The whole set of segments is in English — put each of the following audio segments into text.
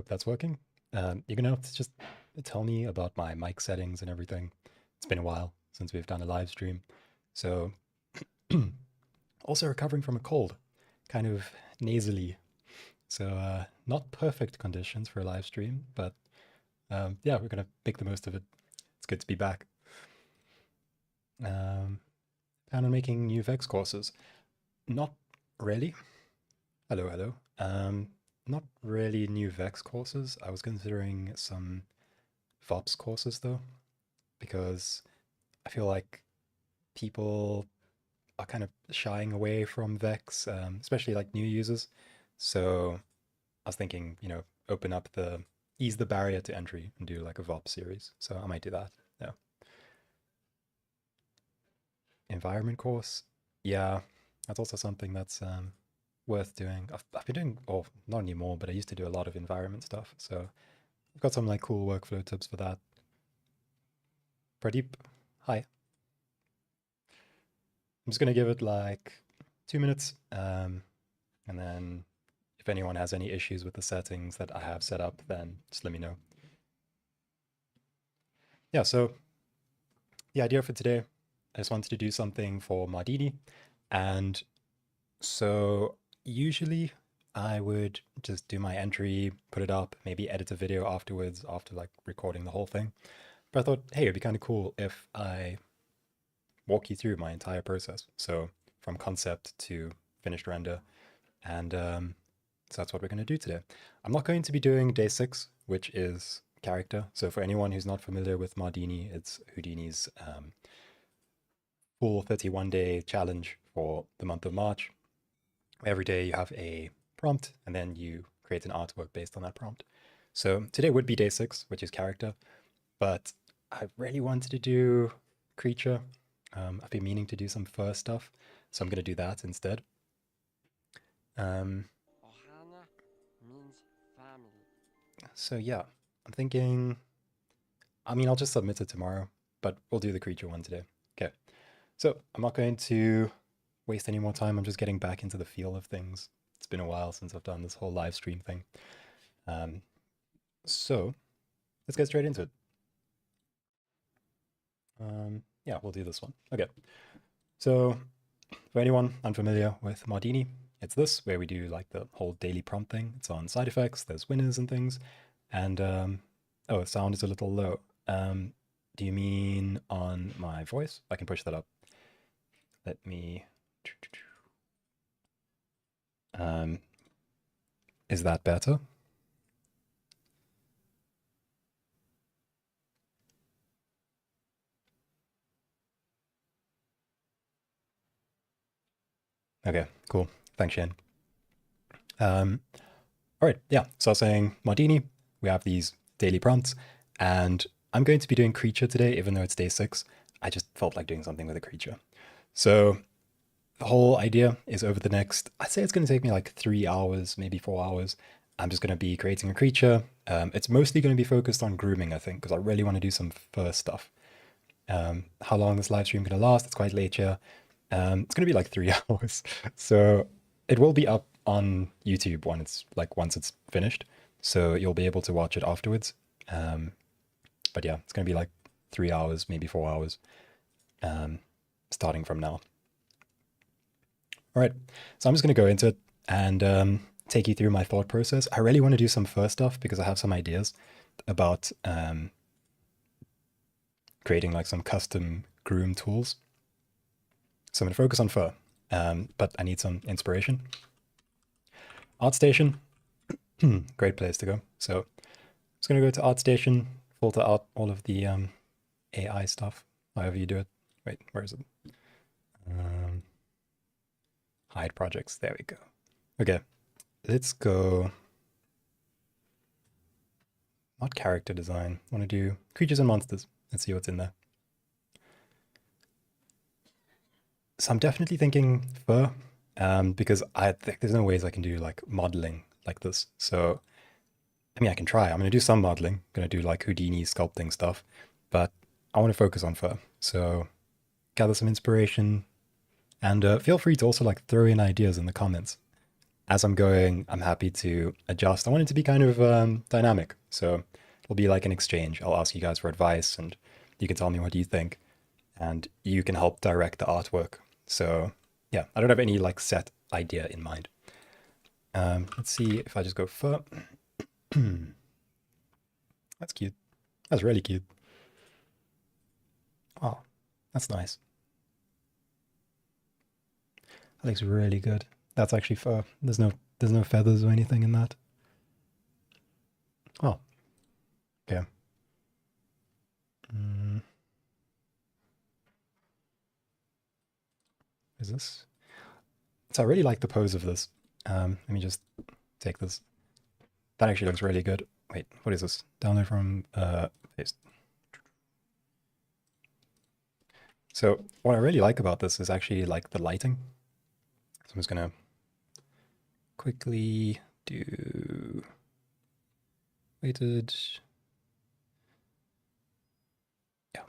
hope that's working. You're gonna have to just tell me about my mic settings and everything. It's been a while since we've done a live stream. So, also recovering from a cold, kind of nasally. So, not perfect conditions for a live stream, but yeah, we're gonna make the most of it. It's good to be back. Plan on making new Vex courses. Not really. Hello, hello. Not really new Vex courses. I was considering some VOPS courses though, because I feel like people are kind of shying away from Vex, especially like new users. So I was thinking, ease the barrier to entry and do like a VOPS series. So I might do that. Yeah. Environment course. Yeah, that's also something that's worth doing. I've been doing, or not anymore, but I used to do a lot of environment stuff. So I've got some like cool workflow tips for that. Pradeep, hi. I'm just gonna give it like 2 minutes, and then if anyone has any issues with the settings that I have set up, then just let me know. Yeah, so the idea for today, I just wanted to do something for Mardini, and so usually I would just do my entry, put it up, maybe edit a video afterwards after like recording the whole thing. But I thought, hey, it'd be kind of cool if I walk you through my entire process. So from concept to finished render. And so that's what we're going to do today. I'm not going to be doing day 6, which is character. So for anyone who's not familiar with Mardini, it's Houdini's full 31-day challenge for the month of March. Every day you have a prompt, and then you create an artwork based on that prompt. So today would be day 6, which is character, but I really wanted to do creature. I've been meaning to do some fur stuff, so I'm going to do that instead. Ohana means family. So yeah, I'm thinking, I'll just submit it tomorrow, but we'll do the creature one today. Okay, so I'm not going to waste any more time. I'm just getting back into the feel of things. It's been a while since I've done this whole live stream thing. So let's get straight into it. Yeah, we'll do this one. Okay, so for anyone unfamiliar with Mardini, it's this, where we do like the whole daily prompt thing. It's on side effects, there's winners and things. And, oh, sound is a little low. Do you mean on my voice? I can push that up. Let me... is that better? Okay, cool. Thanks, Shane. All right, yeah. So I was saying, Mardini, we have these daily prompts, and I'm going to be doing creature today, even though it's day 6. I just felt like doing something with a creature. So the whole idea is over the next, I'd say it's going to take me like 3 hours, maybe 4 hours. I'm just going to be creating a creature. It's mostly going to be focused on grooming, I think, because I really want to do some fur stuff. How long this live stream going to last? It's quite late here. It's going to be like 3 hours. So it will be up on YouTube once it's finished. So you'll be able to watch it afterwards. But yeah, it's going to be like 3 hours, maybe 4 hours, starting from now. All right, so I'm just going to go into it and take you through my thought process. I really want to do some fur stuff because I have some ideas about creating like some custom groom tools. So I'm going to focus on fur, but I need some inspiration. ArtStation, great place to go. So I'm just going to go to ArtStation, filter out all of the AI stuff, however you do it. Wait, where is it? Hide projects, there we go. Okay, let's go, not character design, I want to do creatures and monsters. Let's see what's in there. So I'm definitely thinking fur, because I think there's no ways I can do like modeling like this. So, I can try. I'm going to do some modeling. I'm going to do like Houdini sculpting stuff, but I want to focus on fur. So gather some inspiration and feel free to also like throw in ideas in the comments. as I'm going, I'm happy to adjust. I want it to be kind of dynamic. So it'll be like an exchange. I'll ask you guys for advice and you can tell me what you think and you can help direct the artwork. So yeah, I don't have any like set idea in mind. Let's see if I just go fur. That's cute. That's really cute. Oh, that's nice. That looks really good. That's actually fur. There's no feathers or anything in that. Oh, okay. Mm, is this? So I really like the pose of this. Let me just take this. That actually looks really good. Wait, what is this? Download from paste. So what I really like about this is actually like the lighting. So I'm just gonna quickly do weighted. Yeah.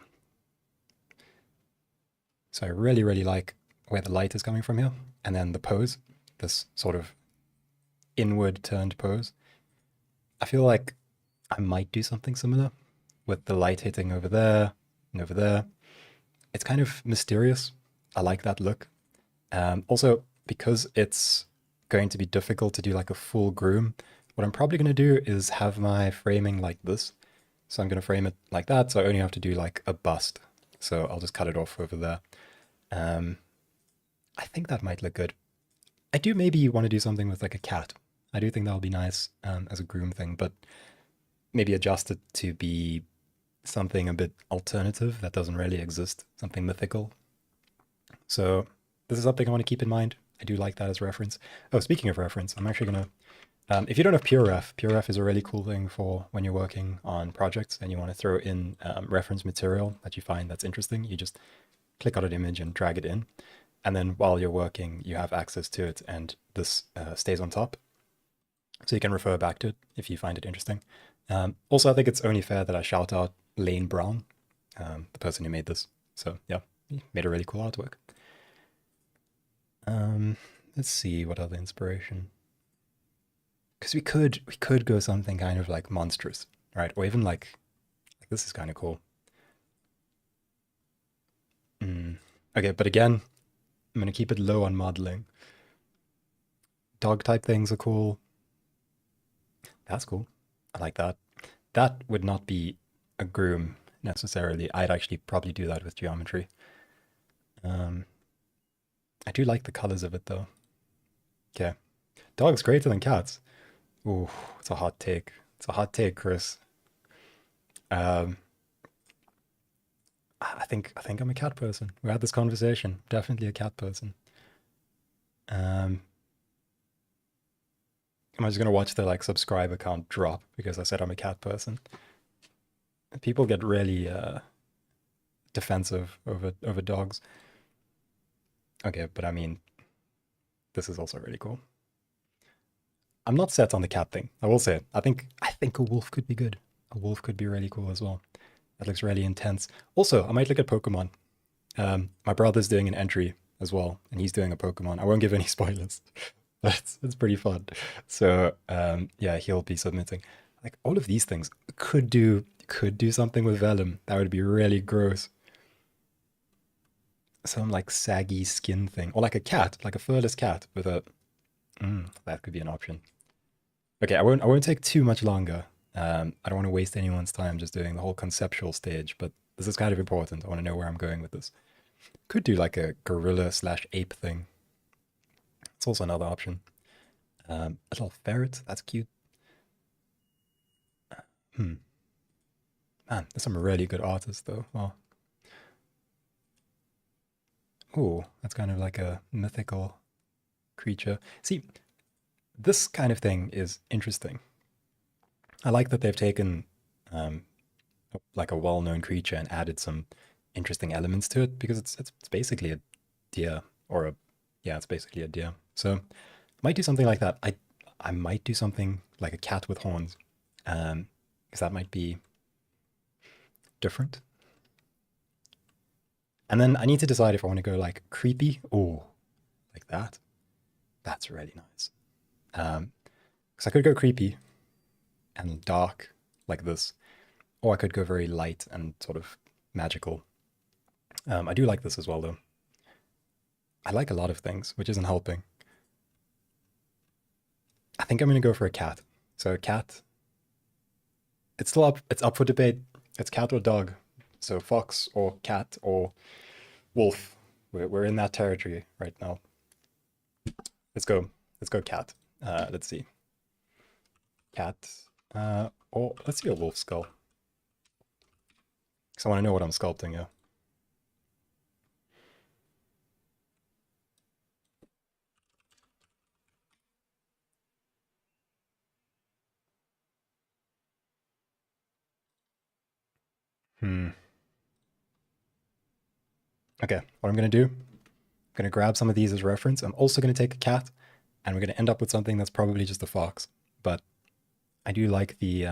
So I really like where the light is coming from here, and then the pose, this sort of inward turned pose. I feel like I might do something similar with the light hitting over there and over there. It's kind of mysterious. I like that look. Also, because it's going to be difficult to do like a full groom, what I'm probably going to do is have my framing like this. So I'm going to frame it like that. So I only have to do like a bust. So I'll just cut it off over there. Um, I think that might look good. I do maybe want to do something with like a cat. I do think that'll be nice as a groom thing, but maybe adjust it to be something a bit alternative that doesn't really exist, something mythical. So this is something I want to keep in mind. I do like that as reference. Oh, speaking of reference, I'm actually going to, if you don't have PureRef is a really cool thing for when you're working on projects and you want to throw in reference material that you find that's interesting. You just click on an image and drag it in. And then while you're working, you have access to it and this stays on top. So you can refer back to it if you find it interesting. Also, I think it's only fair that I shout out Lane Brown, the person who made this. So yeah, he made a really cool artwork. Let's see what other inspiration. Because we could go something kind of like monstrous, right? Or even like this is kind of cool. Okay, but again, I'm gonna keep it low on modeling. Dog type things are cool. That's cool. I like that. That would not be a groom necessarily. I'd actually probably do that with geometry. Um, I do like the colors of it though. Okay. Dogs greater than cats. Ooh, it's a hot take. It's a hot take, Chris. Um, I think I'm a cat person. We had this conversation. Definitely a cat person. Um, I'm just gonna watch the like subscriber count drop because I said I'm a cat person. People get really defensive over dogs. Okay, but I mean, this is also really cool. I'm not set on the cat thing. I will say it. I think a wolf could be good. A wolf could be really cool as well. That looks really intense. Also, I might look at Pokemon. My brother's doing an entry as well, and he's doing a Pokemon. I won't give any spoilers, but it's pretty fun. So yeah, he'll be submitting. Like all of these things could do something with Vellum. That would be really gross. Some like saggy skin thing, or like a cat, like a furless cat with a. That could be an option. Okay, I won't take too much longer. I don't want to waste anyone's time just doing the whole conceptual stage, but this is kind of important. I want to know where I'm going with this. Could do like a gorilla slash ape thing. It's also another option. A little ferret, that's cute. Hmm. Man, there's some really good artists though. Well, ooh, that's kind of like a mythical creature. See, this kind of thing is interesting. I like that they've taken um, like a well-known creature and added some interesting elements to it because it's basically a deer or a yeah, it's basically a deer. So I might do something like that. I might do something like a cat with horns, because that might be different. And then I need to decide if I want to go like creepy. Oh, like that. That's really nice. Because I could go creepy and dark like this, or I could go very light and sort of magical. I do like this as well, though. I like a lot of things, which isn't helping. I think I'm going to go for a cat. So a cat, it's still up. It's up for debate. It's cat or dog. So fox or cat or wolf. We're in that territory right now. Let's go. Let's go cat. Let's see. Cat. Or let's see a wolf skull. Because I want to know what I'm sculpting here. Okay, what I'm going to do, I'm going to grab some of these as reference. I'm also going to take a cat, and we're going to end up with something that's probably just a fox. But I do like the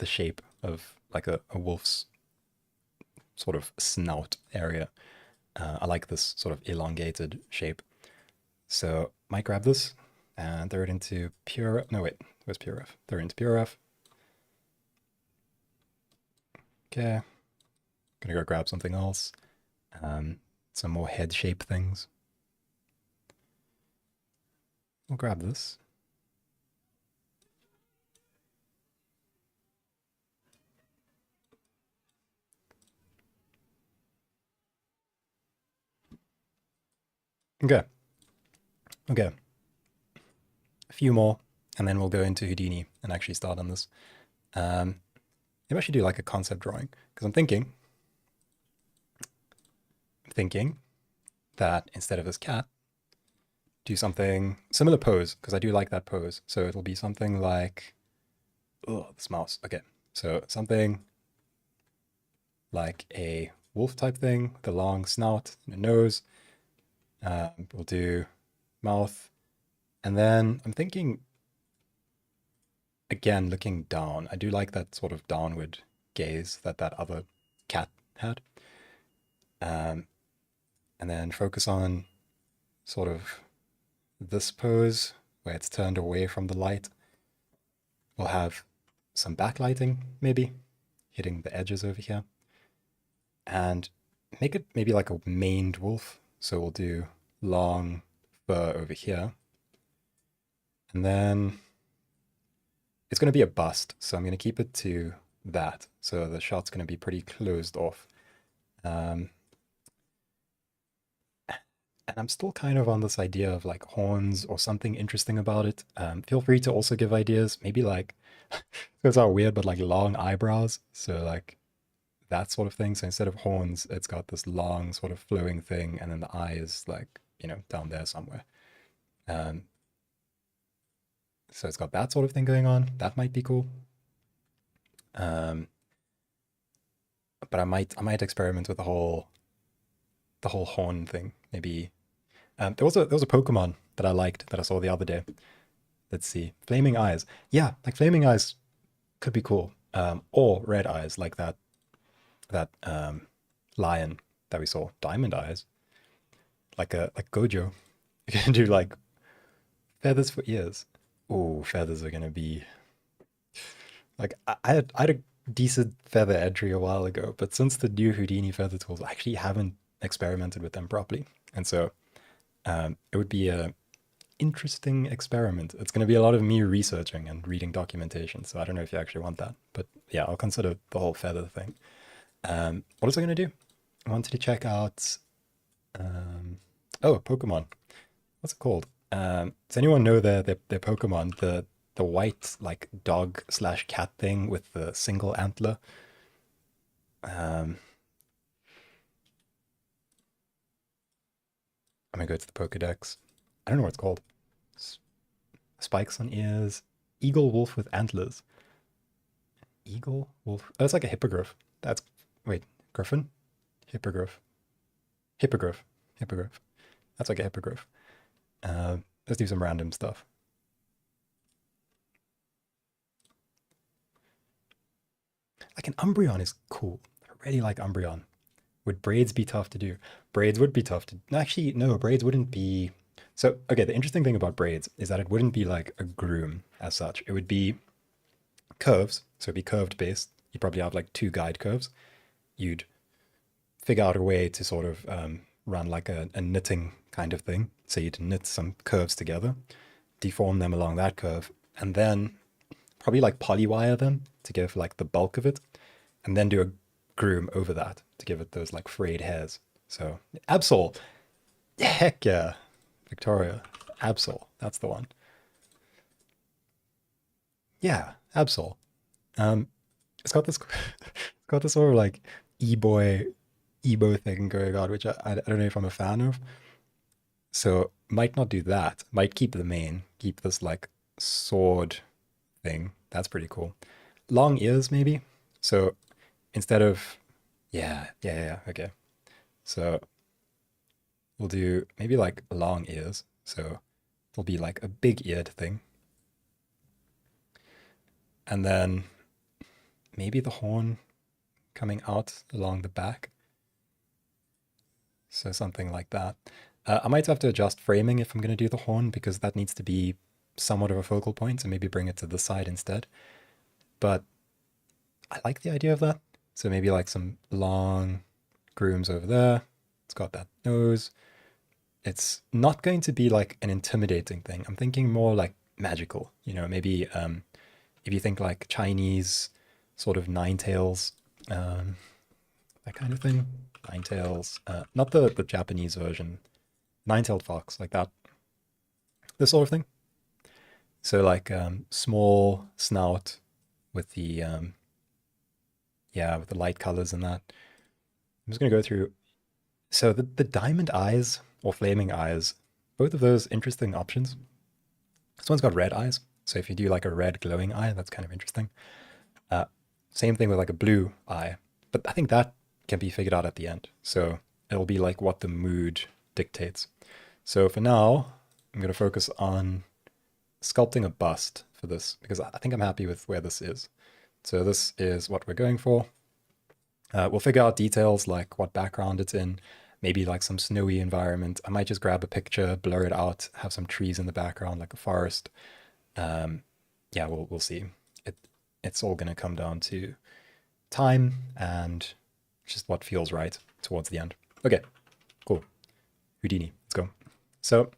shape of like a wolf's sort of snout area. I like this sort of elongated shape. So might grab this and throw it into pure. No wait, where's puref? Throw it into puref. Okay, gonna go grab something else. Some more head shape things. We'll grab this. Okay. Okay. A few more, and then we'll go into Houdini and actually start on this. Maybe I should do like a concept drawing, because I'm thinking that instead of this cat, do something similar pose, because I do like that pose. So it'll be something like, oh, this mouse. Okay, so something like a wolf type thing, the long snout and a nose. We'll do mouth, and then I'm thinking again looking down. I do like that sort of downward gaze that that other cat had. And then focus on sort of this pose where it's turned away from the light. We'll have some backlighting, maybe, hitting the edges over here. And make it maybe like a maned wolf. So we'll do long fur over here. And then it's going to be a bust. So I'm going to keep it to that. So the shot's going to be pretty closed off. And I'm still kind of on this idea of like horns or something interesting about it. Feel free to also give ideas. Maybe like, those are weird, but like long eyebrows. So like that sort of thing. So instead of horns, it's got this long sort of flowing thing, and then the eye is like, down there somewhere. Um, so it's got that sort of thing going on. That might be cool. Um, but I might experiment with the whole horn thing. Maybe there was a Pokemon that I liked that I saw the other day. Let's see, flaming eyes. Yeah, like flaming eyes could be cool. Or red eyes, like that lion that we saw. Diamond eyes, like Gojo. You can do like feathers for ears. Oh, feathers are gonna be like I had a decent feather entry a while ago, but since the new Houdini feather tools, I actually haven't experimented with them properly, and so it would be a interesting experiment. It's going to be a lot of me researching and reading documentation, so I don't know if you actually want that, but yeah, I'll consider the whole feather thing. What was I going to do? I wanted to check out Pokemon. What's it called? Does anyone know their Pokemon? The white like dog slash cat thing with the single antler. Um, I'm gonna go to the Pokedex. I don't know what it's called. S- Spikes on ears. Eagle wolf with antlers. Eagle wolf. Oh, that's like a hippogriff. That's wait, griffin? Hippogriff. Hippogriff. Hippogriff. That's like a hippogriff. Let's do some random stuff. Like an Umbreon is cool. I really like Umbreon. Would braids be tough to do? Braids would be tough to. Actually, no, braids wouldn't be. So, okay, the interesting thing about braids is that it wouldn't be like a groom as such. It would be curves. So it'd be curved based. You'd probably have like two guide curves. You'd figure out a way to sort of run like a knitting kind of thing. So you'd knit some curves together, deform them along that curve, and then probably like polywire them to give like the bulk of it, and then do a groom over that to give it those like frayed hairs. So Absol, heck yeah, Victoria, Absol, that's the one. Yeah, Absol. Um, it's got this, it's got this sort of like e-boy, ebo thing going on, which I don't know if I'm a fan of. So might not do that. Might keep the main, keep this like sword thing. That's pretty cool. Long ears maybe. So instead of yeah, okay. So we'll do maybe like long ears. So it'll be like a big eared thing. And then maybe the horn coming out along the back. So something like that. I might have to adjust framing if I'm going to do the horn because that needs to be somewhat of a focal point and maybe bring it to the side instead. But I like the idea of that. So maybe like some long grooms over there. It's got that nose. It's not going to be like an intimidating thing. I'm thinking more like magical. Maybe if you think like Chinese sort of nine tails, that kind of thing. Nine tails, not the Japanese version. Nine-tailed fox, like that. This sort of thing. So like small snout with the with the light colors and that. I'm just gonna go through. So the diamond eyes or flaming eyes, both of those interesting options. This one's got red eyes. So if you do like a red glowing eye, that's kind of interesting. Uh, Same thing with like a blue eye, but I think that can be figured out at the end. So it'll be like what the mood dictates. So for now, I'm going to focus on sculpting a bust for this because I think I'm happy with where this is. So this is what we're going for. We'll figure out details like what background it's in, maybe like some snowy environment. I might just grab a picture, blur it out, have some trees in the background like a forest. Yeah, we'll see. It's all going to come down to time and just what feels right towards the end. Okay, cool. Houdini, let's go. So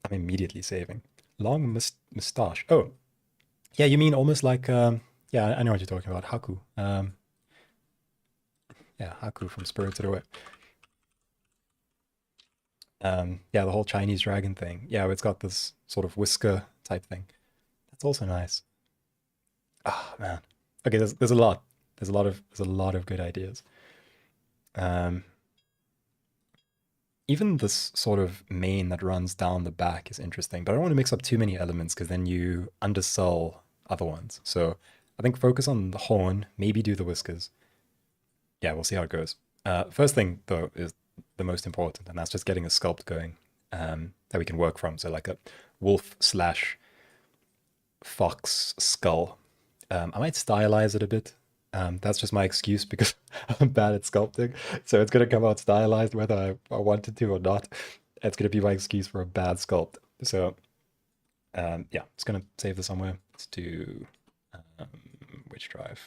I'm immediately saving. Long moustache. Oh, yeah, you mean almost like, yeah, I know what you're talking about. Haku. Yeah, Haku from Spirited Away. Yeah, the whole Chinese dragon thing. Yeah, it's got this sort of whisker type thing. That's also nice. Ah, man. Okay, there's a lot. There's a lot of good ideas. Um, Even this sort of mane that runs down the back is interesting, but I don't want to mix up too many elements because then you undersell other ones. So I think focus on the horn, maybe do the whiskers. Yeah, we'll see how it goes. First thing though is the most important, and that's just getting a sculpt going that we can work from. So like a wolf slash fox skull. I might stylize it a bit. That's just my excuse because I'm bad at sculpting. So it's going to come out stylized whether I wanted to or not. It's going to be my excuse for a bad sculpt. So yeah, it's going to save this somewhere. Let's do um, which drive?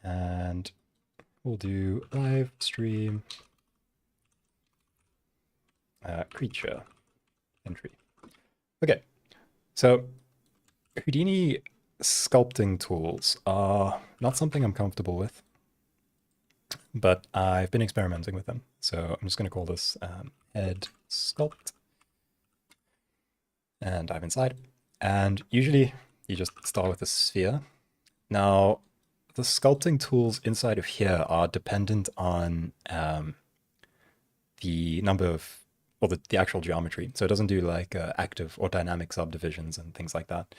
And we'll do live stream creature entry. Okay, so Houdini sculpting tools are not something I'm comfortable with, but I've been experimenting with them. So I'm just going to call this head sculpt and dive inside. And usually you just start with a sphere. Now, the sculpting tools inside of here are dependent on the number of, or the actual geometry. So it doesn't do like active or dynamic subdivisions and things like that.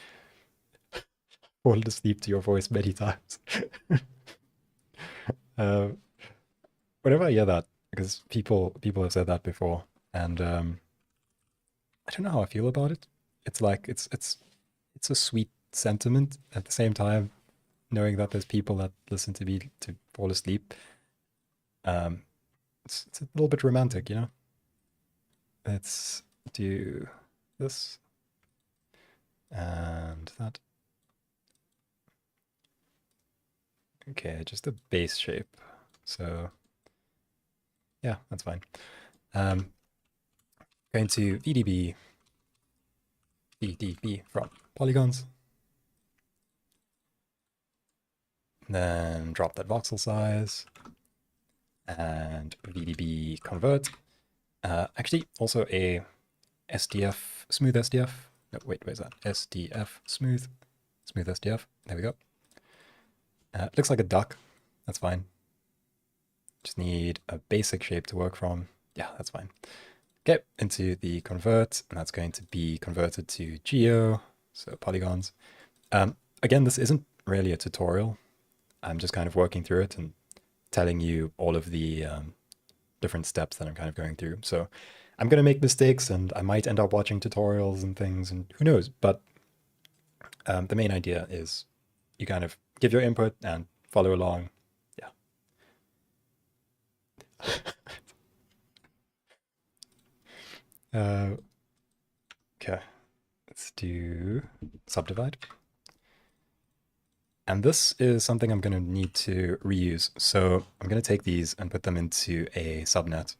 Fallen asleep to your voice many times. uh, Whenever I hear that, because people have said that before, and I don't know how I feel about it. It's like it's a sweet sentiment at the same time, knowing that there's people that listen to me to fall asleep. It's a little bit romantic, you know? Let's do this and that. Okay, just a base shape. So yeah, that's fine. Going to VDB from polygons. Then drop that voxel size and VDB convert. Actually, also a SDF, smooth SDF. No, wait, where's that? SDF, smooth SDF. There we go. Looks like a duck. That's fine. Just need a basic shape to work from. Yeah, that's fine. Okay, into the convert, and that's going to be converted to geo, so polygons. Again, this isn't really a tutorial. I'm just kind of working through it and telling you all of the different steps that I'm kind of going through. So I'm going to make mistakes, and I might end up watching tutorials and things, and who knows. But the main idea is you kind of give your input and follow along. Yeah. Okay, let's do subdivide. And this is something I'm going to need to reuse. So I'm going to take these and put them into a subnet.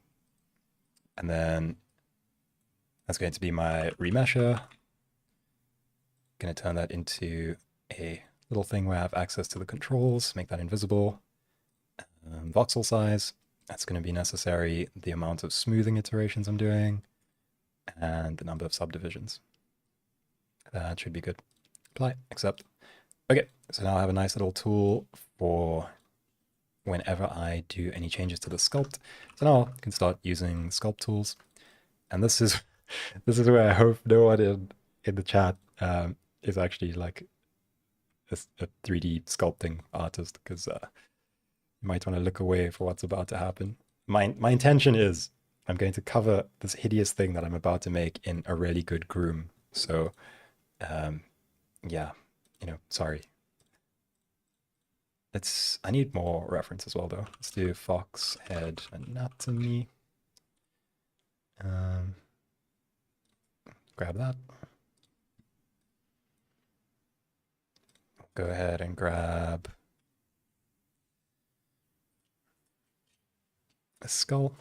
And then that's going to be my remesher. Going to turn that into a little thing where I have access to the controls, make that invisible. Voxel size, that's going to be necessary. The amount of smoothing iterations I'm doing, and the number of subdivisions. That should be good. Apply, accept. Okay, so now I have a nice little tool for whenever I do any changes to the sculpt. So now I can start using sculpt tools. And this is where I hope no one in the chat is actually like a 3D sculpting artist, because you might want to look away for what's about to happen. My intention is I'm going to cover this hideous thing that I'm about to make in a really good groom. So yeah, you know, sorry. I need more reference as well though. Let's do fox head anatomy. Grab that. Go ahead and grab a skull.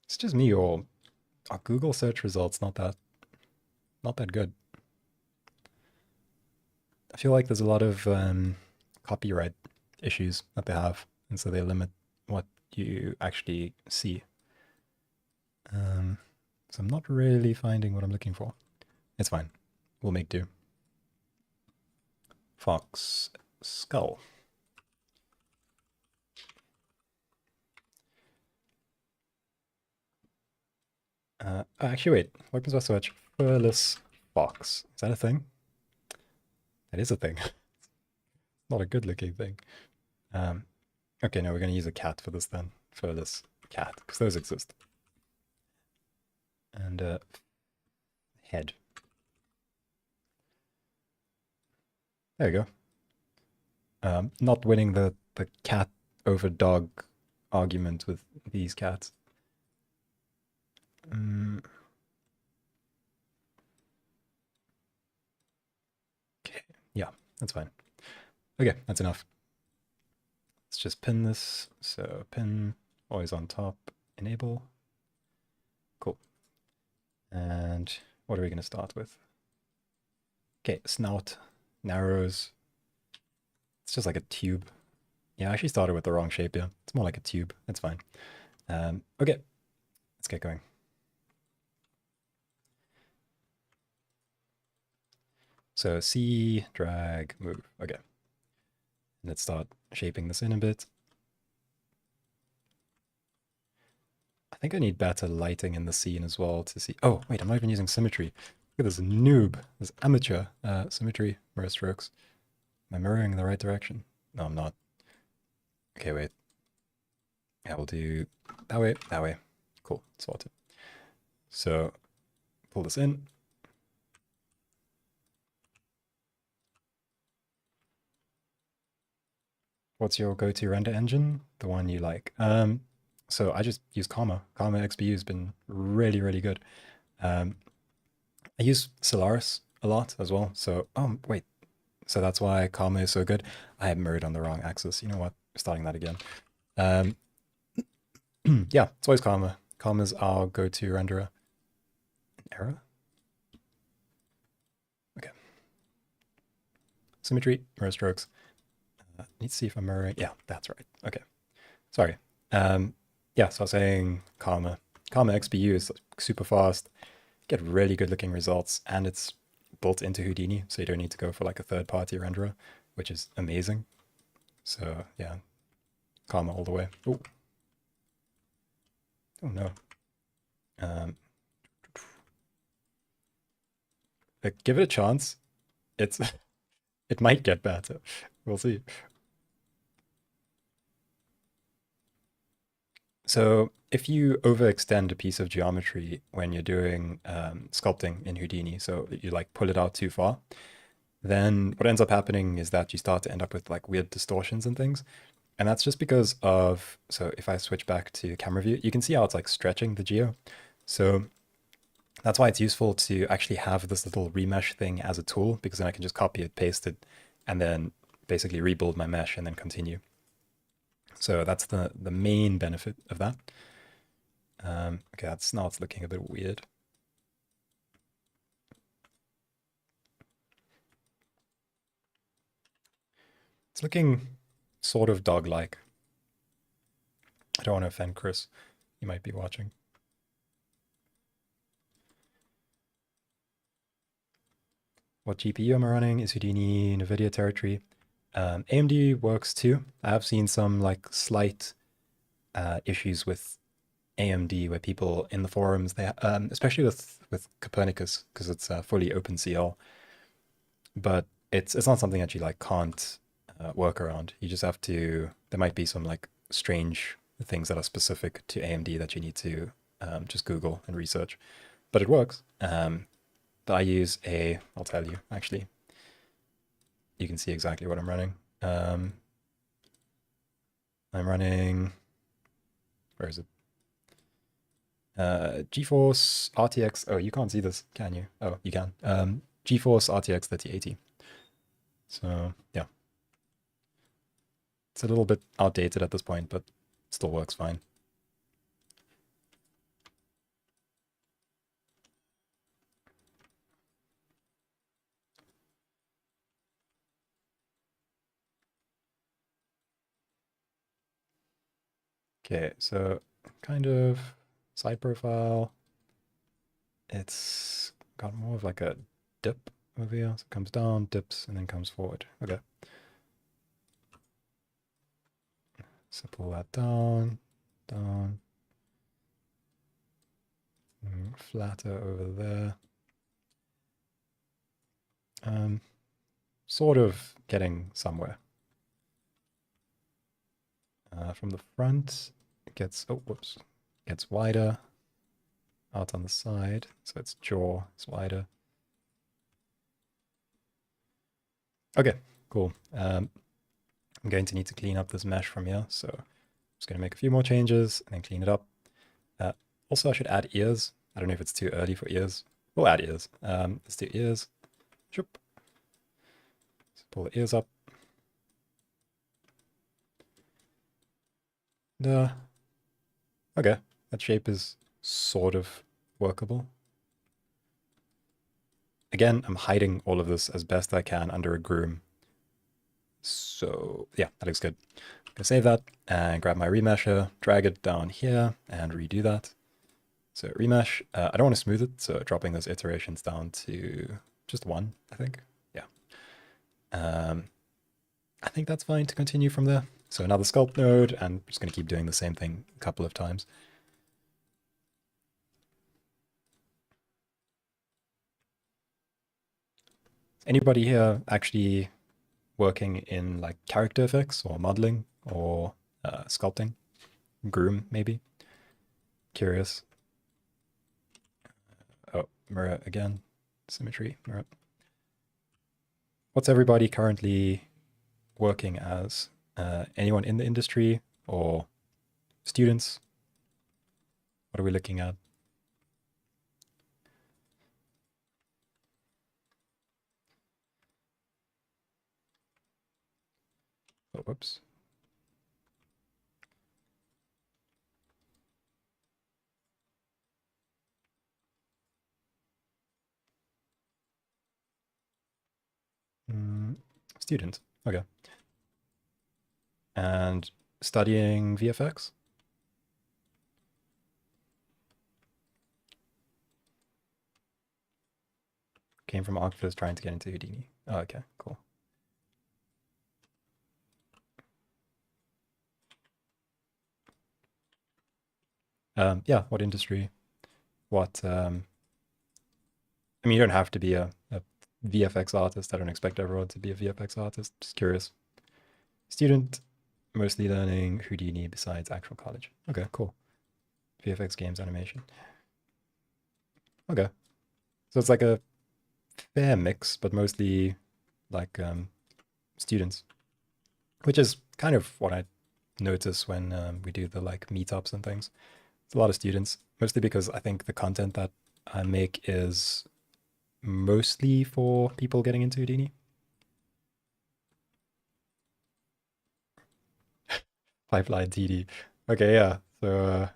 It's just me, or are Google search results not that good? I feel like there's a lot of copyright issues that they have, and so they limit what you actually see. So I'm not really finding what I'm looking for. It's fine. We'll make do. Fox skull. Actually, wait. Opens our search. Furless fox. Is that a thing? That is a thing. Not a good looking thing. Okay, no, we're going to use a cat for this then. Furless cat, because those exist. And head. There we go. Not winning the cat over dog argument with these cats. Okay, yeah, that's fine. Okay, that's enough. Let's just pin this. So pin, always on top, enable. Cool. And what are we going to start with? Okay, snout, narrows. It's just like a tube. Yeah, I actually started with the wrong shape here. It's more like a tube. That's fine. Okay, let's get going. So C, drag, move. Okay. Let's start shaping this in a bit. I think I need better lighting in the scene as well to see. Oh, wait, I'm not even using symmetry. Look at this noob, this amateur symmetry mirror strokes. Am I mirroring in the right direction? No, I'm not. Okay, wait. Yeah, we'll do that way, that way. Cool, sorted. So pull this in. What's your go-to render engine? The one you like? So I just use Karma. Karma XPU has been really, really good. Um, I use Solaris a lot as well. So, wait. So that's why Karma is so good. I have mirrored on the wrong axis. You know what? Starting that again. Um, yeah, it's always Karma. Karma's our go-to renderer. Error? Okay. Symmetry, mirror strokes. Need to see if I'm mirroring. Yeah, that's right. Okay. Sorry. Yeah, so I was saying Karma. Karma XPU is like super fast, get really good looking results, and it's built into Houdini, so you don't need to go for like a third party renderer, which is amazing. So yeah, Karma all the way. Oh, oh no. Um, give it a chance. It's it might get better. We'll see. So if you overextend a piece of geometry when you're doing sculpting in Houdini, so you like pull it out too far, then what ends up happening is that you start to end up with like weird distortions and things. And that's just because of, so if I switch back to camera view, you can see how it's like stretching the geo. So that's why it's useful to actually have this little remesh thing as a tool, because then I can just copy it, paste it, and then basically rebuild my mesh and then continue. So that's the main benefit of that. Okay, that's now it's looking a bit weird. It's looking sort of dog-like. I don't want to offend Chris. He might be watching. What GPU am I running? Is Houdini NVIDIA territory? AMD works too. I have seen some like slight issues with AMD where people in the forums, they especially with Copernicus because it's fully OpenCL, but it's not something that you like can't work around. You just have to. There might be some like strange things that are specific to AMD that you need to just Google and research, but it works. But I use a. I'll tell you actually. You can see exactly what I'm running. I'm running. Where is it? GeForce RTX. Oh, you can't see this, can you? Oh, you can. GeForce RTX 3080. So yeah, it's a little bit outdated at this point, but still works fine. Okay, so kind of side profile. It's got more of like a dip over here. So it comes down, dips, and then comes forward. Okay. So pull that down, down, flatter over there. Sort of getting somewhere. From the front, it gets, oh, whoops, gets wider out on the side. So its jaw is wider. Okay, cool. I'm going to need to clean up this mesh from here. So I'm just going to make a few more changes and then clean it up. Also, I should add ears. I don't know if it's too early for ears. We'll add ears. Let's do ears. Shoop. So pull the ears up. And, okay, that shape is sort of workable. Again, I'm hiding all of this as best I can under a groom. So yeah, that looks good. I'm gonna save that and grab my remesher, drag it down here and redo that. So remesh, I don't want to smooth it, so dropping those iterations down to just one, I think. Yeah. I think that's fine to continue from there. So another sculpt node, and I'm just going to keep doing the same thing a couple of times. Anybody here actually working in like character effects or modeling or sculpting, groom maybe. Curious. Oh, mirror again, symmetry, mirror. What's everybody currently working as? Anyone in the industry or students? What are we looking at? Oh, whoops. Student. Okay. And studying VFX? Came from Oxford trying to get into Houdini. Oh, okay, cool. Yeah, what industry? What I mean, you don't have to be a VFX artist. I don't expect everyone to be a VFX artist. Just curious. Student, mostly learning Houdini besides actual college. Okay, cool. VFX games animation. Okay. So it's like a fair mix, but mostly like students, which is kind of what I notice when we do the like meetups and things. It's a lot of students, mostly because I think the content that I make is mostly for people getting into Houdini. Pipeline TD. Okay, yeah. So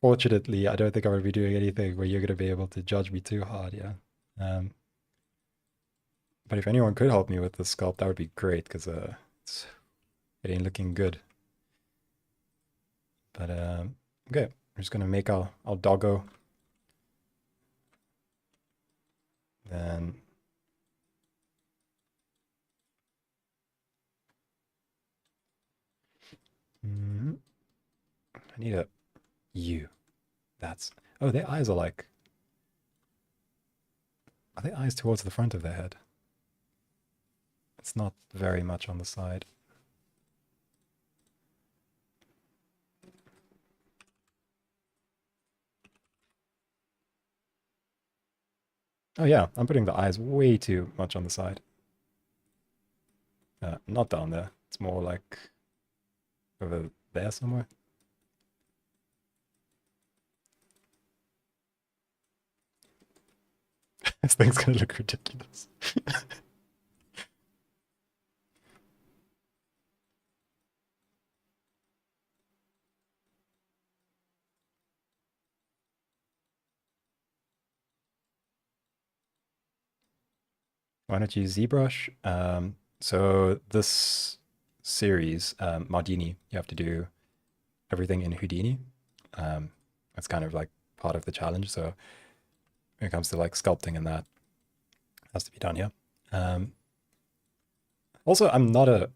fortunately, I don't think I'm gonna be doing anything where you're gonna be able to judge me too hard. Yeah. Um, but if anyone could help me with the sculpt, that would be great because it ain't looking good. But okay, I'm just gonna make our doggo. Then I need a U. That's oh, their eyes are like, are their eyes towards the front of their head? It's not very much on the side. Oh yeah, I'm putting the eyes way too much on the side. Not down there. It's more like over there somewhere. This thing's gonna look ridiculous. Why not use ZBrush? So this series, Mardini, you have to do everything in Houdini. That's kind of like part of the challenge. So when it comes to like sculpting and that, has to be done here. Also, I'm not a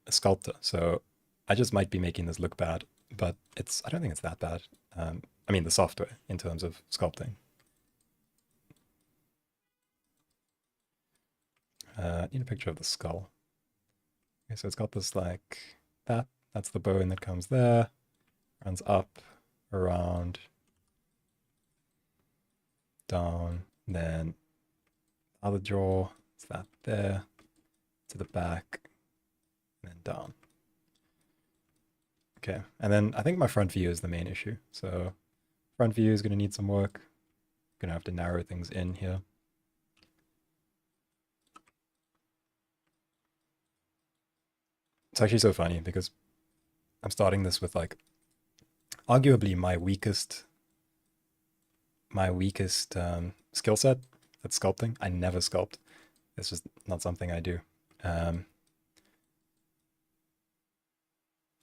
sculptor, so I just might be making this look bad, but I don't think it's that bad. I mean, the software in terms of sculpting. Need a picture of the skull. Okay, so it's got this like that. That's the bone that comes there, runs up, around, down, then other jaw. It's that there, to the back, and then down. Okay, and then I think my front view is the main issue. So front view is going to need some work. Going to have to narrow things in here. It's actually so funny because I'm starting this with like arguably my weakest skill set at sculpting. I never sculpt. It's just not something I do.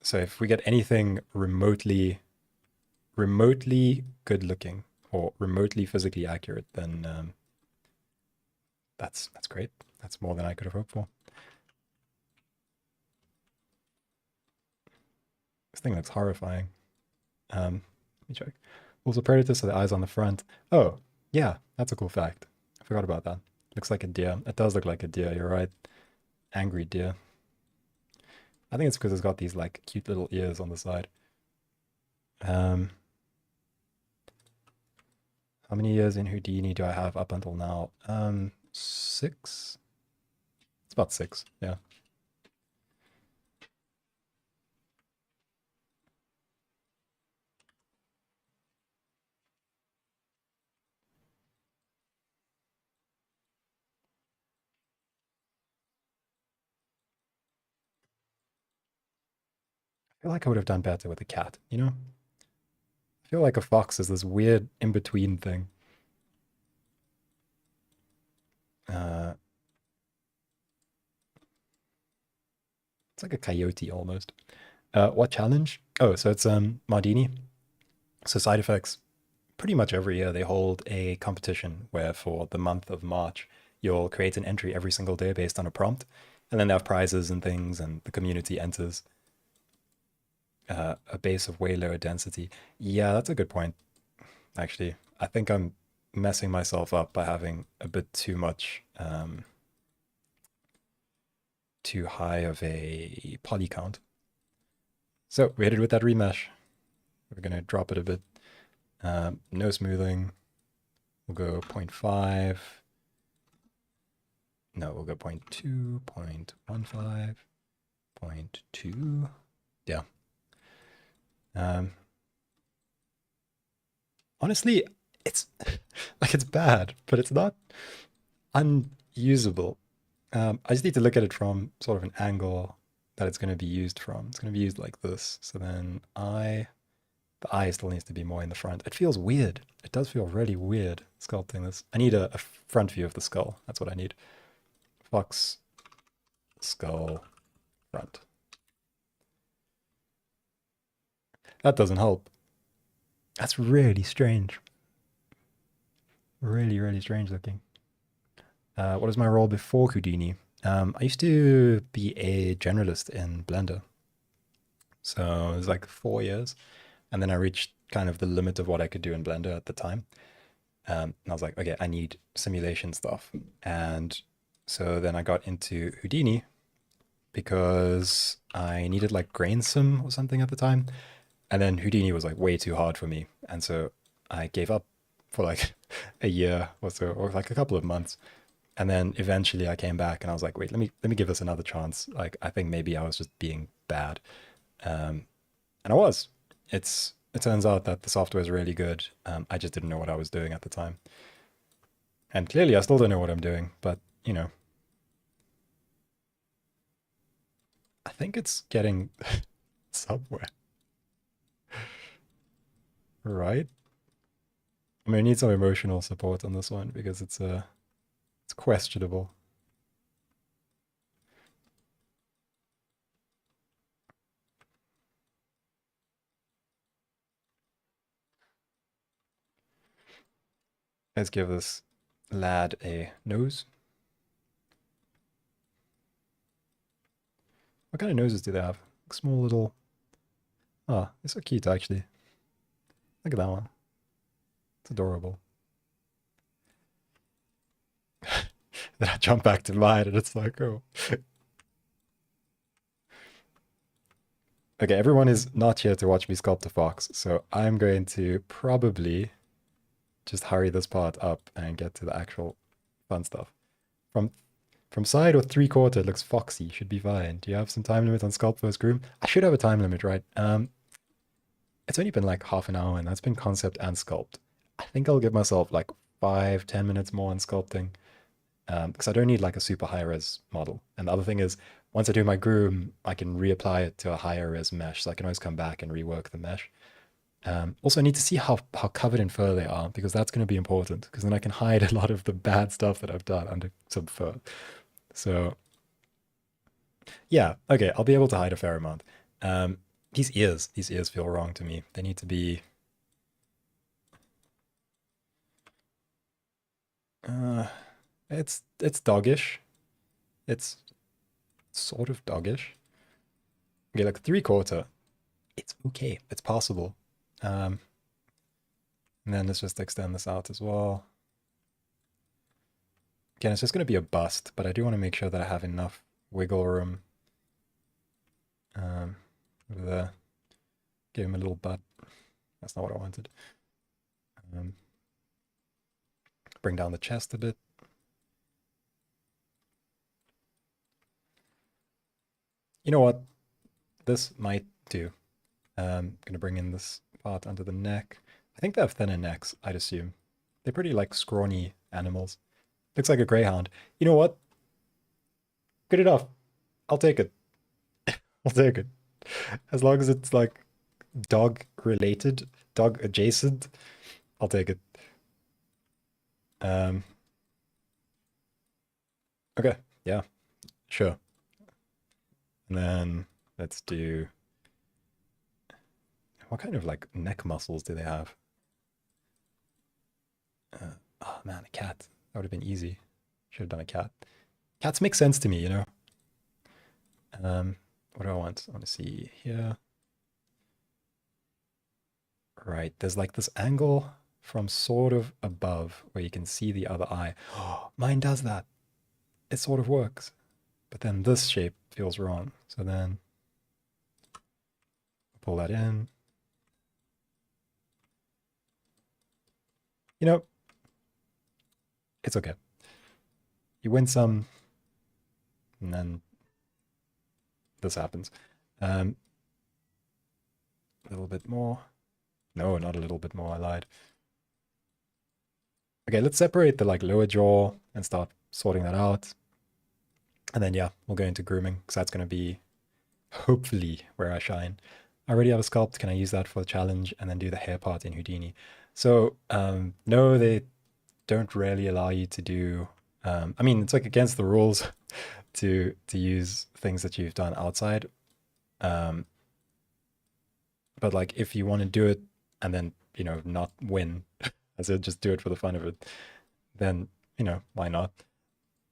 So if we get anything remotely good looking or remotely physically accurate, then that's great. That's more than I could have hoped for. This thing looks horrifying. Let me check. Also, predators, so the eyes on the front. Oh, yeah, that's a cool fact. I forgot about that. Looks like a deer. It does look like a deer, you're right. Angry deer. I think it's because it's got these like cute little ears on the side. Um, how many years in Houdini do I have up until now? 6? It's about 6, yeah. I feel like I would have done better with a cat, you know? I feel like a fox is this weird in-between thing. Uh, it's like a coyote almost. What challenge? Oh, so it's Mardini. So side effects. Pretty much every year they hold a competition where for the month of March you'll create an entry every single day based on a prompt, and then they have prizes and things, and the community enters a base of way lower density. Yeah, that's a good point. Actually, I think I'm messing myself up by having a bit too much, too high of a poly count. So we hit it with that remesh. We're gonna drop it a bit. No smoothing. We'll go 0.5. No, we'll go 0.2, 0.15, 0.2. Yeah. Honestly, it's like it's bad, but it's not unusable. I just need to look at it from sort of an angle that it's going to be used from. It's going to be used like this. So then the eye still needs to be more in the front. It feels weird. It does feel really weird sculpting this. I need a front view of the skull. That's what I need. Fox, skull, front. That doesn't help. That's really strange. Really, really strange looking. What was my role before Houdini? I used to be a generalist in Blender. So it was like 4 years. And then I reached kind of the limit of what I could do in Blender at the time. And I was like, okay, I need simulation stuff. And so then I got into Houdini because I needed like grain sim or something at the time. And then Houdini was like way too hard for me. And so I gave up for like a year or so, or like a couple of months. And then eventually I came back and I was like, wait, let me give this another chance. Like I think maybe I was just being bad. Um, and I was. It turns out that the software is really good. I just didn't know what I was doing at the time. And clearly I still don't know what I'm doing, but you know, I think it's getting somewhere, right? I mean, I need some emotional support on this one because it's questionable. Let's give this lad a nose. What kind of noses do they have? Small little. Oh, they're so cute actually. Look at that one. It's adorable. Then I jump back to mine and it's like, oh. Okay, everyone is not here to watch me sculpt a fox, so I'm going to probably just hurry this part up and get to the actual fun stuff. From from side or three-quarter, it looks foxy. Should be fine. Do you have some time limit on sculpt first groom? I should have a time limit, right? It's only been like half an hour, and that's been concept and sculpt. I think I'll give myself like 5, 10 minutes more on sculpting, because I don't need like a super high res model. And the other thing is, once I do my groom, I can reapply it to a higher res mesh, so I can always come back and rework the mesh. Also, I need to see how covered in fur they are, because that's going to be important, because then I can hide a lot of the bad stuff that I've done under some fur. So yeah, okay, I'll be able to hide a fair amount. Um, these ears feel wrong to me. They need to be. Uh, it's doggish. It's sort of doggish. Okay, like three-quarter. It's okay. It's possible. Um, and then let's just extend this out as well. Again, it's just going to be a bust, but I do want to make sure that I have enough wiggle room. Over there. Give him a little butt. That's not what I wanted. Um, bring down the chest a bit. You know what? This might do. Gonna bring in this part under the neck. I think they have thinner necks, I'd assume. They're pretty like scrawny animals. Looks like a greyhound. You know what? Good enough. I'll take it. I'll take it. As long as it's like dog related, dog adjacent, I'll take it. Um, okay, yeah, sure. And then let's do, what kind of like neck muscles do they have? Oh man, a cat. That would have been easy. Should have done a cat. Cats make sense to me, you know? What do I want? I want to see here. Right, there's like this angle from sort of above where you can see the other eye. Oh, mine does that. It sort of works. But then this shape feels wrong. So then pull that in. You know, it's okay. You win some, and then this happens. A little bit more. No, not a little bit more. I lied. Okay, let's separate the like lower jaw and start sorting that out. And then yeah, we'll go into grooming because that's going to be hopefully where I shine. I already have a sculpt. Can I use that for the challenge and then do the hair part in Houdini? So no, they don't really allow you to do. I mean, it's like against the rules to use things that you've done outside. Um, but like if you want to do it and then not win, as in just do it for the fun of it, then why not?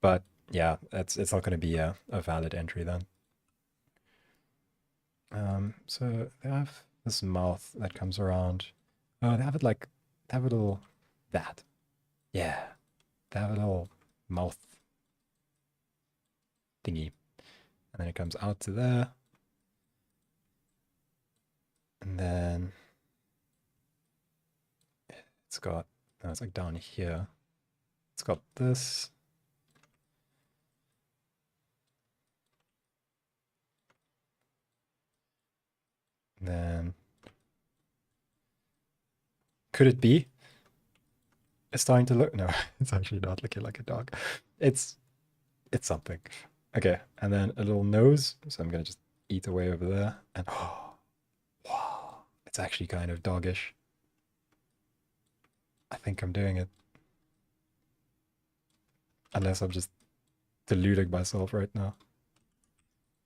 But yeah, it's not going to be a valid entry then. So they have this mouth that comes around. Oh, they have it like they have a little that. Yeah, they have a little mouth thingy, and then it comes out to there, and then it's got no, it's like down here. It's got this. And then could it be? It's starting to look. No, it's actually not looking like a dog. It's something. Okay, and then a little nose. So I'm gonna just eat away over there, and oh, wow, it's actually kind of doggish. I think I'm doing it, unless I'm just deluding myself right now.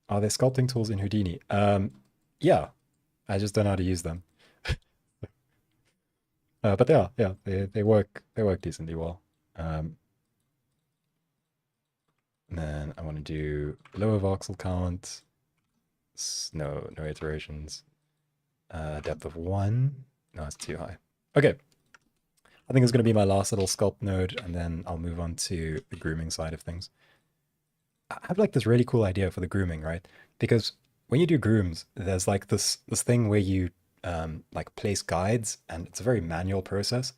Are there sculpting tools in Houdini? Yeah, I just don't know how to use them. But yeah, they work decently well. And then I want to do lower voxel count. No iterations. Depth of 1. No, it's too high. Okay. I think it's going to be my last little sculpt node, and then I'll move on to the grooming side of things. I have like this really cool idea for the grooming, right? Because when you do grooms, there's like this thing where you like place guides, and it's a very manual process.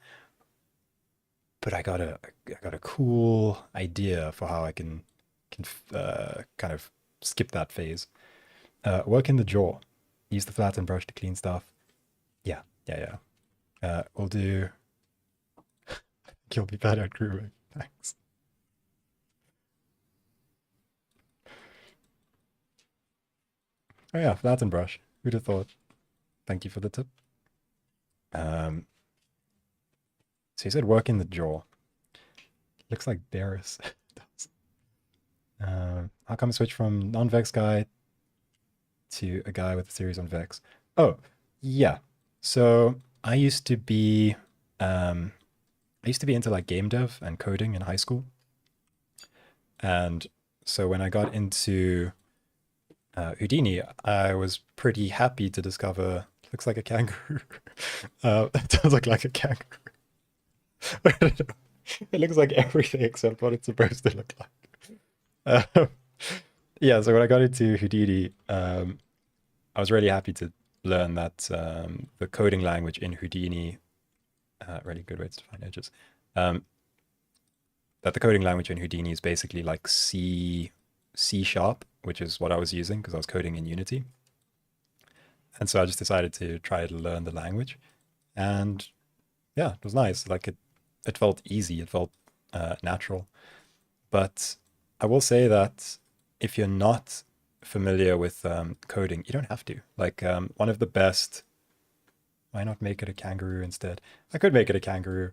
But I got a cool idea for how I can kind of skip that phase. Work in the jaw. Use the flatten brush to clean stuff. Yeah. We'll do. You'll be better at grooming. Thanks. Oh yeah, flatten brush. Who'd have thought? Thank you for the tip. Um, so you said work in the jaw. Looks like Barris does. How come switch from non-vex guy to a guy with a series on vex? Oh, yeah. So I used to be into like game dev and coding in high school. And so when I got into Houdini, I was pretty happy to discover looks like a kangaroo. It does look like a kangaroo. I don't know. It looks like everything except what it's supposed to look like. Yeah, so when I got into Houdini, I was really happy to learn that the coding language in Houdini, really good ways to find edges, um, that the coding language in Houdini is basically like C sharp, which is what I was using because I was coding in Unity. And so I just decided to try to learn the language. And yeah, it was nice. Like it felt easy. It felt natural. But I will say that if you're not familiar with coding, you don't have to. Like one of the best. Why not make it a kangaroo instead? I could make it a kangaroo.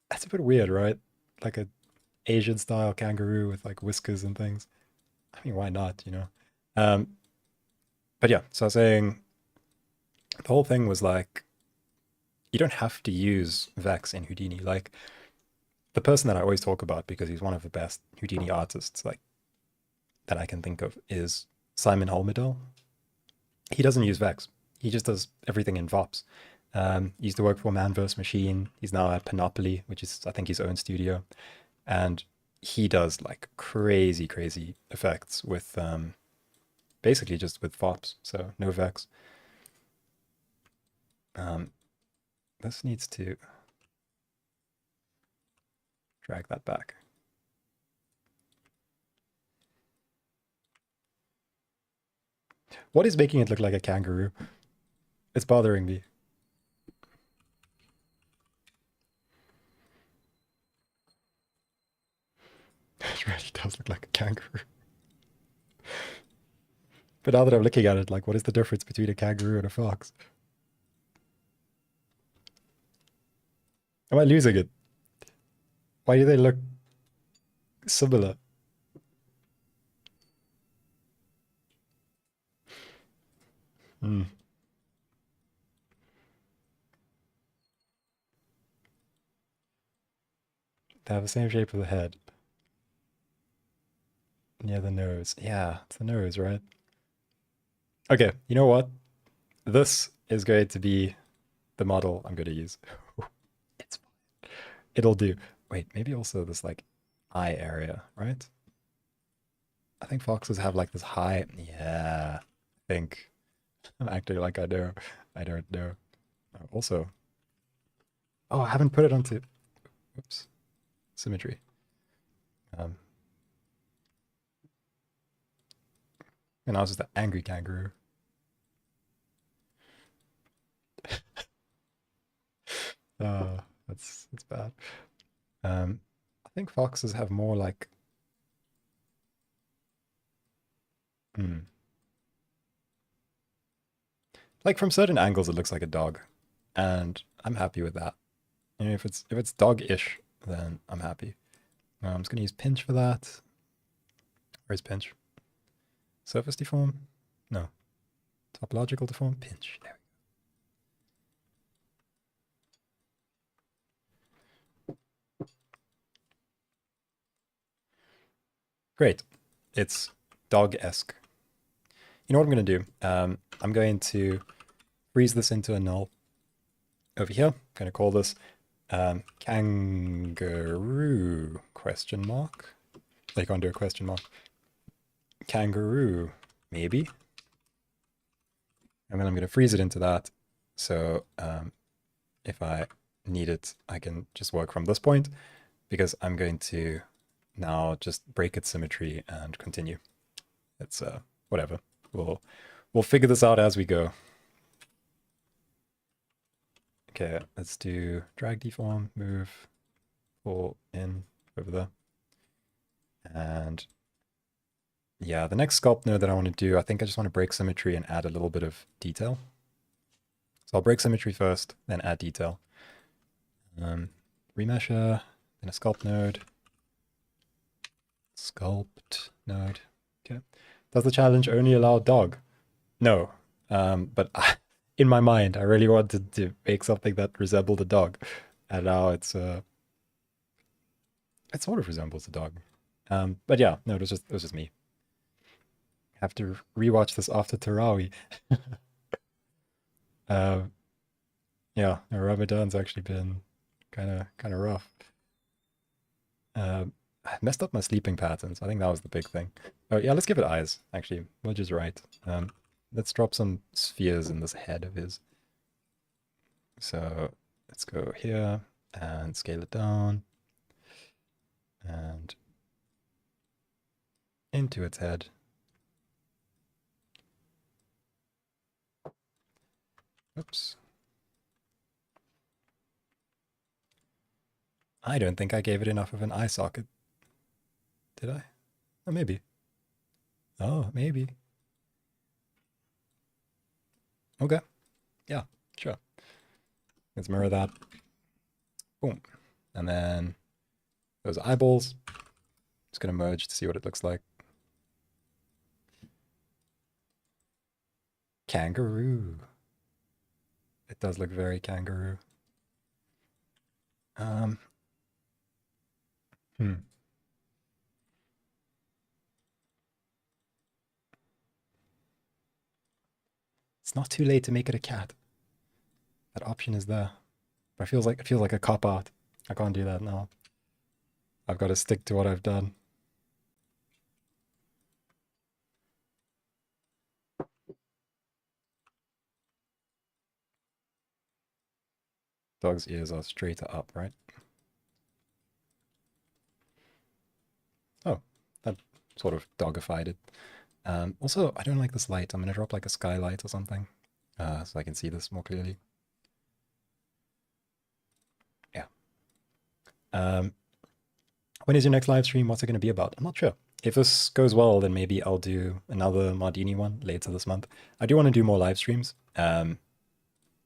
That's a bit weird, right? Like a Asian style kangaroo with like whiskers and things. I mean, why not? Um, but yeah, so I was saying the whole thing was like you don't have to use Vex in Houdini. Like the person that I always talk about because he's one of the best Houdini artists like that I can think of is Simon Holmedel. He doesn't use Vex. He just does everything in VOPs. He used to work for Man vs. Machine. He's now at Panoply, which is I think his own studio, and he does like crazy, crazy effects with basically just with VOPs. So no Vex. This needs to drag that back. What is making it look like a kangaroo? It's bothering me. It really does look like a kangaroo. But now that I'm looking at it, like, what is the difference between a kangaroo and a fox? Am I losing it? Why do they look similar? Hmm. They have the same shape of the head. Near the nose. Yeah, it's the nose, right? Okay, you know what? This is going to be the model I'm going to use. It's fine. It'll do. Wait, maybe also this like eye area, right? I think foxes have like this high. Yeah, I think I'm acting like I know. I don't know. Also, oh, I haven't put it onto. Oops, symmetry. Um, and I was just an angry kangaroo. That's bad. I think foxes have more like. Hmm. Like from certain angles, it looks like a dog, and I'm happy with that. If it's dog-ish, then I'm happy. I'm just gonna use pinch for that. Where's pinch? Surface deform? No. Topological deform? Pinch. There we go. Great. It's dog-esque. You know what I'm gonna do? I'm going to freeze this into a null over here. I'm gonna call this kangaroo question mark. They can't do a question mark. Kangaroo, maybe. And then I'm going to freeze it into that. So if I need it, I can just work from this point because I'm going to now just break its symmetry and continue. It's whatever. We'll figure this out as we go. Okay, let's do drag deform, move, pull in over there. And yeah, the next sculpt node that I want to do, I think I just want to break symmetry and add a little bit of detail. So I'll break symmetry first, then add detail. Remesher, then a sculpt node. Sculpt node. Okay. Does the challenge only allow dog? No. But in my mind, I really wanted to make something that resembled a dog. And now it sort of resembles a dog. But yeah, no, it was just me. Have to rewatch this after Tarawih. Yeah, no, Ramadan's actually been kind of rough. I messed up my sleeping patterns. I think that was the big thing. Oh yeah, let's give it eyes. Actually, Wilge is right. Let's drop some spheres in this head of his. So let's go here and scale it down and into its head. Oops. I don't think I gave it enough of an eye socket. Did I? Oh, maybe. Oh, maybe. Okay. Yeah, sure. Let's mirror that. Boom. And then those eyeballs. Just gonna merge to see what it looks like. Kangaroo. It does look very kangaroo. Um. Hmm. It's not too late to make it a cat. That option is there. But it feels like a cop out. I can't do that now. I've got to stick to what I've done. Dog's ears are straighter up, right? Oh, that sort of dogified it. Also, I don't like this light. I'm gonna drop like a skylight or something, so I can see this more clearly. Yeah. When is your next live stream? What's it gonna be about? I'm not sure. If this goes well, then maybe I'll do another Mardini one later this month. I do want to do more live streams.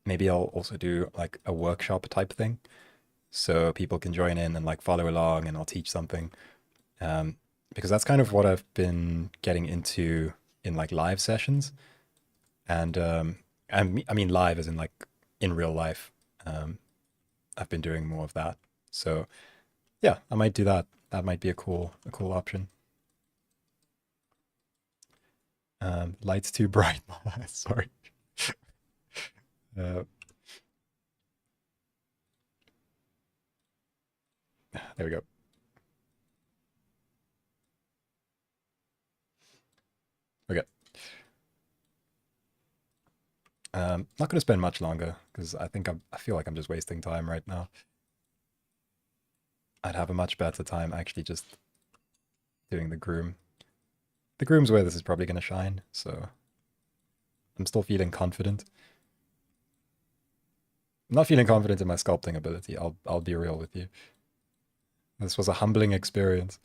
Maybe I'll also do like a workshop type thing, so people can join in and like follow along, and I'll teach something. Because that's kind of what I've been getting into in like live sessions, and I mean live as in like in real life. I've been doing more of that, so yeah, I might do that. That might be a cool option. Lights too bright. Sorry. Uh, there we go. Okay. Not going to spend much longer because I feel like I'm just wasting time right now. I'd have a much better time actually just doing the groom. The groom's where this is probably going to shine, so I'm still feeling confident. I'm not feeling confident in my sculpting ability. I'll be real with you. This was a humbling experience.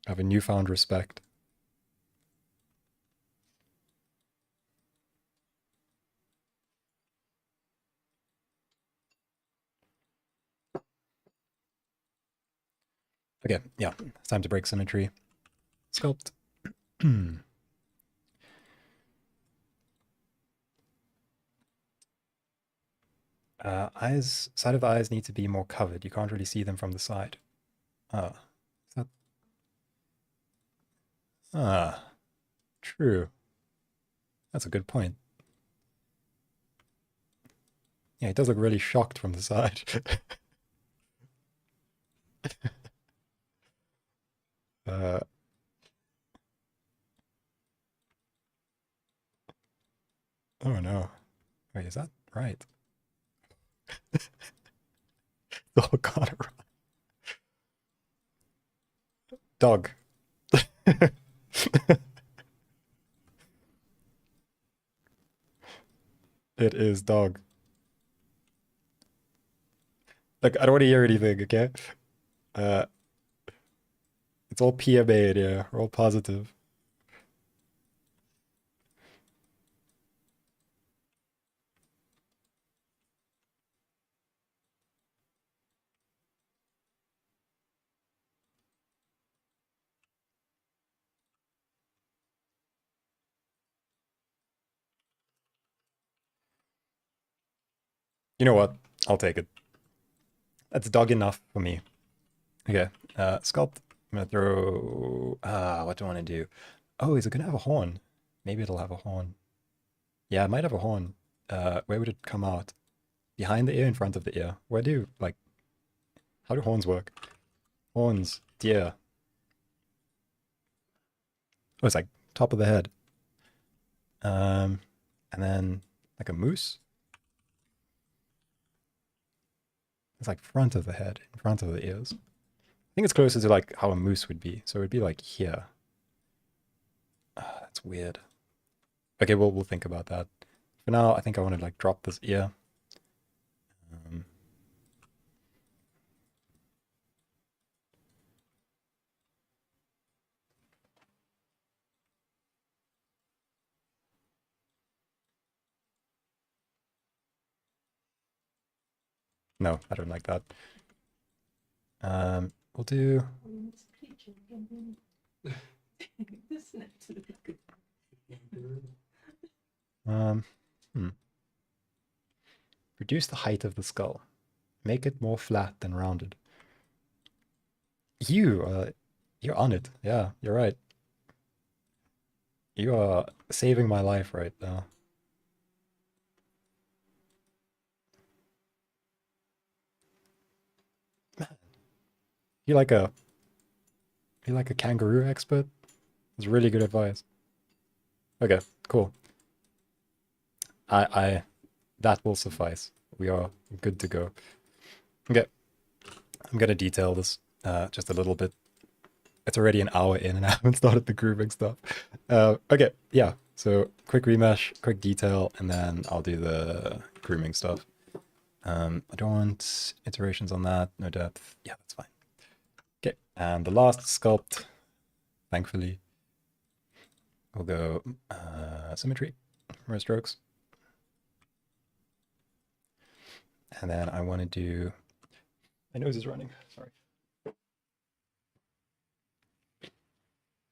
I have a newfound respect. Okay, yeah, it's time to break symmetry. Sculpt. Side of the eyes need to be more covered. You can't really see them from the side. Ah, is that... Ah, true. That's a good point. Yeah, he does look really shocked from the side. uh, oh no. Wait, is that right? Oh god, dog. It is dog. Look, I don't want to hear anything, okay? Uh, it's all PMA, yeah. We're all positive. You know what? I'll take it. That's dog enough for me. Okay, sculpt. I'm gonna throw. What do I want to do? Oh, is it gonna have a horn? Maybe it'll have a horn. Yeah, it might have a horn. Where would it come out? Behind the ear, in front of the ear? How do horns work? Horns. deer. Oh, it's like top of the head. And then like a moose. It's like front of the head, in front of the ears. I think it's closer to like how a moose would be. So it would be like here. That's weird. Okay, well, we'll think about that. For now, I think I want to like drop this ear. Um, no, I don't like that. We'll do. Um, hmm. Reduce the height of the skull. Make it more flat than rounded. You're on it. Yeah, you're right. You are saving my life right now. You like a you like a kangaroo expert? It's really good advice. Okay, cool. I that will suffice. We are good to go. Okay, I'm gonna detail this just a little bit. It's already an hour in and I haven't started the grooming stuff. Okay, yeah. So quick remesh, quick detail, and then I'll do the grooming stuff. I don't want iterations on that, no depth. Yeah, that's fine. Okay, and the last sculpt, thankfully, we'll go symmetry, more strokes. And then I want to do, my nose is running, sorry.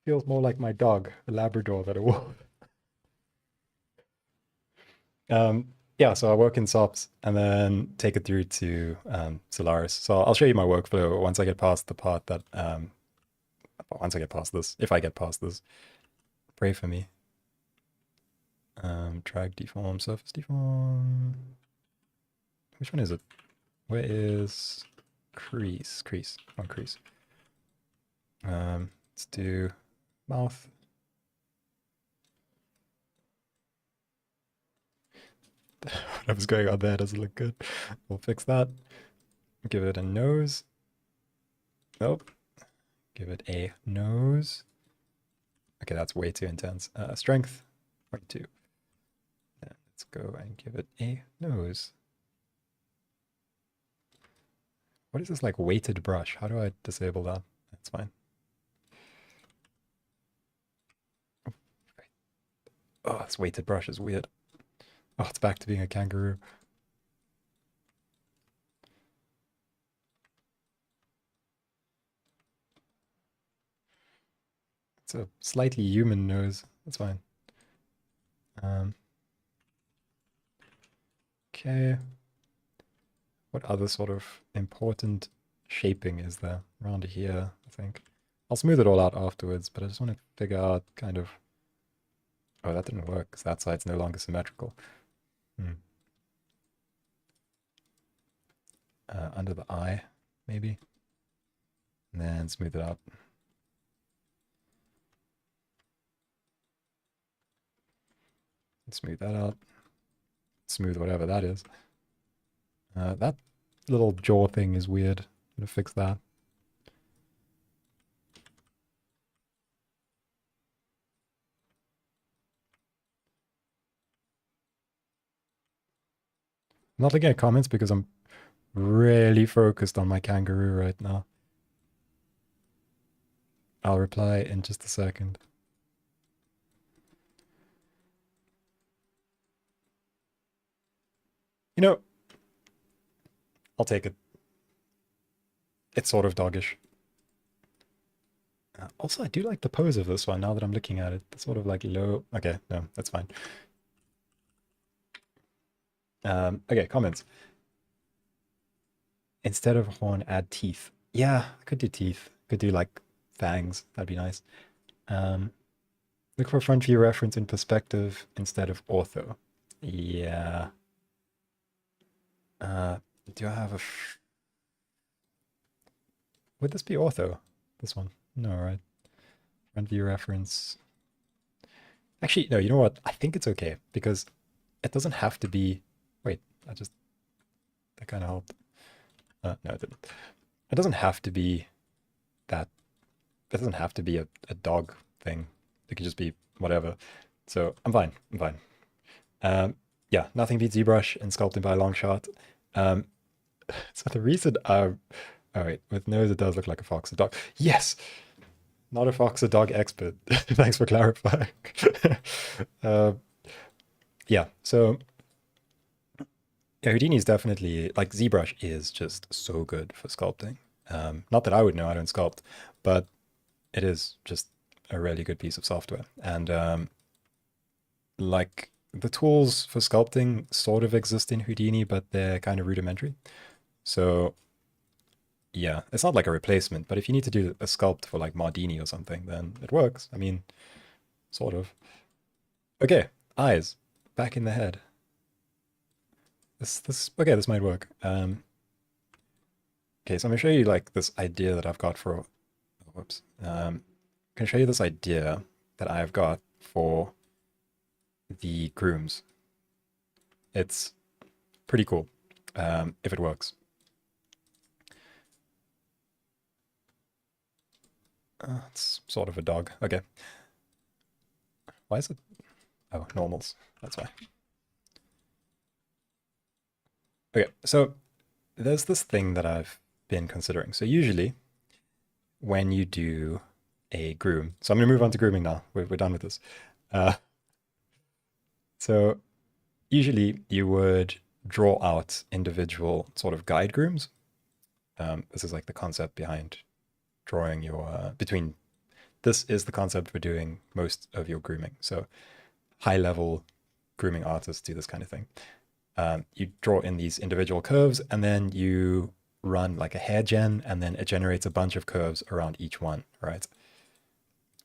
Feels more like my dog, a Labrador, than a wolf. Yeah, so I work in SOPs and then take it through to Solaris. So I'll show you my workflow once I get past the part that, once I get past this, if I get past this. Pray for me. Drag deform, surface deform. Which one is it? Where is crease? Crease, on crease. Let's do mouth. Whatever's going on there doesn't look good. We'll fix that. Give it a nose. Nope. Give it a nose. Okay, that's way too intense. Strength, 22. And let's go and give it a nose. What is this like weighted brush? How do I disable that? That's fine. Oh, this weighted brush is weird. Oh, it's back to being a kangaroo. It's a slightly human nose. That's fine. Okay. What other sort of important shaping is there? Around here, I think. I'll smooth it all out afterwards, but I just want to figure out kind of... Oh, that didn't work, because that side's no longer symmetrical. Under the eye, maybe. And then smooth it out. Smooth that out. Smooth whatever that is. That little jaw thing is weird. I'm gonna fix that. I'm not looking at comments because I'm really focused on my kangaroo right now. I'll reply in just a second. You know, I'll take it. It's sort of doggish. Also, I do like the pose of this one now that I'm looking at it. It's sort of like low. Okay, no, that's fine. Okay, comments. Instead of horn, add teeth. Yeah, I could do teeth. Could do like fangs. That'd be nice. Look for front view reference in perspective instead of ortho. Yeah. Do I have a... Would this be ortho? This one. No, right. Front view reference. Actually, no, you know what? I think it's okay because it doesn't have to be. Wait, that kind of helped. No, it didn't. It doesn't have to be that. It doesn't have to be a dog thing. It could just be whatever. So I'm fine. I'm fine. Yeah, nothing beats ZBrush in sculpting by a long shot. Um, so the reason all right, with nose it does look like a fox, a dog. Yes, not a fox, a dog expert. Thanks for clarifying. uh, yeah, so yeah, Houdini is definitely like ZBrush is just so good for sculpting. Not that I would know, I don't sculpt, but it is just a really good piece of software. And like the tools for sculpting sort of exist in Houdini, but they're kind of rudimentary. So yeah, it's not like a replacement, but if you need to do a sculpt for like Mardini or something, then it works. I mean, sort of. Okay, eyes back in the head. This okay, this might work. Okay, so I'm gonna show you like this idea that I've got for whoops. I'm gonna show you this idea that I've got for the grooms. It's pretty cool if it works. It's sort of a dog. Okay. Why is it? Oh, normals. That's why. Okay, so there's this thing that I've been considering. So usually when you do a groom, so I'm going to move on to grooming now. We're done with this. Uh, so usually you would draw out individual sort of guide grooms. This is like the concept behind drawing your between. This is the concept for doing most of your grooming. So high level grooming artists do this kind of thing. You draw in these individual curves and then you run like a hair gen and then it generates a bunch of curves around each one, right?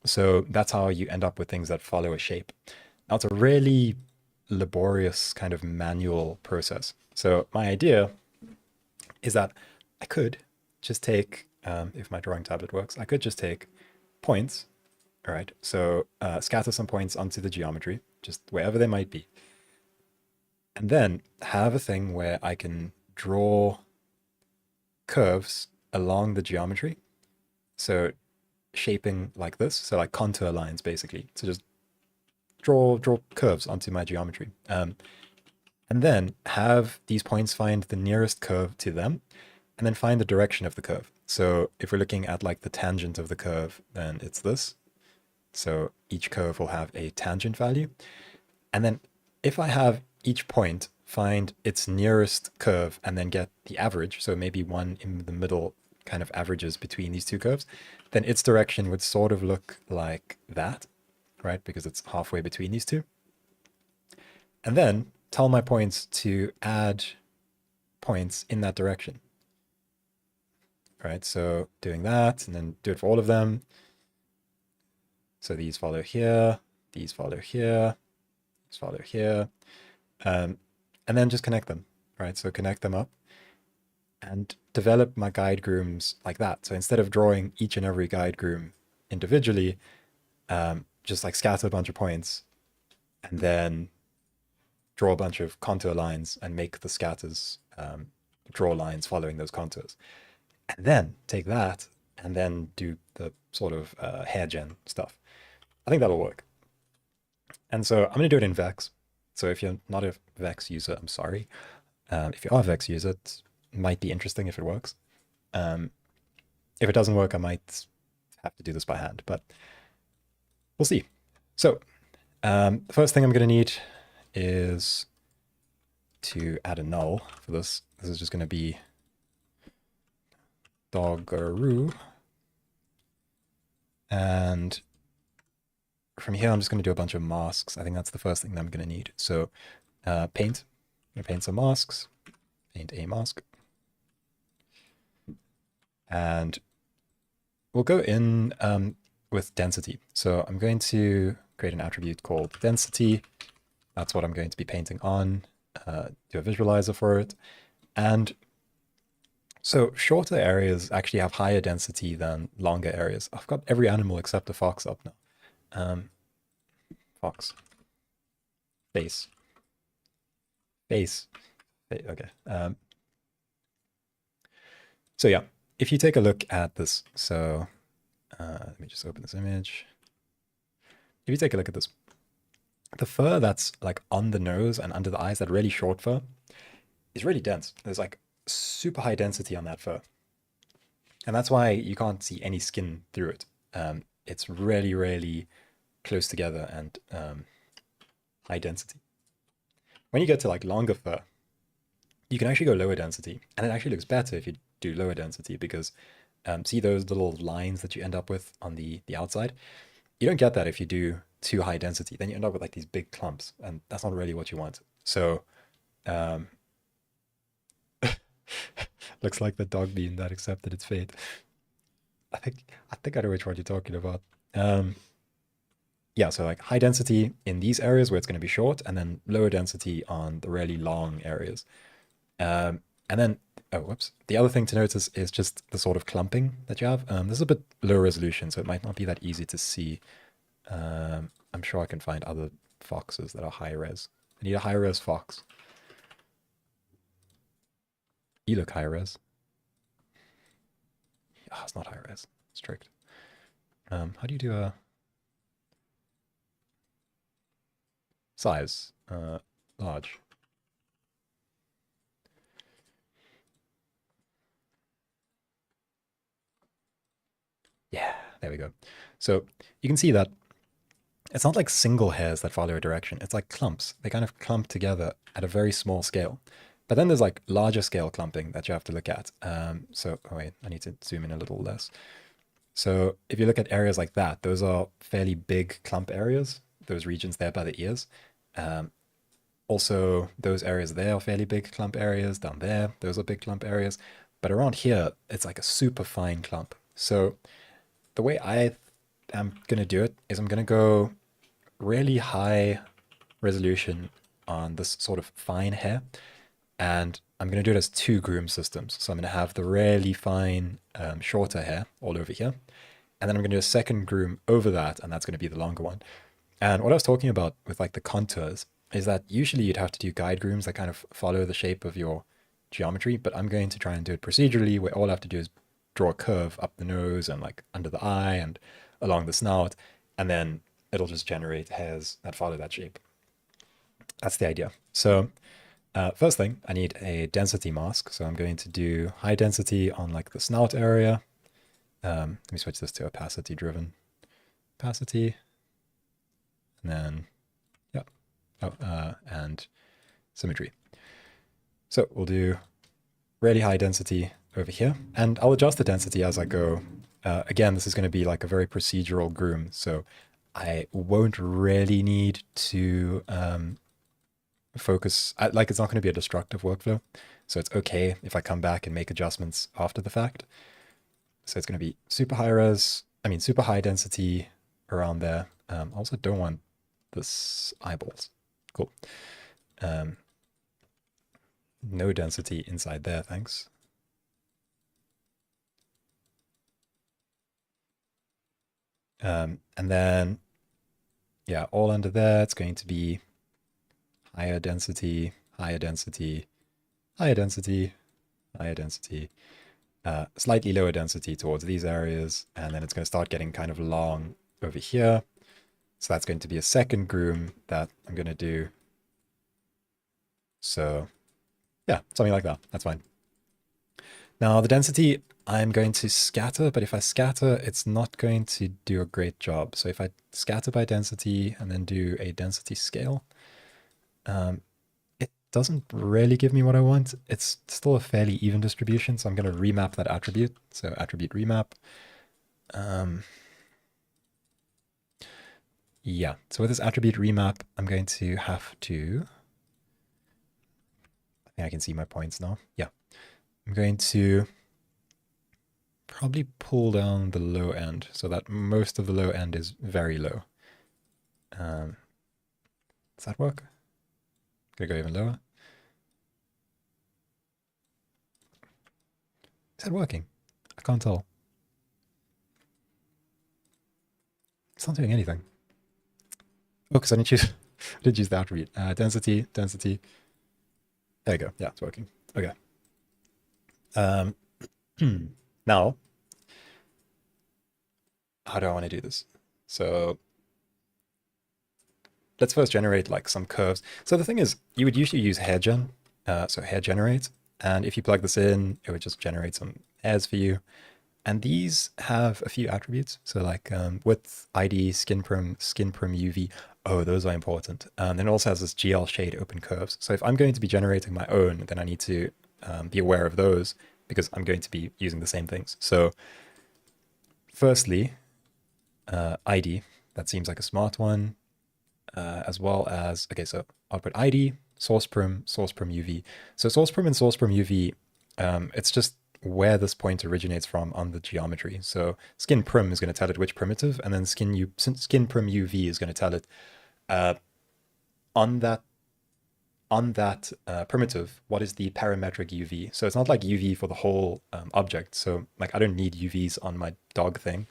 So that's how you end up with things that follow a shape. Now it's a really laborious kind of manual process. So my idea is that I could just take, if my drawing tablet works, I could just take points, all right? So scatter some points onto the geometry, just wherever they might be. And then have a thing where I can draw curves along the geometry. So shaping like this, so like contour lines basically. So just draw curves onto my geometry. And then have these points find the nearest curve to them, and then find the direction of the curve. So if we're looking at like the tangent of the curve, then it's this. So each curve will have a tangent value. And then if I have each point find its nearest curve and then get the average, so maybe one in the middle kind of averages between these two curves, then its direction would sort of look like that, right? Because it's halfway between these two. And then tell my points to add points in that direction. Right, so doing that and then do it for all of them. So these follow here, these follow here, these follow here. And then just connect them, right? So connect them up and develop my guide grooms like that. So instead of drawing each and every guide groom individually, just like scatter a bunch of points and then draw a bunch of contour lines and make the scatters draw lines following those contours. And then take that and then do the sort of hair gen stuff. I think that'll work. And so I'm going to do it in Vex. So if you're not a Vex user, I'm sorry. If you are a Vex user, it might be interesting if it works. If it doesn't work, I might have to do this by hand, but we'll see. So the first thing I'm going to need is to add a null for this. This is just going to be doggaroo. And from here, I'm just going to do a bunch of masks. I think that's the first thing that I'm going to need. So paint. I'm going to paint some masks. Paint a mask. And we'll go in with density. So I'm going to create an attribute called density. That's what I'm going to be painting on. Do a visualizer for it. And So shorter areas actually have higher density than longer areas. I've got every animal except the fox up now. Fox. Face. Face. Okay. So yeah, if you take a look at this, so let me just open this image. If you take a look at this, the fur that's like on the nose and under the eyes, that really short fur, is really dense. There's like super high density on that fur. And that's why you can't see any skin through it. It's really, really close together and high density. When you get to like longer fur, you can actually go lower density. And it actually looks better if you do lower density because see those little lines that you end up with on the outside? You don't get that if you do too high density. Then you end up with like these big clumps, and that's not really what you want. So, um, looks like the dog bean that accepted its fate. I think I know which one you're talking about. Um, yeah, so like high density in these areas where it's going to be short, and then lower density on the really long areas. And then, oh, whoops. The other thing to notice is just the sort of clumping that you have. This is a bit low resolution, so it might not be that easy to see. I'm sure I can find other foxes that are high res. I need a high res fox. You look high res. Oh, it's not high res. Strict. How do you do a size? Large. Yeah, there we go. So you can see that it's not like single hairs that follow a direction. It's like clumps. They kind of clump together at a very small scale. But then there's like larger scale clumping that you have to look at. Oh wait, I need to zoom in a little less. So if you look at areas like that, those are fairly big clump areas, those regions there by the ears. Um, Also, those areas there are fairly big clump areas. Down there, those are big clump areas. But around here, it's like a super fine clump. So the way I am going to do it is I'm going to go really high resolution on this sort of fine hair. And I'm going to do it as two groom systems. So I'm going to have the really fine, shorter hair all over here. And then I'm going to do a second groom over that, and that's going to be the longer one. And what I was talking about with like the contours is that usually you'd have to do guide grooms that kind of follow the shape of your geometry, but I'm going to try and do it procedurally where all I have to do is draw a curve up the nose and like under the eye and along the snout, and then it'll just generate hairs that follow that shape. That's the idea. So first thing, I need a density mask. So I'm going to do high density on like the snout area. Let me switch this to opacity driven. Opacity. And then, yeah. Oh, and symmetry. So we'll do really high density over here. And I'll adjust the density as I go. Again, this is going to be like a very procedural groom. So I won't really need to focus, like it's not going to be a destructive workflow. So it's okay if I come back and make adjustments after the fact. So it's going to be super high res, super high density around there. Also don't want this eyeballs. Cool. No density inside there, thanks. And then, yeah, all under there, it's going to be higher density, higher density, higher density, higher density, slightly lower density towards these areas. And then it's going to start getting kind of long over here. So that's going to be a second groom that I'm going to do. So yeah, something like that. That's fine. Now the density, I'm going to scatter, but if I scatter, it's not going to do a great job. So if I scatter by density and then do a density scale, it doesn't really give me what I want. It's still a fairly even distribution, so I'm going to remap that attribute. So attribute remap. Yeah, so with this attribute remap, I'm going to have to, I think I can see my points now. Yeah, I'm going to probably pull down the low end so that most of the low end is very low. Does that work? Gonna go even lower. Is that working? I can't tell. It's not doing anything. Oh, because I didn't choose, I didn't choose the attribute. Density. There you go. Yeah, it's working. Okay. Now, how do I want to do this? So let's first generate like some curves. So the thing is, you would usually use hair gen, so hair generate, and if you plug this in, it would just generate some hairs for you. And these have a few attributes. So like width, ID, skin prim UV. Oh, those are important. And then it also has this GL shade open curves. So if I'm going to be generating my own, then I need to be aware of those because I'm going to be using the same things. So firstly, ID, that seems like a smart one, as well as, okay, so output ID, source prim UV. So source prim and source prim UV, it's just where this point originates from on the geometry. So skin prim is going to tell it which primitive, and then skin prim UV is going to tell it on that primitive, what is the parametric UV. So it's not like UV for the whole object. So like I don't need UVs on my dog thing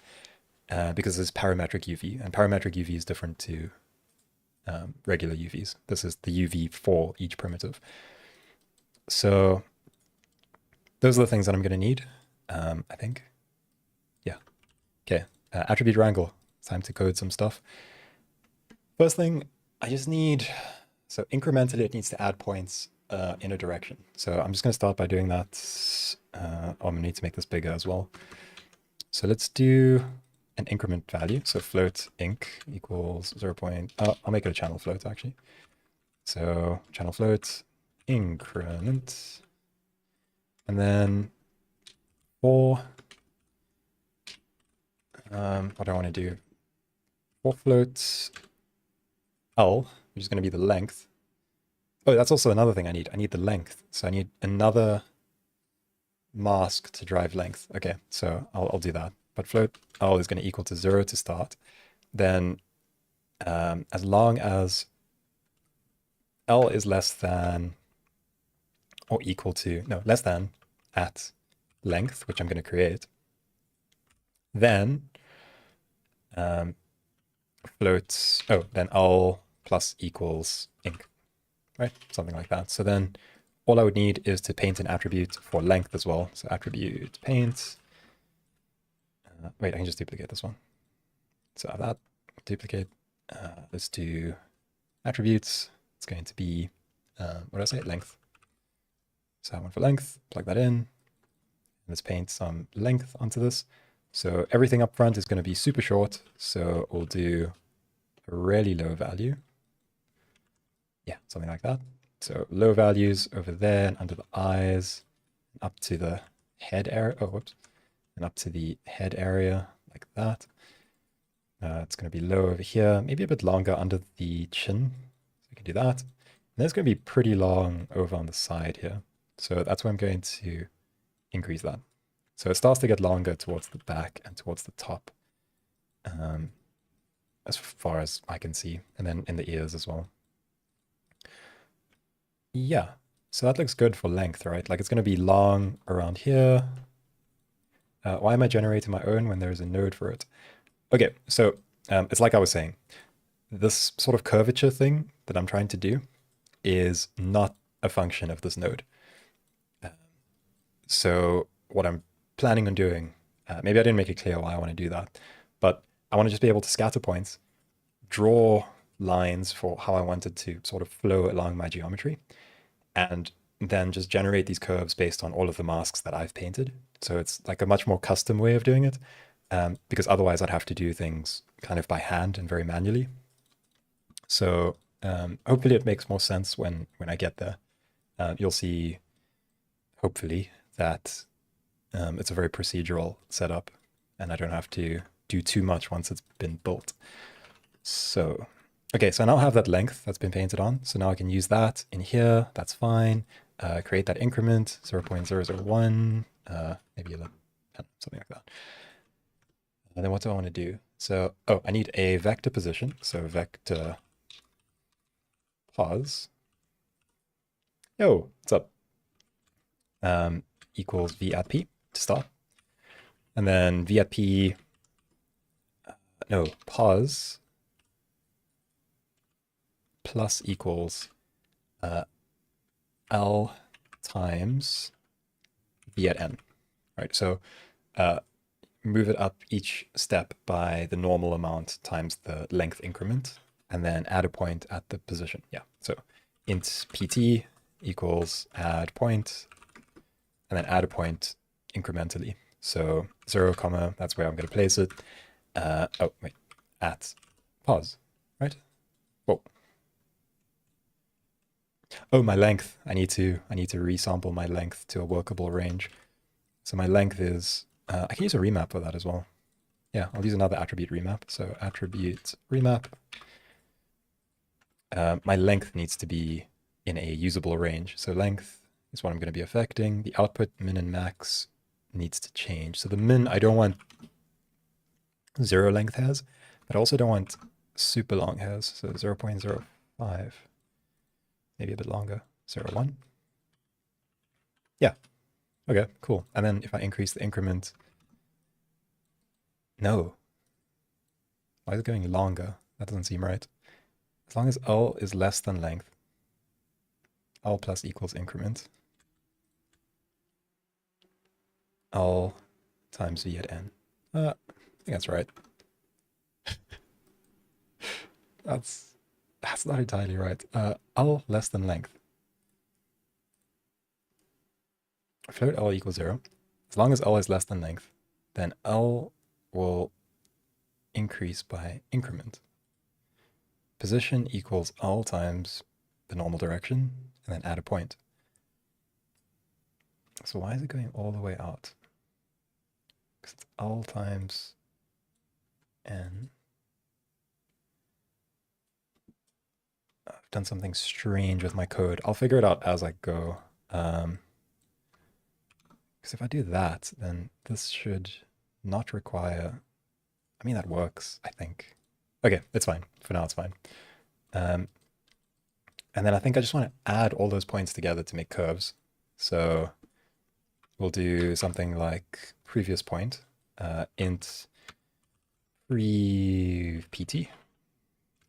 because it's parametric UV, and parametric UV is different to regular UVs. This is the UV for each primitive. So those are the things that I'm going to need, I think. Yeah. Okay. Attribute wrangle. It's time to code some stuff. First thing, I just need, so incrementally it needs to add points in a direction. So I'm just going to start by doing that. I'm going to need to make this bigger as well. So let's do an increment value. So float inc equals 0. I'll make it a channel float actually. So channel float increment. And then for, what do I want to do? For float L, which is going to be the length. Oh, that's also another thing I need. I need the length. So I need another mask to drive length. Okay, so I'll do that. But float L is going to equal to 0 to start. Then as long as L is less than or equal to, no, less than at length, which I'm going to create, then float, then L plus equals inc, right? Something like that. So then all I would need is to paint an attribute for length as well. So attribute paint. Wait, I can just duplicate this one. So I have that, duplicate. Let's do attributes. It's going to be, what did I say? Length. So I have one for length, plug that in. Let's paint some length onto this. So everything up front is going to be super short. So we'll do a really low value. Yeah, something like that. So low values over there and under the eyes, up to the head area. Oh, whoops. And up to the head area like that. It's going to be low over here, maybe a bit longer under the chin. So we can do that. And then it's going to be pretty long over on the side here. So that's where I'm going to increase that. So it starts to get longer towards the back and towards the top, as far as I can see, and then in the ears as well. Yeah, so that looks good for length, right? Like it's going to be long around here. Why am I generating my own when there is a node for it? Okay, so it's like I was saying, this sort of curvature thing that I'm trying to do is not a function of this node. So what I'm planning on doing, maybe I didn't make it clear why I want to do that, but I want to just be able to scatter points, draw lines for how I wanted to sort of flow along my geometry, and then just generate these curves based on all of the masks that I've painted. So it's like a much more custom way of doing it, because otherwise I'd have to do things kind of by hand and very manually. So hopefully it makes more sense when I get there. You'll see, hopefully, that it's a very procedural setup and I don't have to do too much once it's been built. So, okay, so I now have that length that's been painted on. So now I can use that in here. That's fine. Create that increment, 0.001, maybe 11, something like that. And then what do I want to do? So, oh, I need a vector position. So vector pause. Yo, what's up? Equals v at p. to start. And then v at p, no, pos plus equals L times v at n, right? So move it up each step by the normal amount times the length increment, and then add a point at the position. Yeah, so int pt equals add point, and then add a point incrementally. So 0, comma, that's where I'm going to place it. Oh, wait, at pause, right? Whoa. Oh, my length. I need to resample my length to a workable range. So my length is, I can use a remap for that as well. Yeah, I'll use another attribute remap. So attribute remap. My length needs to be in a usable range. So length is what I'm going to be affecting. The output min and max needs to change. So the min, I don't want 0 length hairs, but I also don't want super long hairs. So 0 0.05, maybe a bit longer, 0.1. Yeah, okay, cool. And then if I increase the increment, no. Why is it going longer? That doesn't seem right. As long as L is less than length, L plus equals increment, L times V at n. I think that's right. That's not entirely right. L less than length. Float L equals 0. As long as L is less than length, then L will increase by increment. Position equals L times the normal direction, and then add a point. So why is it going all the way out? Because it's L times n. I've done something strange with my code. I'll figure it out as I go. Because if I do that, then this should not require... I mean, that works, I think. Okay, it's fine. For now, it's fine. And then I think I just want to add all those points together to make curves. So we'll do something like previous point, int pre-pt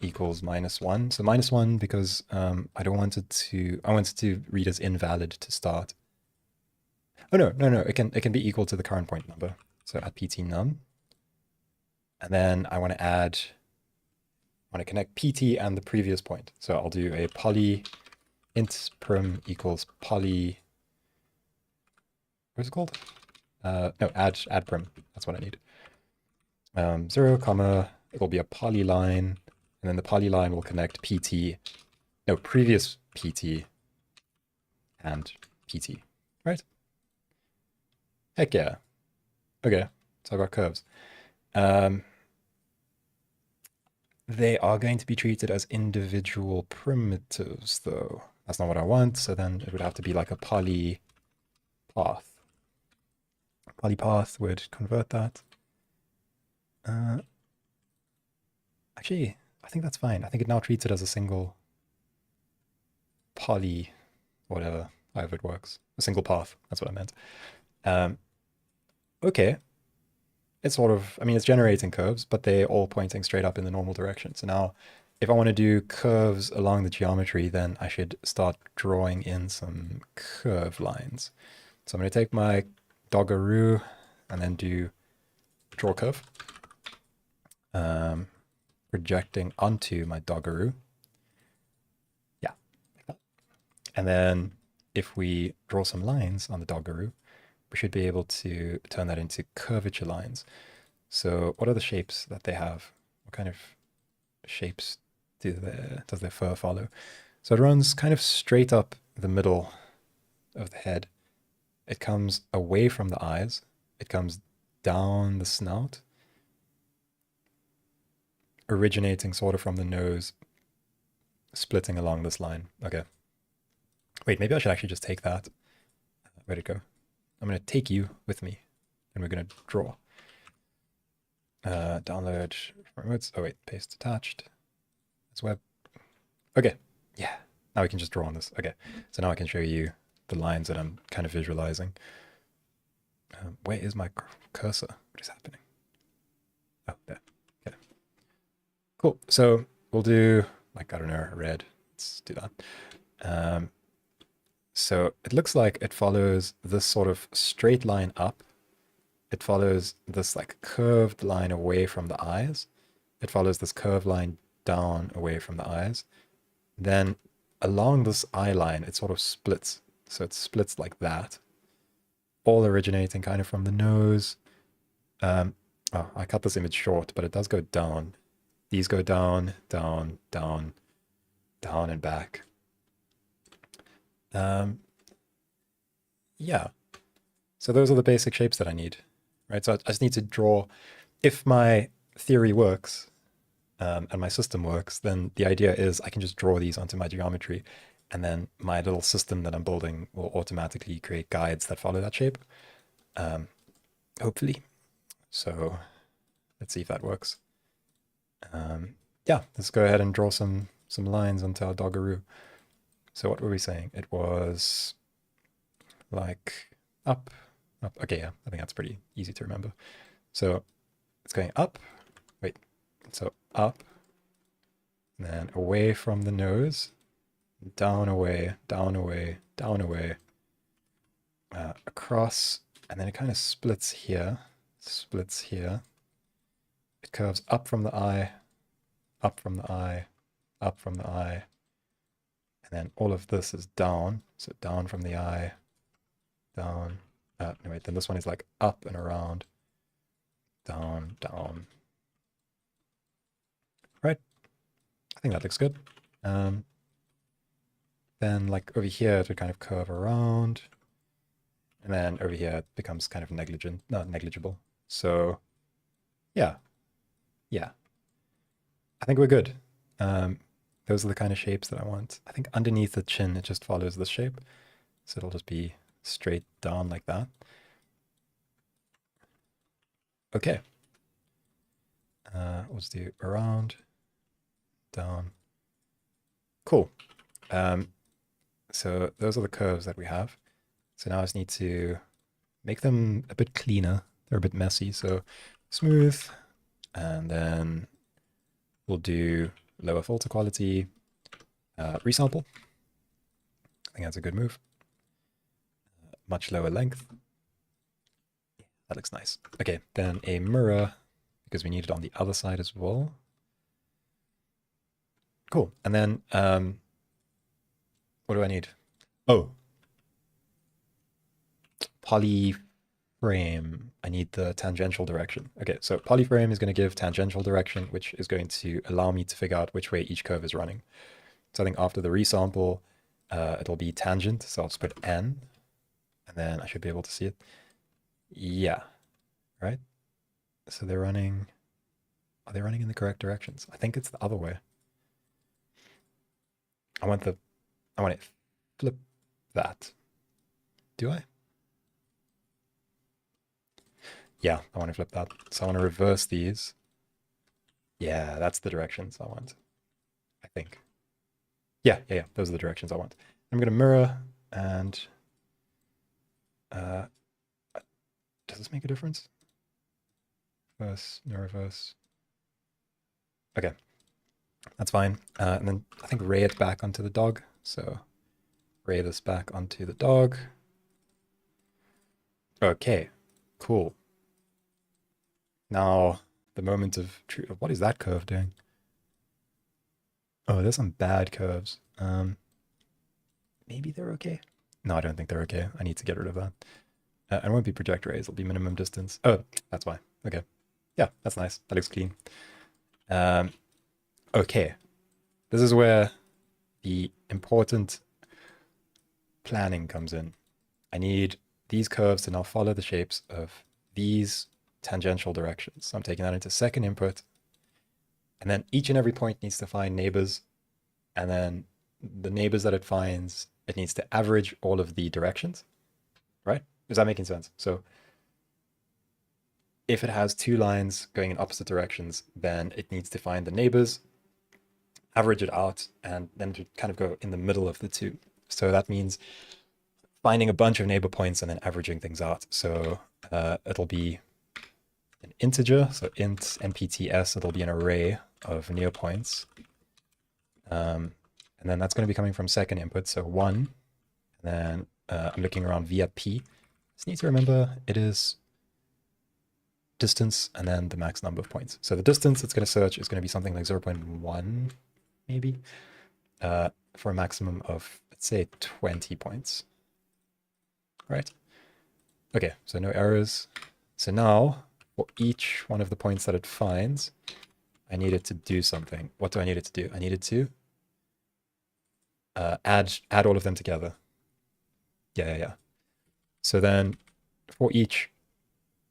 equals -1. So -1 because I want it to read as invalid to start. Oh no, it can be equal to the current point number. So at pt num. And then I want to connect pt and the previous point. So I'll do a poly int prim equals poly. What's it called? No, add prim. That's what I need. 0, comma, it'll be a polyline, and then the polyline will connect pt, no, previous pt and pt, right? Heck yeah. Okay, so I've got curves. They are going to be treated as individual primitives, though. That's not what I want, so then it would have to be like a poly path. Polypath would convert that. Actually, I think that's fine. I think it now treats it as a single poly, whatever, however it works. A single path, that's what I meant. Okay. It's sort of, I mean, it's generating curves, but they're all pointing straight up in the normal direction. So now, if I want to do curves along the geometry, then I should start drawing in some curve lines. So I'm going to take my Doggeroo and then do draw curve. Projecting onto my Doggeroo. Yeah. And then if we draw some lines on the Doggeroo, we should be able to turn that into curvature lines. So what are the shapes that they have? What kind of shapes does their fur follow? So it runs kind of straight up the middle of the head. It comes away from the eyes. It comes down the snout, originating sort of from the nose, splitting along this line. Okay. Wait, maybe I should actually just take that. Where'd it go? I'm going to take you with me, and we're going to draw. Download remotes. Oh wait, paste attached. It's web. Okay, yeah. Now we can just draw on this. Okay, so now I can show you the lines that I'm kind of visualizing. Where is my cursor? What is happening? Oh, there. Okay. Cool. So we'll do, like, I don't know, red. Let's do that. So it looks like it follows this sort of straight line up. It follows this like curved line away from the eyes. It follows this curved line down away from the eyes. Then along this eye line, it sort of splits. So it splits like that, all originating kind of from the nose. Oh, I cut this image short, but it does go down. These go down, down, down, down, and back. Yeah. So those are the basic shapes that I need, right? So I just need to draw. If my theory works and my system works, then the idea is I can just draw these onto my geometry, and then my little system that I'm building will automatically create guides that follow that shape, hopefully. So let's see if that works. Yeah, let's go ahead and draw some lines onto our doggeroo. So what were we saying? It was like up, up. Okay, yeah, I think that's pretty easy to remember. So it's going up. Wait, so up, and then away from the nose, down away, down away, down away, across, and then it kind of splits here, splits here. It curves up from the eye, up from the eye, up from the eye, and then all of this is down. So down from the eye, down. No, wait, then this one is like up and around, down, down. Right. I think that looks good. Then like over here, it would kind of curve around. And then over here, it becomes kind of negligible. So yeah, yeah. I think we're good. Those are the kind of shapes that I want. I think underneath the chin, it just follows this shape. So it'll just be straight down like that. Okay. Let's do around, down. Cool. So those are the curves that we have. So now I just need to make them a bit cleaner. They're a bit messy. So smooth, and then we'll do lower filter quality, resample. I think that's a good move. Much lower length. That looks nice. Okay, then a mirror, because we need it on the other side as well. Cool. And then what do I need? Oh, polyframe. I need the tangential direction. Okay, so polyframe is going to give tangential direction, which is going to allow me to figure out which way each curve is running. So I think after the resample, it'll be tangent. So I'll just put N, and then I should be able to see it. Yeah, right? So they're running, are they running in the correct directions? I think it's the other way. I want it flip that. Do I? Yeah, I want to flip that. So I want to reverse these. Yeah, that's the directions I want, I think. Yeah, those are the directions I want. I'm going to mirror, and does this make a difference? Reverse, no reverse. Okay, that's fine. And then I think ray it back onto the dog. So ray this back onto the dog. Okay, cool. Now the moment of truth. What is that curve doing? Oh, there's some bad curves. Maybe they're okay. No, I don't think they're okay. I need to get rid of that. And it won't be project rays. It'll be minimum distance. Oh, that's why. Okay. Yeah, that's nice. That looks clean. Okay. This is where the important planning comes in. I need these curves to now follow the shapes of these tangential directions. So I'm taking that into second input. And then each and every point needs to find neighbors. And then the neighbors that it finds, it needs to average all of the directions, right? Is that making sense? So if it has two lines going in opposite directions, then it needs to find the neighbors, average it out, and then to kind of go in the middle of the two. So that means finding a bunch of neighbor points and then averaging things out. So it'll be an integer, so int npts, it'll be an array of neopoints. And then that's going to be coming from second input, so 1. And then I'm looking around v at p. Just need to remember it is distance and then the max number of points. So the distance it's going to search is going to be something like 0.1, maybe, for a maximum of, let's say, 20 points. Right? Okay, so no errors. So now, for each one of the points that it finds, I need it to do something. What do I need it to do? I need it to add all of them together. Yeah. So then, for each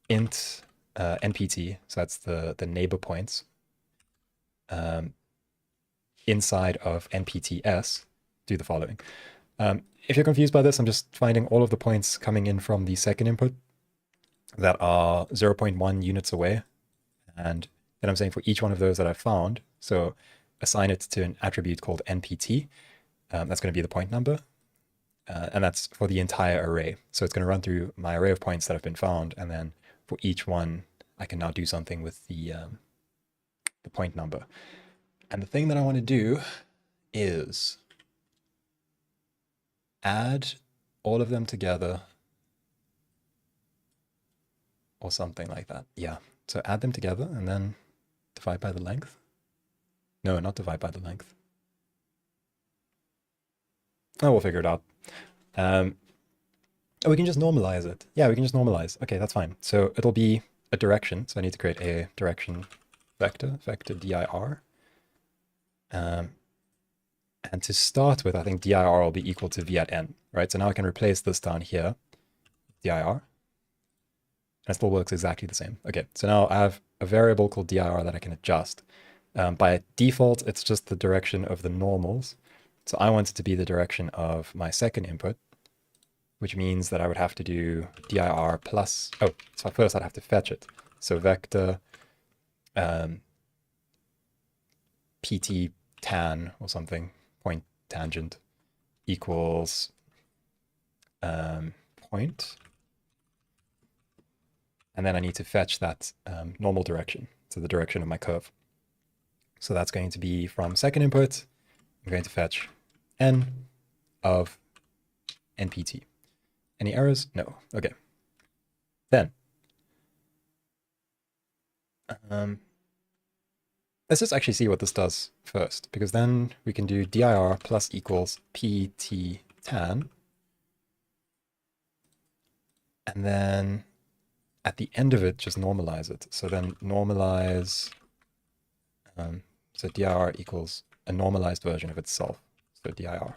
int npt, so that's the neighbor points, inside of npts, do the following. If you're confused by this, I'm just finding all of the points coming in from the second input that are 0.1 units away. And then I'm saying for each one of those that I found, so assign it to an attribute called npt. That's going to be the point number. And that's for the entire array. So it's going to run through my array of points that have been found. And then for each one, I can now do something with the point number. And the thing that I want to do is add all of them together or something like that. Yeah. So add them together and then divide by the length. No, not divide by the length. Oh, we'll figure it out. Oh, we can just normalize it. Yeah, we can just normalize. Okay, that's fine. So it'll be a direction. So I need to create a direction vector dir. And to start with, I think dir will be equal to v at n, right? So now I can replace this down here, dir, and it still works exactly the same. Okay, so now I have a variable called dir that I can adjust. By default, it's just the direction of the normals. So I want it to be the direction of my second input, which means that I would have to do dir plus, so first I'd have to fetch it. So vector pt tan or something, point tangent, equals point. And then I need to fetch that normal direction, so the direction of my curve. So that's going to be from second input, I'm going to fetch n of npt. Any errors? No. Okay. Then, let's just actually see what this does first, because then we can do dir plus equals pt tan. And then at the end of it, just normalize it. So then normalize, so dir equals a normalized version of itself. So dir.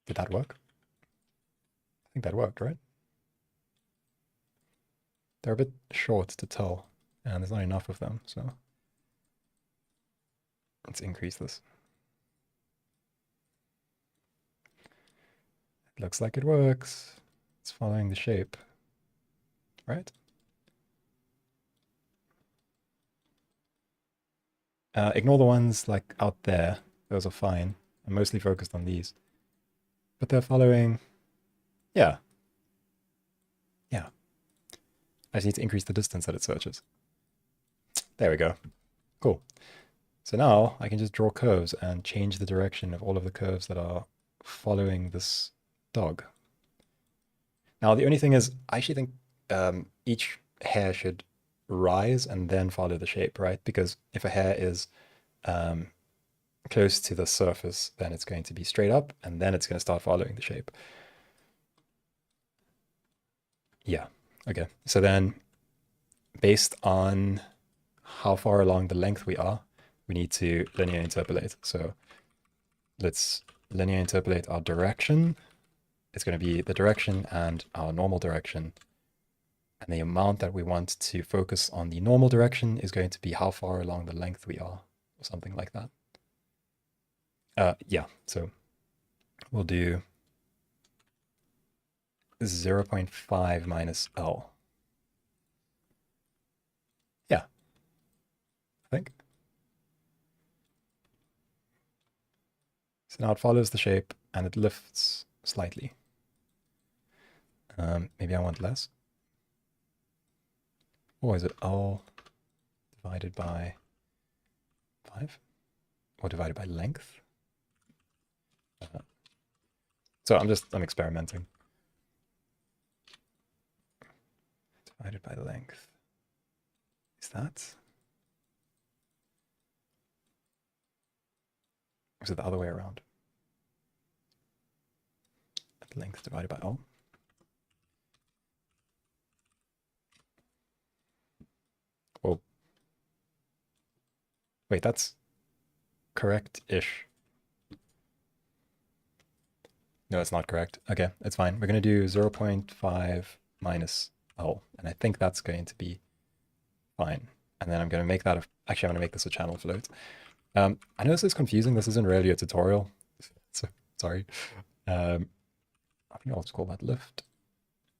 Did that work? I think that worked, right? They're a bit short to tell, and there's not enough of them, so let's increase this. It looks like it works. It's following the shape, right? Ignore the ones like out there. Those are fine. I'm mostly focused on these. But they're following, yeah. I just need to increase the distance that it searches. There we go. Cool. So now I can just draw curves and change the direction of all of the curves that are following this dog. Now, the only thing is, I actually think each hair should rise and then follow the shape, right? Because if a hair is close to the surface, then it's going to be straight up, and then it's going to start following the shape. Yeah, okay. So then, based on how far along the length we are, we need to linear interpolate. So let's linear interpolate our direction. It's going to be the direction and our normal direction. And the amount that we want to focus on the normal direction is going to be how far along the length we are, or something like that. Yeah, so we'll do 0.5 minus L. Yeah, I think. So now it follows the shape, and it lifts slightly. Maybe I want less. Or is it all divided by 5? Or divided by length? So I'm experimenting. Divided by length. Is that? Or is it the other way around? Length divided by all. Whoa. Wait, that's correct-ish. No, it's not correct. Okay, it's fine. We're going to do 0.5 minus L, and I think that's going to be fine. And then I'm going to make that, actually I'm going to make this a channel float. I know this is confusing. This isn't really a tutorial, so sorry. I think I'll just call that lift.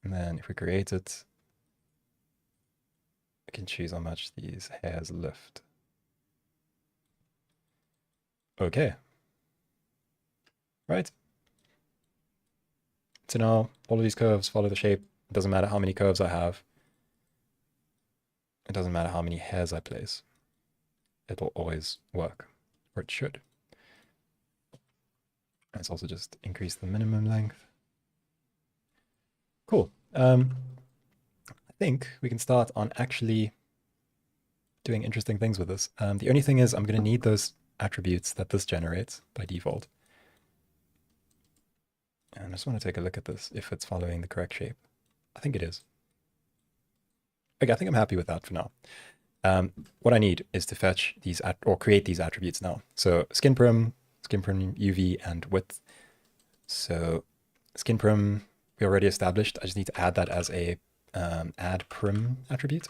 And then if we create it, I can choose how much these hairs lift. Okay. Right. So now all of these curves follow the shape. It doesn't matter how many curves I have. It doesn't matter how many hairs I place. It'll always work, or it should. Let's also just increase the minimum length. Cool. I think we can start on actually doing interesting things with this. The only thing is I'm going to need those attributes that this generates by default. And I just want to take a look at this, if it's following the correct shape. I think it is. Okay, I think I'm happy with that for now. What I need is to fetch these, or create these attributes now. So skin prim, UV, and width. So skin prim, we already established. I just need to add that as a add prim attribute.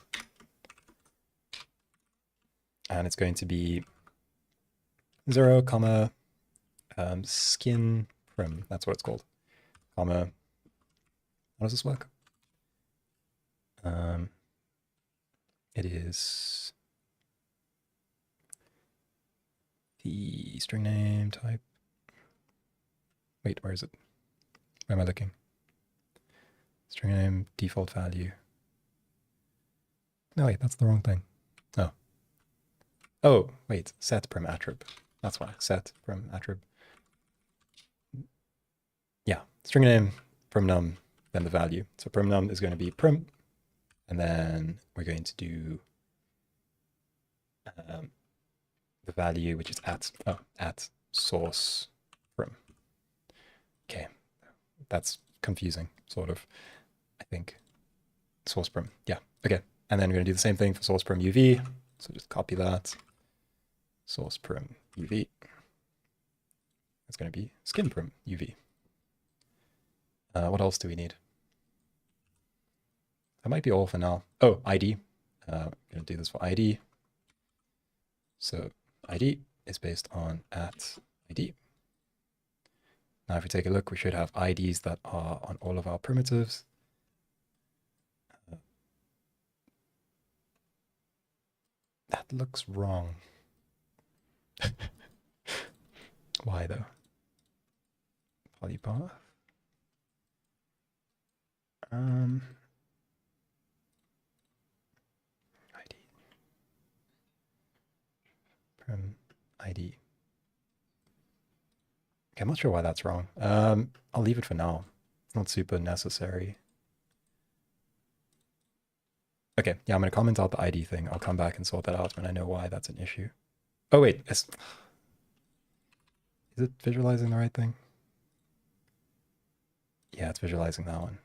And it's going to be 0, comma, skin prim. That's what it's called. Comma, how does this work? It is the string name type. Wait, where is it? Where am I looking? String name, default value. No, wait, that's the wrong thing. Oh. Oh, wait, set prim attrib. That's why, set prim attrib. Yeah, string name, prim num, then the value. So prim num is going to be prim, and then we're going to do the value, which is at source prim. Okay, that's confusing, sort of, I think. Source prim, yeah, okay. And then we're going to do the same thing for source prim UV. So just copy that. Source prim UV. It's going to be skin prim UV. What else do we need? That might be all for now. Oh, ID. I'm going to do this for ID. So ID is based on at ID. Now, if we take a look, we should have IDs that are on all of our primitives. That looks wrong. Why though? Polypath. ID. Prim ID. Okay, I'm not sure why that's wrong. I'll leave it for now. It's not super necessary. Okay, yeah, I'm going to comment out the ID thing. I'll come back and sort that out when I know why that's an issue. Oh, wait. Is it visualizing the right thing? Yeah, it's visualizing that one.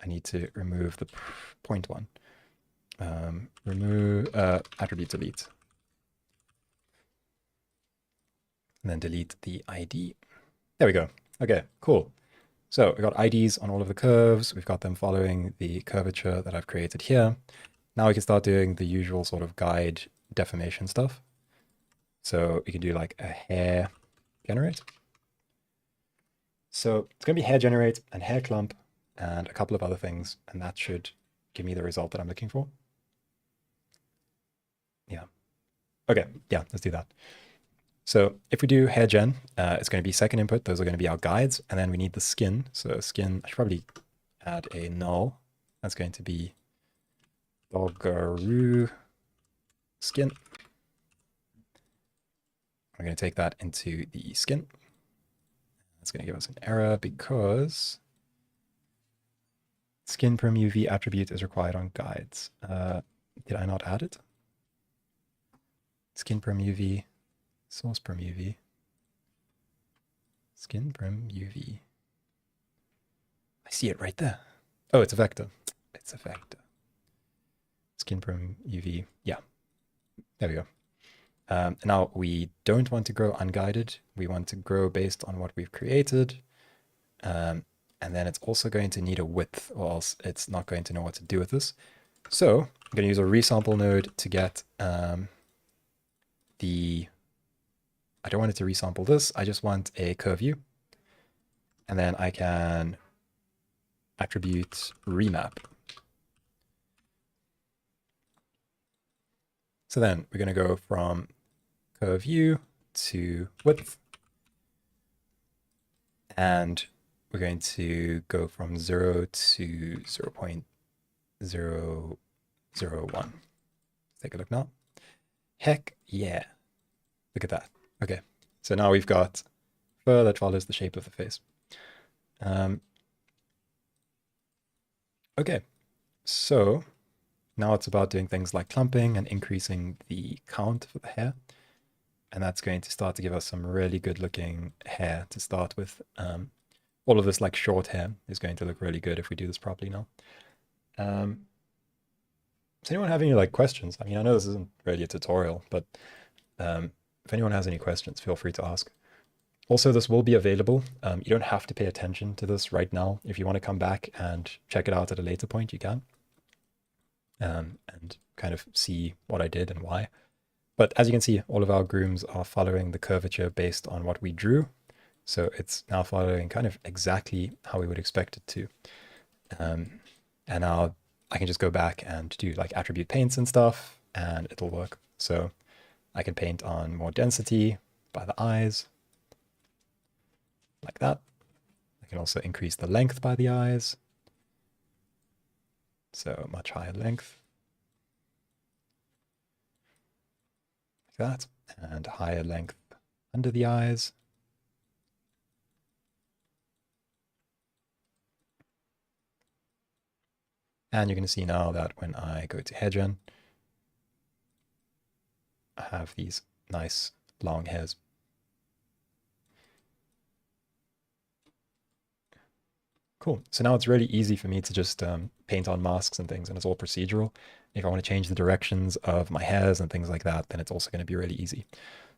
I need to remove the point one. Remove attribute delete. And then delete the ID. There we go. Okay, cool. So we've got IDs on all of the curves. We've got them following the curvature that I've created here. Now we can start doing the usual sort of guide deformation stuff. So we can do like a hair generate. So it's going to be hair generate and hair clump and a couple of other things. And that should give me the result that I'm looking for. Yeah. Okay, yeah, let's do that. So if we do hair gen, it's going to be second input. Those are going to be our guides. And then we need the skin. So skin, I should probably add a null. That's going to be Doggaroo skin. We're going to take that into the skin. That's going to give us an error because skin perm UV attribute is required on guides. Did I not add it? Skin perm UV, source perm UV, skin perm UV. I see it right there. Oh, it's a vector. It's a vector. Skin perm UV. Yeah, there we go. Now we don't want to grow unguided. We want to grow based on what we've created. And then it's also going to need a width, or else it's not going to know what to do with this. So I'm going to use a resample node to get I don't want it to resample this. I just want a curve view. And then I can attribute remap. So then we're going to go from curve view to width. And we're going to go from 0 to 0.001. Take a look now. Heck yeah. Look at that. Okay. So now we've got fur that follows the shape of the face. Okay. So now it's about doing things like clumping and increasing the count for the hair. And that's going to start to give us some really good looking hair to start with. All of this like short hair is going to look really good if we do this properly now. Does anyone have any like questions? I mean, I know this isn't really a tutorial, but if anyone has any questions, feel free to ask. Also, this will be available. You don't have to pay attention to this right now. If you want to come back and check it out at a later point, you can. And kind of see what I did and why. But as you can see, all of our grooms are following the curvature based on what we drew. So it's now following kind of exactly how we would expect it to. And now I can just go back and do like attribute paints and stuff, and it'll work. So I can paint on more density by the eyes, like that. I can also increase the length by the eyes. So much higher length. Like that. And higher length under the eyes. And you're going to see now that when I go to hair gen, I have these nice long hairs. Cool. So now it's really easy for me to just paint on masks and things, and it's all procedural. If I want to change the directions of my hairs and things like that, then it's also going to be really easy.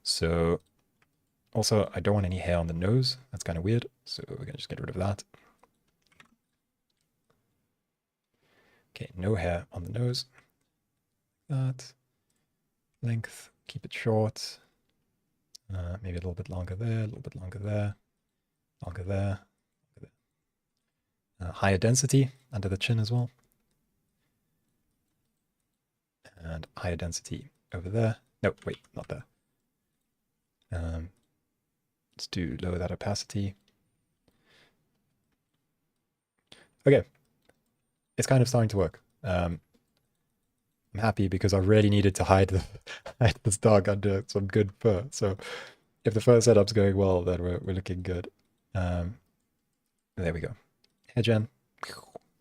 So also, I don't want any hair on the nose. That's kind of weird. So we're going to just get rid of that. Okay, no hair on the nose. That. Length, keep it short. Maybe a little bit longer there, a little bit longer there, longer there. Higher density under the chin as well. And higher density over there. No, wait, not there. Let's do lower that opacity. Okay. It's kind of starting to work. I'm happy because I really needed to hide this dog under some good fur. So if the fur setup's going well, then we're looking good. There we go. Hair gen.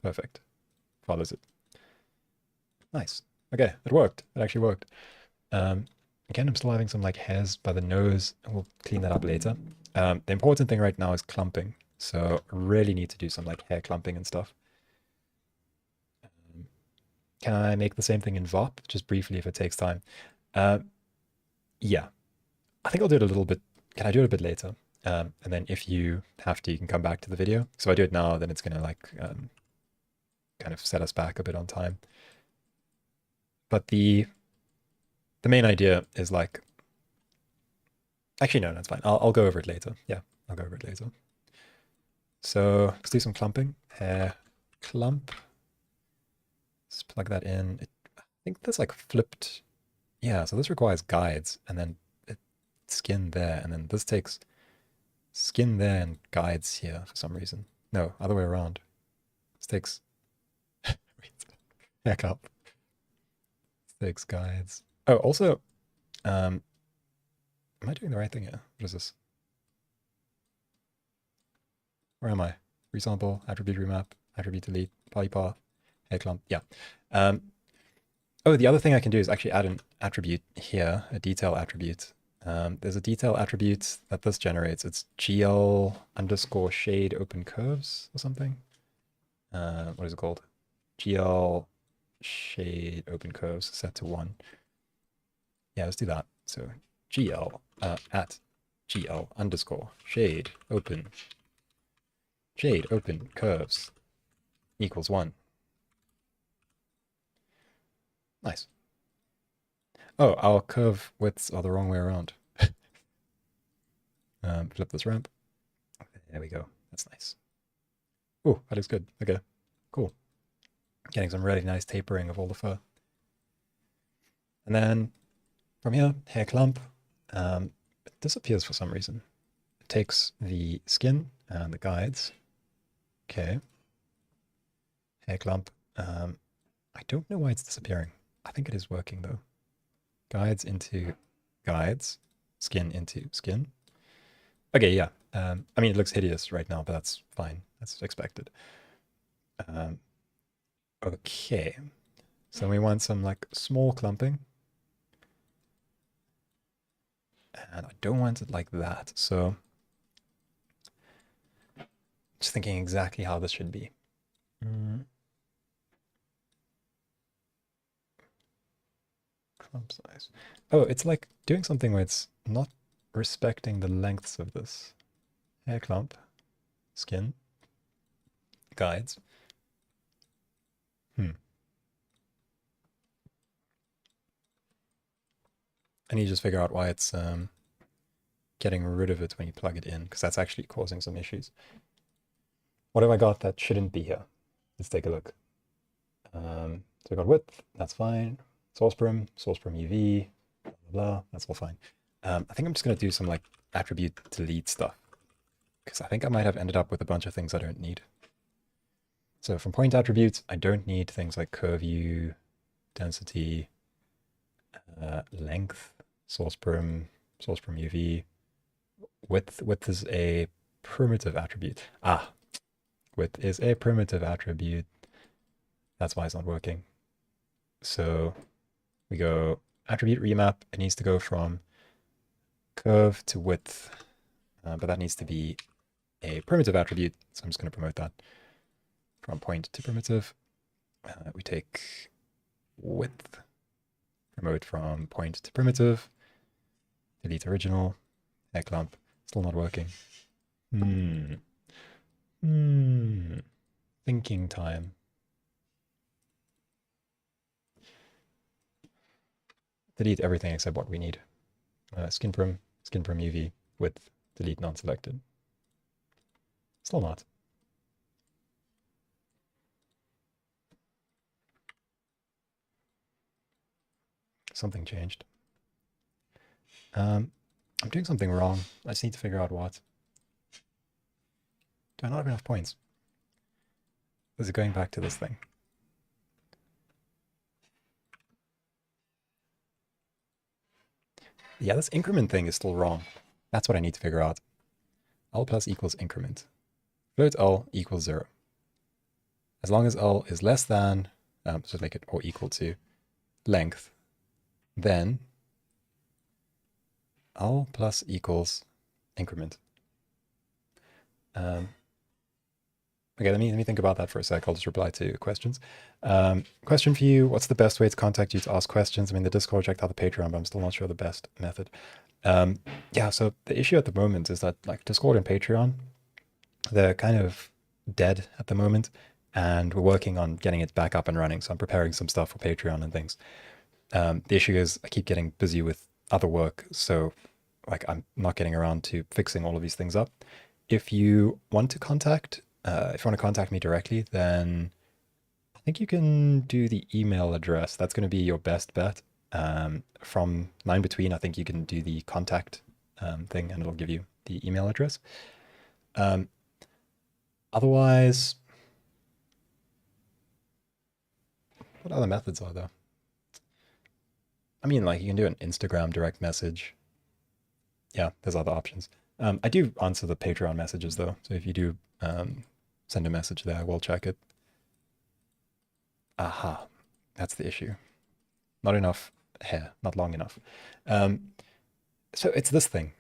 Perfect. Follows it. Nice. Okay, it worked. It actually worked. Again, I'm still having some like hairs by the nose, and we'll clean that up later. The important thing right now is clumping. So I really need to do some like hair clumping and stuff. Can I make the same thing in VOP? Just briefly if it takes time. Yeah. I think I'll do it a little bit. Can I do it a bit later? And then if you have to, you can come back to the video. So if I do it now, then it's going to like kind of set us back a bit on time. But the main idea is like, actually, no, that's fine. I'll go over it later. Yeah, I'll go over it later. So let's do some clumping. Hair clump. Let's plug that in. I think that's like flipped. Yeah, so this requires guides, and then it skin there, and then this takes skin there and guides here for some reason. No, other way around. This takes wait, back up. This takes guides. Oh, also, am I doing the right thing here? What is this? Where am I? Resample, attribute remap, attribute delete, polypath, hair clump. Yeah. Oh, the other thing I can do is actually add an attribute here, a detail attribute. There's a detail attribute that this generates. It's gl underscore shade open curves or something. What is it called? GL shade open curves set to 1. Yeah, let's do that. So GL at GL underscore shade open curves equals 1. Nice. Oh, our curve widths are the wrong way around. Flip this ramp. There we go. That's nice. Oh, that looks good. Okay, cool. Getting some really nice tapering of all the fur. And then from here, hair clump. It disappears for some reason. It takes the skin and the guides. Okay. Hair clump. I don't know why it's disappearing. I think it is working though. Guides into guides. Skin into skin. Okay, yeah. I mean, it looks hideous right now, but that's fine. That's expected. Okay. So we want some like small clumping. And I don't want it like that. So just thinking exactly how this should be. Clump size. Oh, it's like doing something where it's not respecting the lengths of this. Hair clump, skin, guides. I need to just figure out why it's getting rid of it when you plug it in, because that's actually causing some issues. What have I got that shouldn't be here? Let's take a look. So I got width, that's fine. Source prim UV, blah, blah, blah, that's all fine. I think I'm just going to do some like attribute delete stuff, because I think I might have ended up with a bunch of things I don't need. So from point attributes, I don't need things like curve view, density, length, source prim UV. Width is a primitive attribute. Width is a primitive attribute. That's why it's not working. So we go attribute remap. It needs to go from curve to width, but that needs to be a primitive attribute. So I'm just going to promote that from point to primitive. We take width, promote from point to primitive, delete original, hair clump, still not working. Thinking time. Delete everything except what we need. Skin prim UV, width, delete non-selected. Still not. Something changed. I'm doing something wrong. I just need to figure out what. Do I not have enough points? Is it going back to this thing? Yeah, this increment thing is still wrong. That's what I need to figure out. L plus equals increment. Float L equals 0. As long as L is less than, so make it or equal to length, then L plus equals increment. Okay, let me think about that for a sec. I'll just reply to questions. Question for you: what's the best way to contact you to ask questions? I mean, the Discord checked out the Patreon, but I'm still not sure the best method. Yeah, so the issue at the moment is that like Discord and Patreon, they're kind of dead at the moment, and we're working on getting it back up and running. So I'm preparing some stuff for Patreon and things. The issue is I keep getting busy with other work, so like I'm not getting around to fixing all of these things up. If you want to contact me directly, then I think you can do the email address. That's going to be your best bet. From 9between, I think you can do the contact thing, and it'll give you the email address. Otherwise, what other methods are there? I mean, like you can do an Instagram direct message. Yeah, there's other options. I do answer the Patreon messages though, so if you do send a message there, we'll check it. Aha, that's the issue. Not enough hair, not long enough. So it's this thing.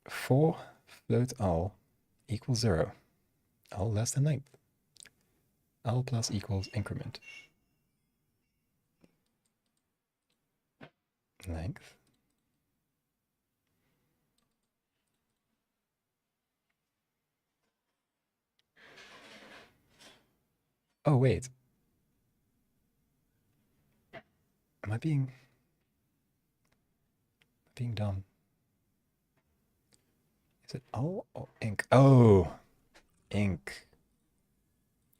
4 float L equals 0. L less than length. L plus equals increment. Length. Oh, wait. Am I being dumb? Is it O or ink? Oh, ink.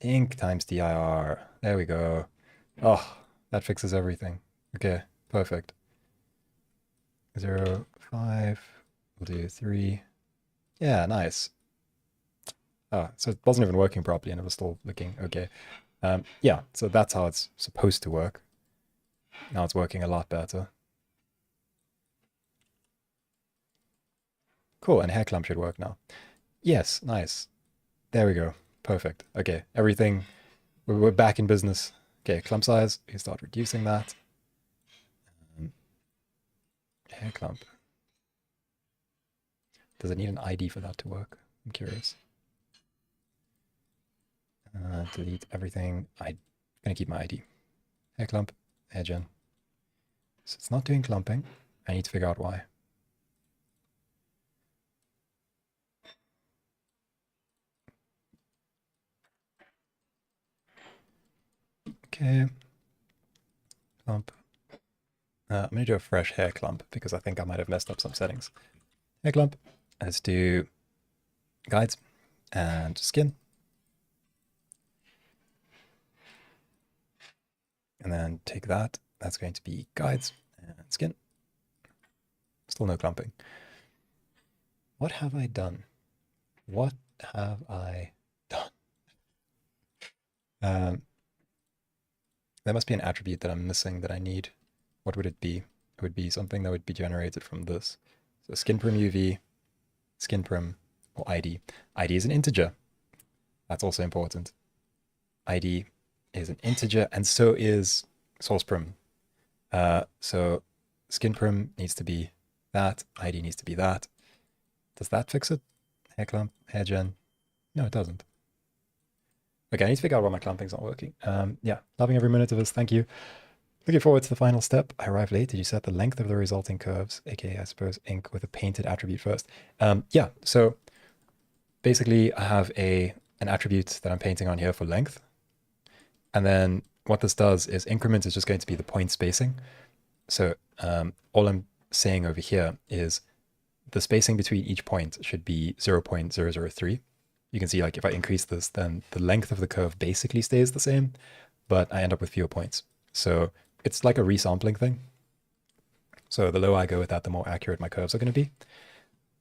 Ink times dir. There we go. Oh, that fixes everything. Okay, perfect. 0, 5. We'll do 3. Yeah, nice. Oh, so it wasn't even working properly and it was still looking okay. Yeah, so that's how it's supposed to work. Now it's working a lot better. Cool, and hair clump should work now. Yes, nice. There we go. Perfect. Okay, everything, we're back in business. Okay, clump size, we start reducing that. Hair clump. Does it need an ID for that to work? I'm curious. Delete everything. I'm gonna keep my ID. Hair clump, hair gen. So it's not doing clumping. I need to figure out why. Okay. Clump. I'm going to do a fresh hair clump because I think I might have messed up some settings. Hair clump. Let's do guides and skin. And then take that. That's going to be guides and skin. Still no clumping. What have I done? What have I done? There must be an attribute that I'm missing that I need. What would it be? It would be something that would be generated from this. So skin prim UV, skin prim, or ID. ID is an integer. That's also important. ID is an integer, and so is source prim. So skin prim needs to be that, ID needs to be that. Does that fix it? Hair clump, hair gen? No, it doesn't. Okay, I need to figure out why my clumping's not working. Yeah, loving every minute of this, thank you. Looking forward to the final step. I arrived late. Did you set the length of the resulting curves, aka I suppose ink with a painted attribute first? Yeah, so basically I have an attribute that I'm painting on here for length. And then what this does is increment is just going to be the point spacing. So all I'm saying over here is the spacing between each point should be 0.003. You can see like if I increase this, then the length of the curve basically stays the same, but I end up with fewer points. So it's like a resampling thing. So the lower I go with that, the more accurate my curves are going to be.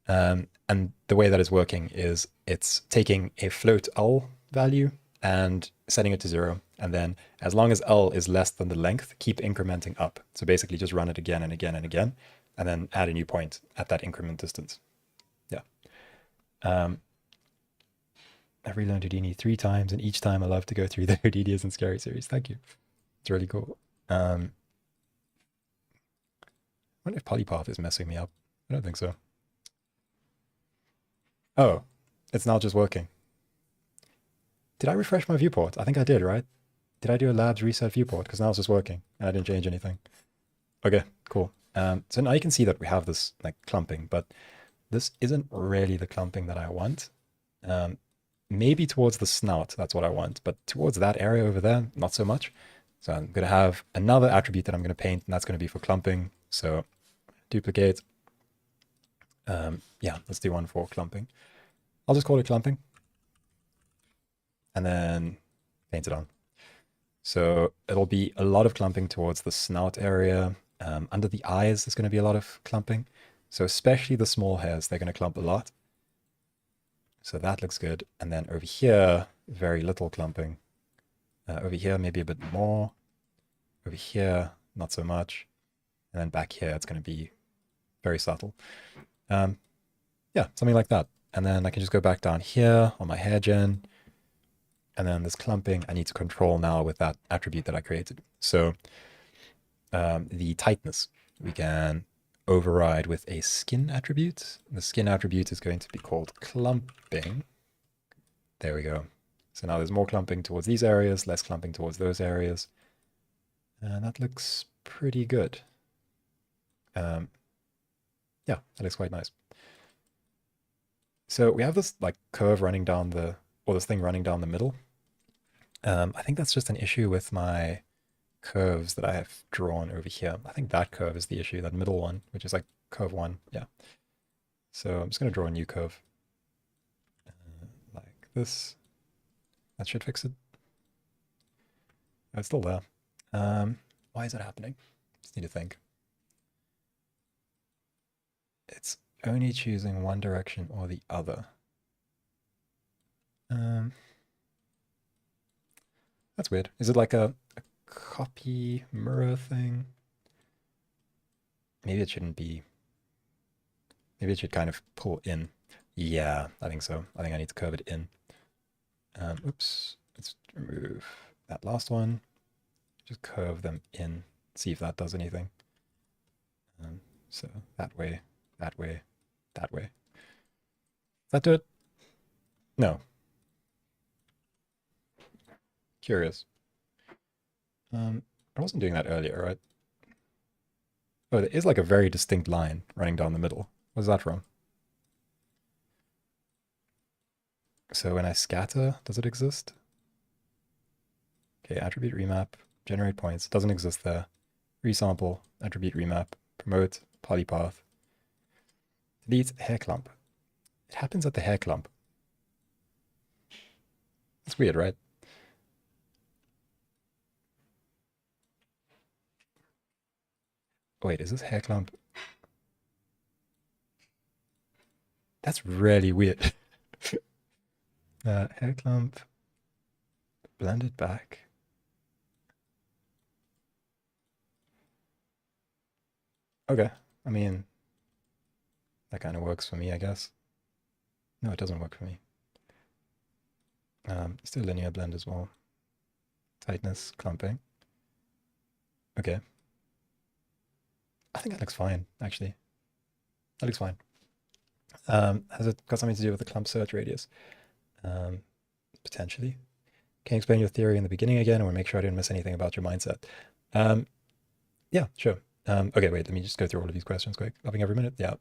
And the way that is working is it's taking a float L value and setting it to 0. And then as long as L is less than the length, keep incrementing up. So basically just run it again and again and again, and then add a new point at that increment distance. Yeah. I've relearned Houdini 3 times, and each time I love to go through the Houdini Isn't Scary series. Thank you. It's really cool. I wonder if polypath is messing me up. I don't think so. Oh, it's now just working. Did I refresh my viewport? I think I did, right? Did I do a labs reset viewport? Because now it's just working and I didn't change anything. Okay, cool. So now you can see that we have this like clumping, but this isn't really the clumping that I want. Maybe towards the snout, that's what I want, but towards that area over there, not so much. So I'm going to have another attribute that I'm going to paint, and that's going to be for clumping. So duplicate. Yeah, let's do one for clumping. I'll just call it clumping. And then paint it on. So it'll be a lot of clumping towards the snout area. Under the eyes, there's going to be a lot of clumping. So especially the small hairs, they're going to clump a lot. So that looks good. And then over here, very little clumping. Over here, maybe a bit more. Over here, not so much. And then back here, it's going to be very subtle. Yeah, something like that. And then I can just go back down here on my hair gen. And then this clumping, I need to control now with that attribute that I created. So the tightness, we can override with a skin attribute. The skin attribute is going to be called clumping. There we go. So now there's more clumping towards these areas, less clumping towards those areas. And that looks pretty good. Yeah, that looks quite nice. So we have this like curve running down the, or this thing running down the middle. I think that's just an issue with my curves that I have drawn over here. I think that curve is the issue, that middle one, which is like curve 1. Yeah. So I'm just going to draw a new curve. Like this. That should fix it. Oh, it's still there. Why is it happening? Just need to think. It's only choosing one direction or the other. That's weird. Is it like a copy mirror thing? Maybe it shouldn't be. Maybe it should kind of pull in. Yeah, I think so. I think I need to curve it in. Oops. Let's remove that last one. Just curve them in. See if that does anything. So that way, that way, that way. Does that do it? No. Curious. I wasn't doing that earlier, right? Oh, there is like a very distinct line running down the middle. What's that from? So when I scatter, does it exist? Okay, attribute remap, generate points, doesn't exist there. Resample, attribute remap, promote, polypath. Delete hair clump. It happens at the hair clump. That's weird, right? Wait, is this hair clump? That's really weird. Hair clump, blend it back. Okay, I mean, that kind of works for me, I guess. No, it doesn't work for me. Still linear blend as well. Tightness, clumping. Okay. I think that looks fine, actually. That looks fine. Has it got something to do with the clump search radius? Potentially. Can you explain your theory in the beginning again? I want to make sure I didn't miss anything about your mindset. Yeah, sure. Okay, wait, let me just go through all of these questions quick. Loving every minute. Yeah,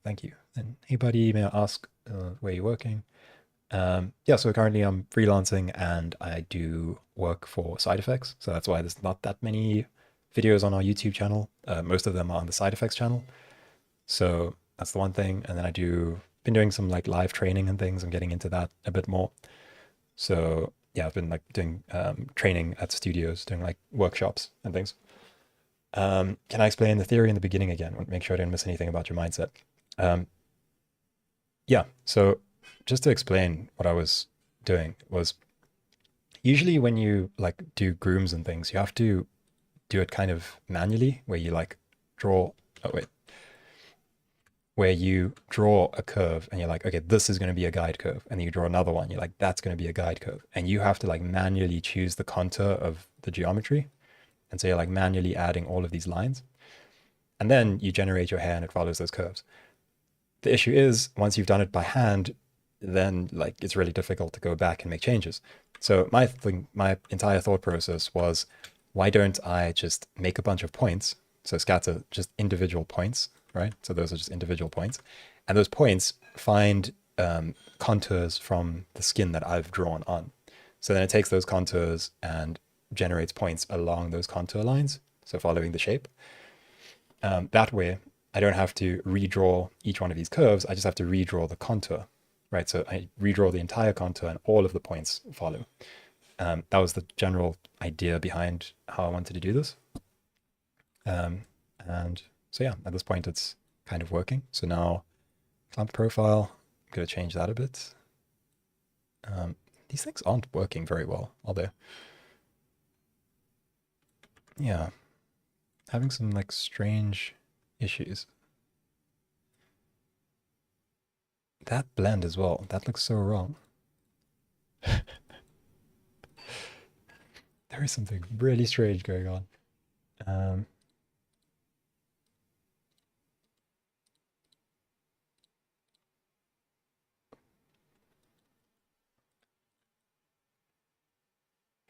thank you. And anybody, may I ask where you're working? Yeah, so currently I'm freelancing and I do work for side effects. So that's why there's not that many videos on our YouTube channel. Most of them are on the side effects channel. So that's the one thing. And then been doing some like live training and things. I'm getting into that a bit more. So yeah, I've been like doing training at studios, doing like workshops and things. Can I explain the theory in the beginning again? I want to make sure I didn't miss anything about your mindset. Yeah, so just to explain what I was doing was usually when you like do grooms and things, you have to do it kind of manually where you like draw, where you draw a curve and you're like, okay, this is going to be a guide curve. And then you draw another one, you're like, that's going to be a guide curve. And you have to like manually choose the contour of the geometry. And so you're like manually adding all of these lines. And then you generate your hair and it follows those curves. The issue is once you've done it by hand, then like it's really difficult to go back and make changes. So my entire thought process was, why don't I just make a bunch of points? So scatter just individual points, right? So those are just individual points. And those points find contours from the skin that I've drawn on. So then it takes those contours and generates points along those contour lines. So following the shape. That way, I don't have to redraw each one of these curves. I just have to redraw the contour, right? So I redraw the entire contour and all of the points follow. That was the general idea behind how I wanted to do this. And so yeah, at this point it's kind of working. So now clamp profile, I'm going to change that a bit. These things aren't working very well, are they? Yeah, having some like strange issues. That blend as well, that looks so wrong. There is something really strange going on. Um,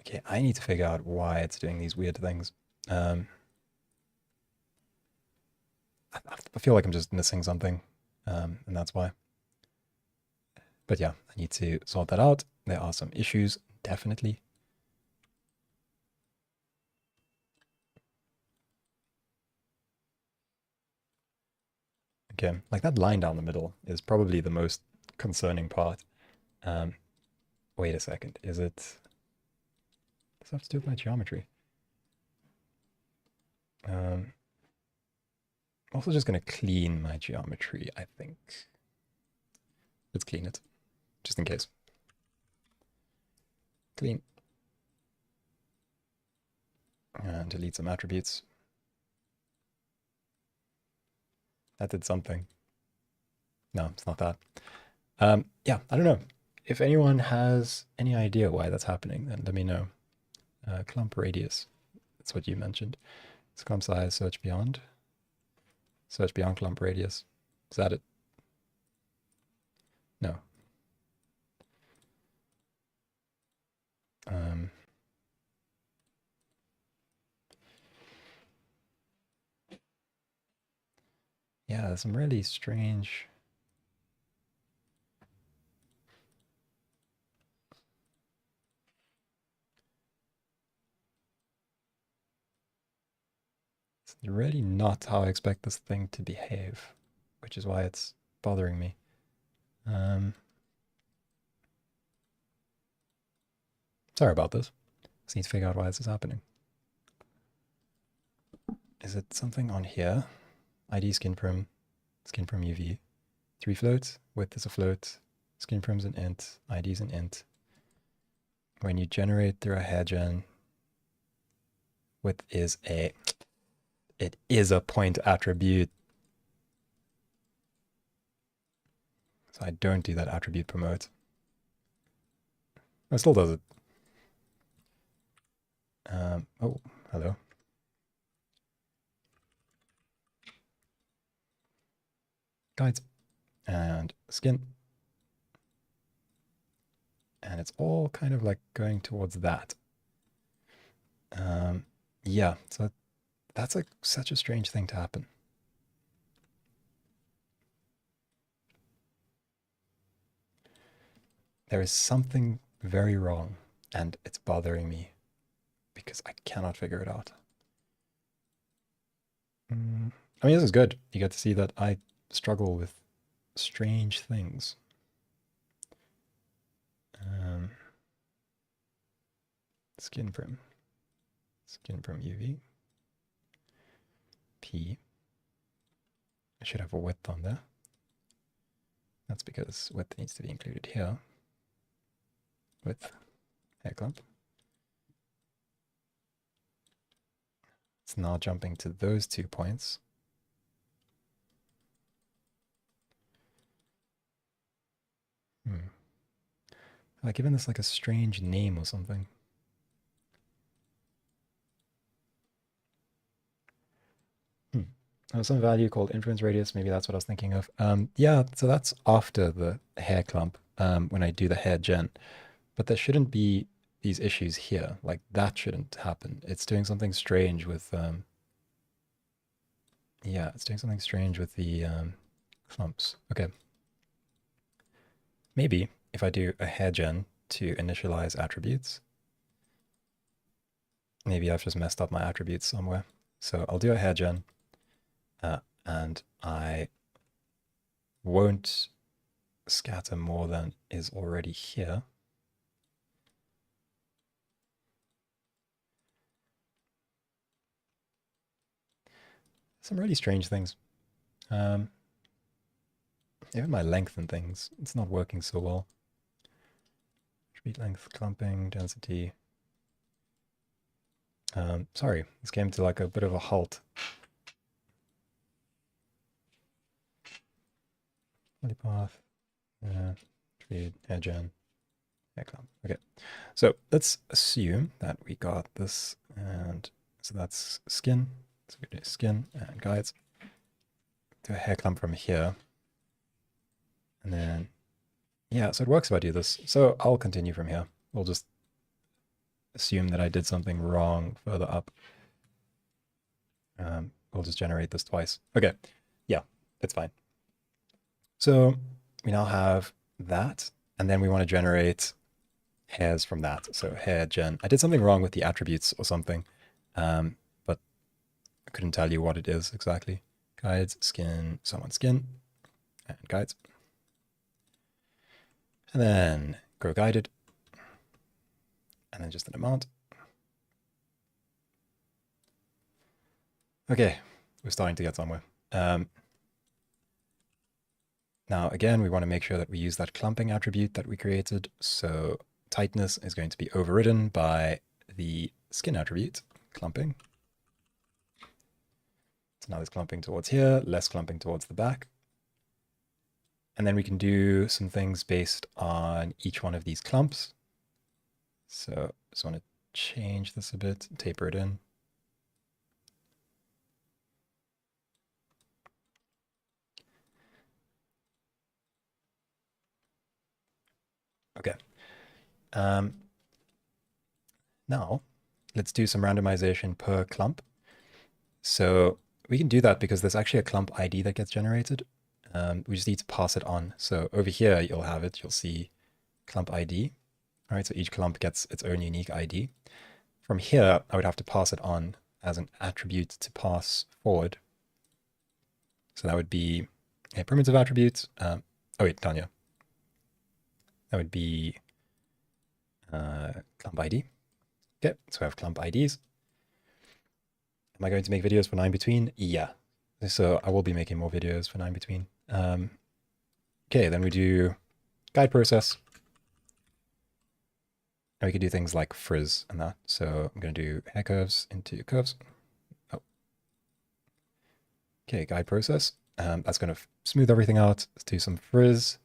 okay, I need to figure out why it's doing these weird things. Um, I feel like I'm just missing something, and that's why. But yeah, I need to sort that out. There are some issues, definitely. Okay, like that line down the middle is probably the most concerning part. Um, wait a second, is it... Does that have to do with my geometry? I'm also just going to clean my geometry, I think. Let's clean it, just in case. Clean. And delete some attributes. That did something. No, it's not that. Yeah, I don't know. If anyone has any idea why that's happening, then let me know. Clump radius. That's what you mentioned. It's clump size, search beyond. Search beyond clump radius. Is that it? No. Um, yeah, there's some really strange... It's really not how I expect this thing to behave, which is why it's bothering me. Sorry about this. Just need to figure out why this is happening. Is it something on here? ID skin prim UV. 3 floats, width is a float, skin prim's an int, ID is an int. When you generate through a hair gen, width is a... It is a point attribute. So I don't do that attribute promote. It still does it. Oh, hello. Guides and skin. And it's all kind of like going towards that. Yeah, so that's like such a strange thing to happen. There is something very wrong, and it's bothering me because I cannot figure it out. I mean, this is good. You get to see that I struggle with strange things. Skin prim UV. P. I should have a width on there. That's because width needs to be included here. Width, hair clump. It's now jumping to those 2 points. I've given this like a strange name or something. Some value called influence radius. Maybe that's what I was thinking of. Yeah, so that's after the hair clump when I do the hair gen. But there shouldn't be these issues here. Like that shouldn't happen. It's doing something strange with... yeah, it's doing something strange with the clumps. Okay. Maybe if I do a hair gen to initialize attributes, maybe I've just messed up my attributes somewhere. So I'll do a hair gen. And I won't scatter more than is already here. some really strange things. Even my length and things, it's not working so well. Attribute length, clumping, density. Sorry, this came to like a bit of a halt. Polypath, attribute, airgen, airclamp. Okay, so let's assume that we got this, and so that's skin. So we do skin and guides. Do a hair clamp from here. And then, yeah, so it works if I do this. So I'll continue from here. We'll just assume that I did something wrong further up. We'll just generate this twice. Okay, yeah, it's fine. So we now have that, and then we want to generate hairs from that. So hair gen. I did something wrong with the attributes or something, but I couldn't tell you what it is exactly. Guides, skin, someone skin, and guides. And then grow guided, and then just an amount. Okay, we're starting to get somewhere. Now, again, we want to make sure that we use that clumping attribute that we created. So tightness is going to be overridden by the skin attribute, clumping. So now there's clumping towards here, less clumping towards the back. And then we can do some things based on each one of these clumps. So just want to change this a bit, taper it in. Okay. Now, let's do some randomization per clump. So we can do that because there's actually a clump ID that gets generated. We just need to pass it on. So over here, you'll have it. You'll see clump ID. All right, so each clump gets its own unique ID. From here, I would have to pass it on as an attribute to pass forward. So that would be a primitive attribute. Oh wait, down here. That would be clump ID. Okay, so I have clump IDs. Am I going to make videos for 9between? Yeah. So I will be making more videos for 9between. Okay, then we do guide process. And we can do things like frizz and that. So I'm going to do hair curves into curves. Oh. Okay, guide process. That's going to smooth everything out. Let's do some frizz.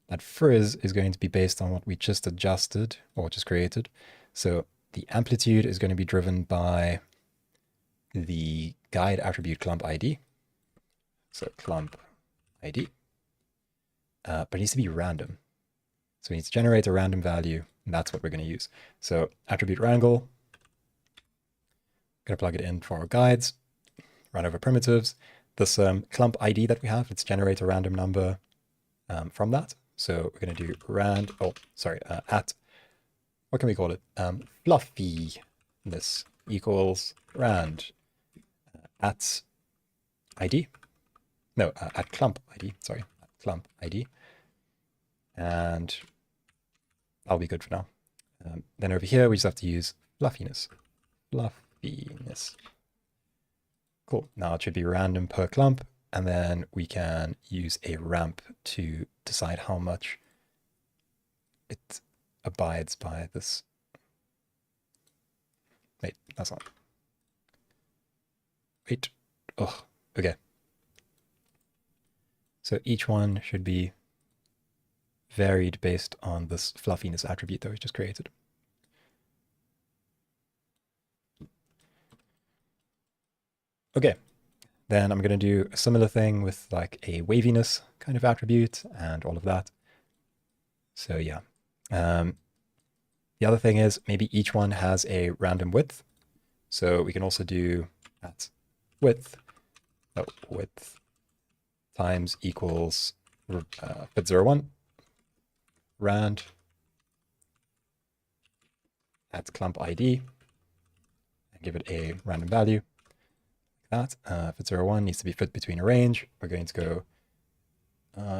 That frizz is going to be based on what we just adjusted or just created. So the amplitude is going to be driven by the guide attribute clump ID. So clump ID. But it needs to be random. So we need to generate a random value, and that's what we're going to use. So attribute wrangle. Going to plug it in for our guides. Run over primitives. This clump ID that we have, let's generate a random number from that. So we're going to do at, what can we call it? Fluffiness equals rand at ID. No, at clump ID, sorry, at clump ID. And that'll be good for now. Then over here, we just have to use fluffiness. Fluffiness. Cool, now it should be random per clump. And then we can use a ramp to decide how much it abides by this. Wait, that's not. Wait. Oh, okay. So each one should be varied based on this fluffiness attribute that we just created. Okay. Then I'm going to do a similar thing with like a waviness kind of attribute and all of that. So yeah. The other thing is maybe each one has a random width. So we can also do at width times equals fit01 rand at clump ID and give it a random value. That fit01 needs to be fit between a range. We're going to go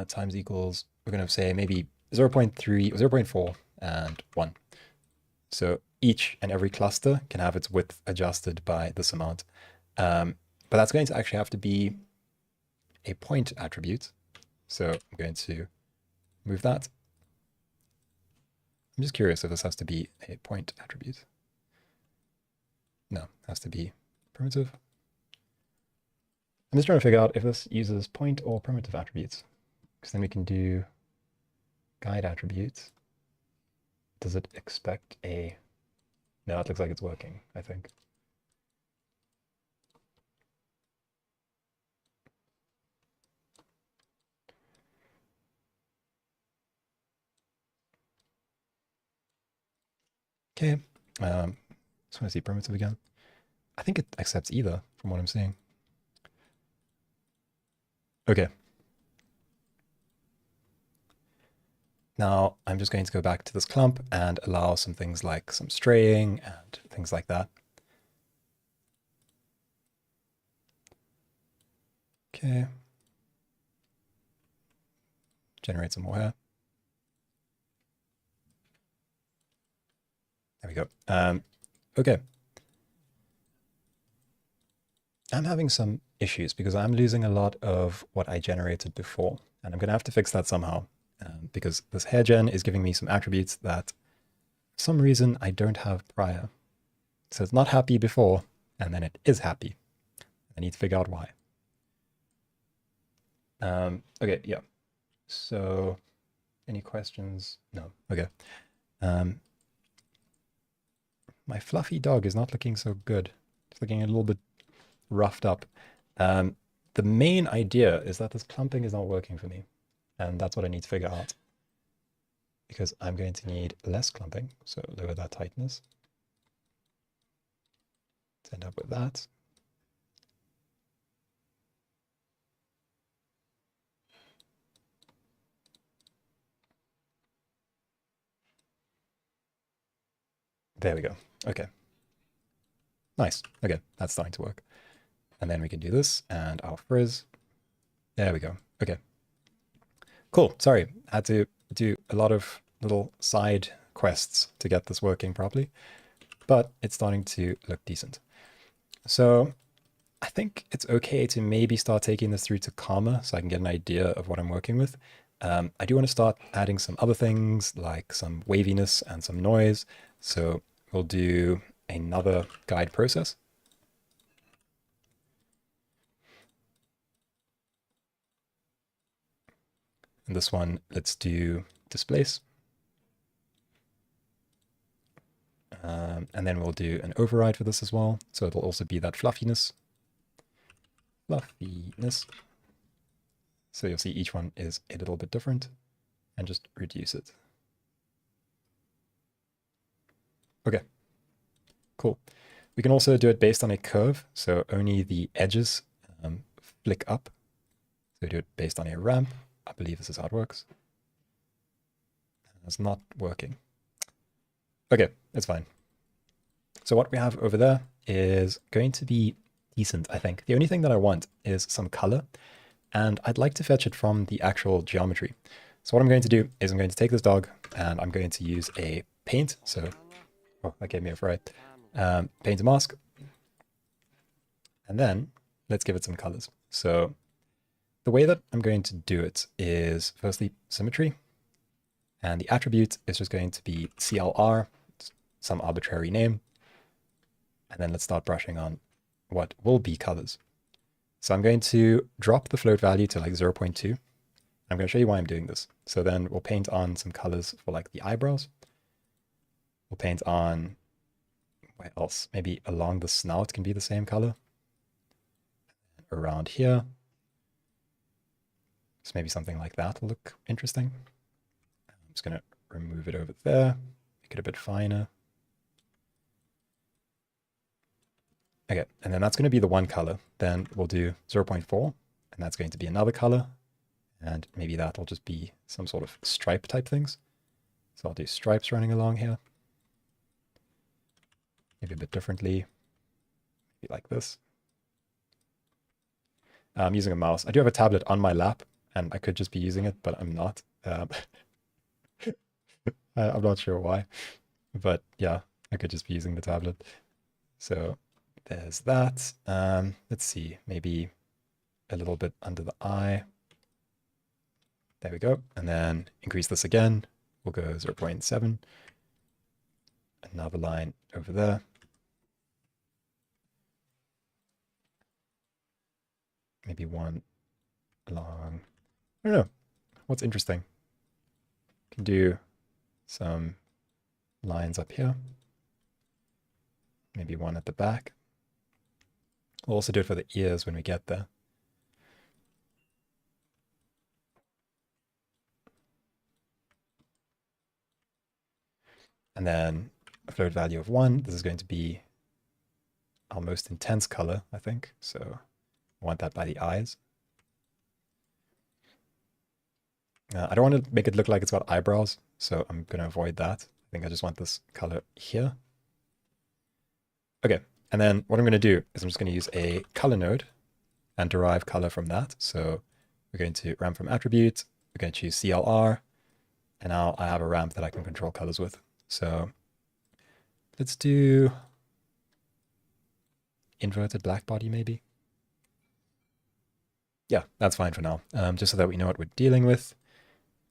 times equals, we're going to say maybe 0.3, 0.4 and 1. So each and every cluster can have its width adjusted by this amount. But But that's going to actually have to be a point attribute. So I'm going to move that. I'm just curious if this has to be a point attribute. No, it has to be primitive. I'm just trying to figure out if this uses point or primitive attributes, because then we can do guide attributes. Does it expect a... No, it looks like it's working, I think. Okay, just want to see primitive again. I think it accepts either from what I'm seeing. Okay. Now I'm just going to go back to this clump and allow some things like some straying and things like that. Okay. Generate some more here. There we go. Okay. I'm having some issues because I'm losing a lot of what I generated before, and I'm going to have to fix that somehow because this hair gen is giving me some attributes that for some reason I don't have prior. So it's not happy before, and then it is happy. I need to figure out why. Okay, yeah. So any questions? No. Okay. My fluffy dog is not looking so good. It's looking a little bit roughed up. The main idea is that this clumping is not working for me. And that's what I need to figure out. Because I'm going to need less clumping. So lower that tightness. Let's end up with that. There we go. Okay. Nice. Okay, that's starting to work. And then we can do this and our frizz. There we go. Okay. Cool. Sorry, I had to do a lot of little side quests to get this working properly, but it's starting to look decent. So I think it's okay to maybe start taking this through to Karma so I can get an idea of what I'm working with. I do want to start adding some other things like some waviness and some noise. So we'll do another guide process. And this one, let's do displace. And then we'll do an override for this as well. So it'll also be that fluffiness. Fluffiness. So you'll see each one is a little bit different and just reduce it. Okay, cool. We can also do it based on a curve. So only the edges flick up. So we do it based on a ramp. I believe this is how it works. It's not working. Okay, it's fine. So what we have over there is going to be decent, I think. The only thing that I want is some color, and I'd like to fetch it from the actual geometry. So what I'm going to do is I'm going to take this dog, and I'm going to use a paint. So, oh, that gave me a fright. Paint a mask. And then let's give it some colors. So the way that I'm going to do it is firstly symmetry. And the attribute is just going to be CLR, some arbitrary name. And then let's start brushing on what will be colors. So I'm going to drop the float value to like 0.2. I'm going to show you why I'm doing this. So then we'll paint on some colors for like the eyebrows. We'll paint on, where else? Maybe along the snout can be the same color. Around here. So maybe something like that will look interesting. I'm just going to remove it over there, make it a bit finer. Okay, and then that's going to be the one color. Then we'll do 0.4, and that's going to be another color. And maybe that'll just be some sort of stripe type things. So I'll do stripes running along here. Maybe a bit differently, maybe like this. I'm using a mouse. I do have a tablet on my lap, and I could just be using it, but I'm not. I'm not sure why, but yeah, I could just be using the tablet. So there's that. Let's see, maybe a little bit under the eye. There we go. And then increase this again. We'll go 0.7. Another line over there. Maybe one along. I don't know. What's interesting? Can do some lines up here. Maybe one at the back. We'll also do it for the ears when we get there. And then a float value of 1. This is going to be our most intense color, I think. So I want that by the eyes. I don't want to make it look like it's got eyebrows, so I'm going to avoid that. I think I just want this color here. Okay, and then what I'm going to do is I'm just going to use a color node and derive color from that. So we're going to ramp from attribute, we're going to choose CLR, and now I have a ramp that I can control colors with. So let's do inverted black body maybe. Yeah, that's fine for now, just so that we know what we're dealing with.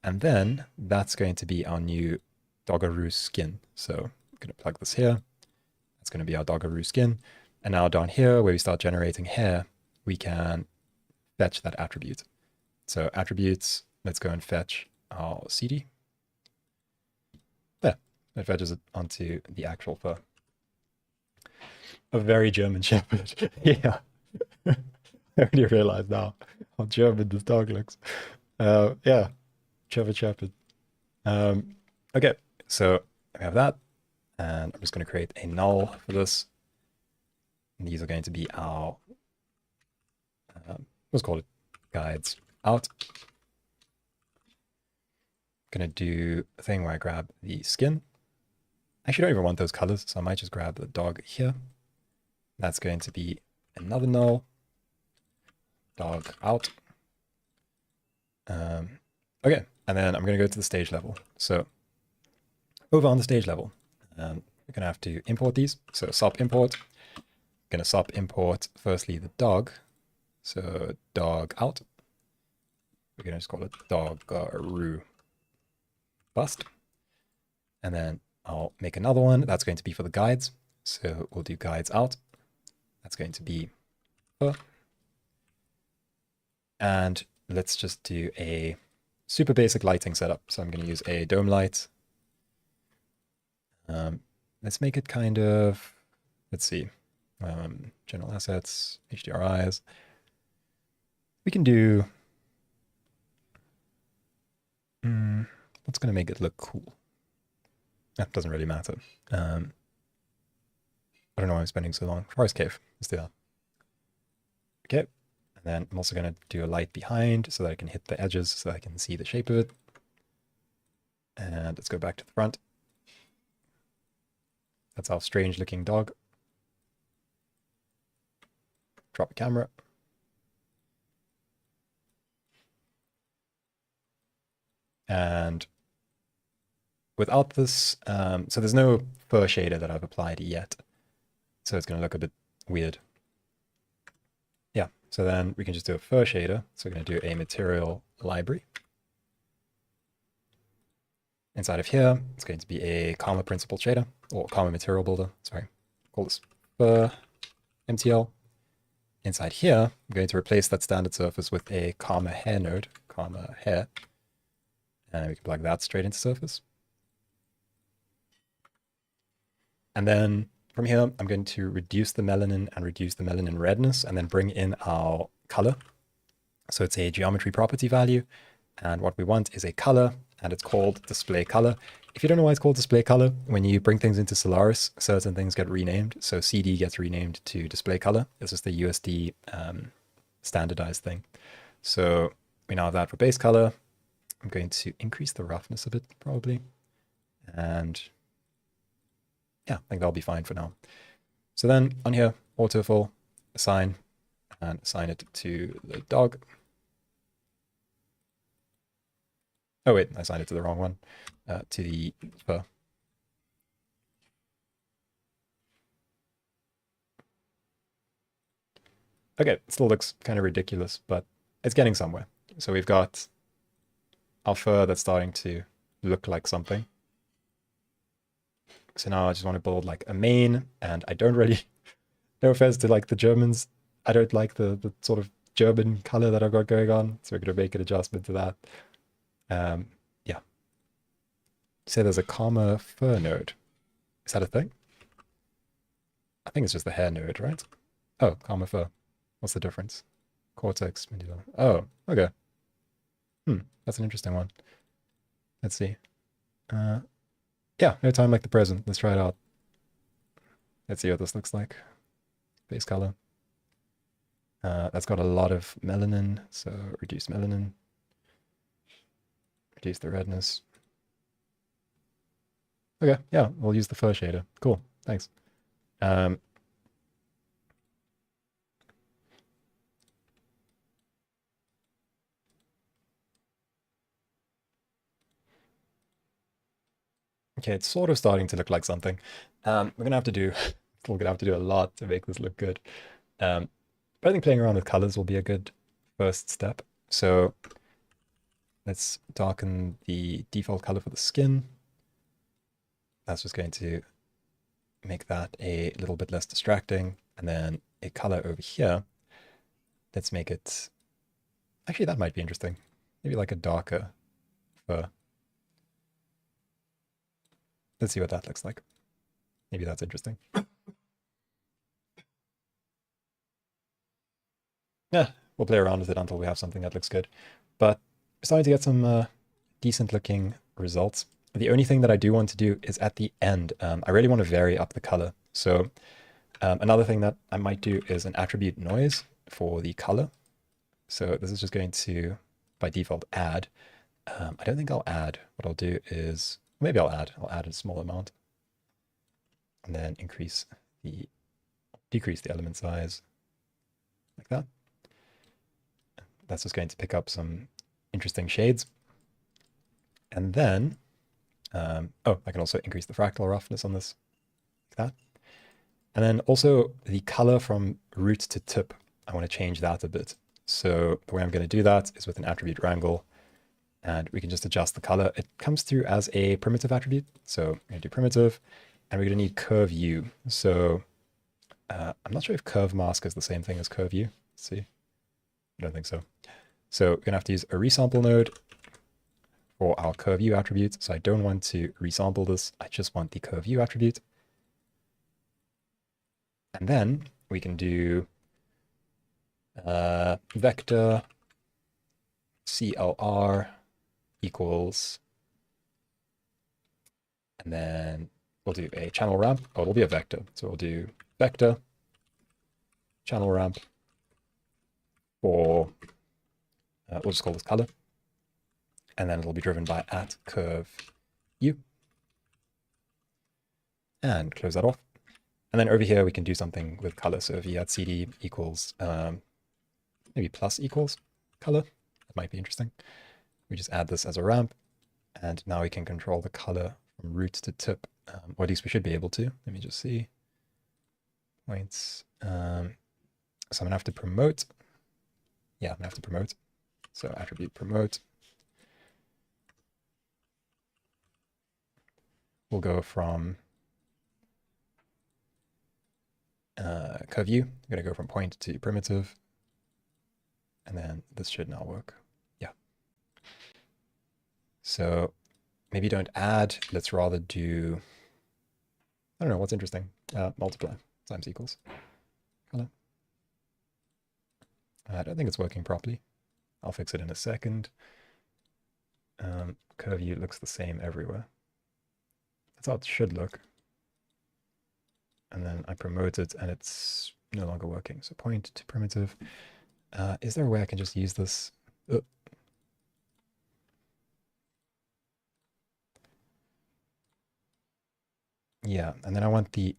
And then that's going to be our new Doggeroo skin. So I'm going to plug this here. That's going to be our Doggeroo skin. And now down here, where we start generating hair, we can fetch that attribute. So attributes, let's go and fetch our CD. There, it fetches it onto the actual fur. A very German Shepherd. Yeah. I already realized now how German this dog looks. Yeah, German Shepherd. Okay, so we have that. And I'm just going to create a null for this. And these are going to be our, let's call it guides out. Going to do a thing where I grab the skin. I actually don't even want those colors, so I might just grab the dog here. That's going to be another null. Dog out. Okay, and then I'm going to go to the stage level. So over on the stage level, we're going to have to import these. So sop import. Going to sop import firstly the dog. So dog out. We're going to just call it Doggeroo bust. And then I'll make another one. That's going to be for the guides. So we'll do guides out. That's going to be fur. And let's just do a super basic lighting setup. So I'm going to use a dome light. Let's make it kind of, let's see, general assets, HDRIs. We can do, what's going to make it look cool? That doesn't really matter. I don't know why I'm spending so long. Forest Cave, let's do that. Okay, and then I'm also going to do a light behind so that I can hit the edges so that I can see the shape of it. And let's go back to the front. That's our strange looking dog. Drop the camera. And without this, so there's no fur shader that I've applied yet. So it's going to look a bit weird. Yeah, so then we can just do a fur shader. So we're going to do a material library. Inside of here, it's going to be a comma principal shader, or comma material builder, sorry. Call this fur MTL. Inside here, I'm going to replace that standard surface with a comma hair node, comma hair. And we can plug that straight into surface. And then from here, I'm going to reduce the melanin and reduce the melanin redness and then bring in our color. So it's a geometry property value. And what we want is a color, and it's called display color. If you don't know why it's called display color, when you bring things into Solaris, certain things get renamed. So CD gets renamed to display color. This is the USD standardized thing. So we now have that for base color. I'm going to increase the roughness a bit, probably. And yeah, I think that'll be fine for now. So then on here, autofill, assign, and assign it to the dog. Oh wait, I assigned it to the wrong one, to the fur. Okay, it still looks kind of ridiculous, but it's getting somewhere. So we've got our fur that's starting to look like something. So now I just want to build like a mane, and I don't really, no offense to like the Germans, I don't like the sort of German color that I've got going on, so we're going to make an adjustment to that. Yeah. Say there's a comma fur node. Is that a thing? I think it's just the hair node, right? Oh, comma fur. What's the difference? Cortex, medulla. Oh, okay. That's an interesting one. Let's see. Yeah, no time like the present. Let's try it out. Let's see what this looks like. Base color. That's got a lot of melanin, so reduce melanin. Reduce the redness. Okay, yeah, we'll use the fur shader. Cool, thanks. Okay, it's sort of starting to look like something. We're gonna have to do, still gonna have to do a lot to make this look good. But I think playing around with colors will be a good first step. So let's darken the default color for the skin. That's just going to make that a little bit less distracting. And then a color over here. Let's make it, actually that might be interesting. Maybe like a darker fur. Let's see what that looks like. Maybe that's interesting. Yeah, we'll play around with it until we have something that looks good. But we're starting to get some decent looking results. The only thing that I do want to do is at the end, I really want to vary up the color. So another thing that I might do is an attribute noise for the color. So this is just going to, by default, add. I don't think I'll add. What I'll do is, maybe I'll add a small amount. And then decrease the element size like that. That's just going to pick up some interesting shades. And then, oh, I can also increase the fractal roughness on this, like that. And then also the color from root to tip, I want to change that a bit. So the way I'm going to do that is with an attribute wrangle, and we can just adjust the color. It comes through as a primitive attribute. So we're going to do primitive, and we're going to need curve U. So I'm not sure if curve mask is the same thing as curve U. Let's see. I don't think so. So we're going to have to use a resample node for our curve U attribute. So I don't want to resample this. I just want the curve U attribute. And then we can do vector CLR equals, and then we'll do a channel ramp. Oh, it'll be a vector. So we'll do vector channel ramp for, we'll just call this color. And then it'll be driven by at curve U. And close that off. And then over here, we can do something with color. So if you add CD equals, maybe plus equals color, that might be interesting. We just add this as a ramp. And now we can control the color from root to tip, or at least we should be able to. Let me just see. Points. So I'm going to have to promote. Yeah, I'm going to have to promote. So attribute promote. We'll go from curve U. I'm going to go from point to primitive. And then this should now work. Yeah. So maybe don't add. Let's rather do, I don't know, what's interesting? Multiply times equals. Color. I don't think it's working properly. I'll fix it in a second. Curve U looks the same everywhere. That's how it should look. And then I promote it and it's no longer working. So point to primitive. Is there a way I can just use this? Yeah, and then I want the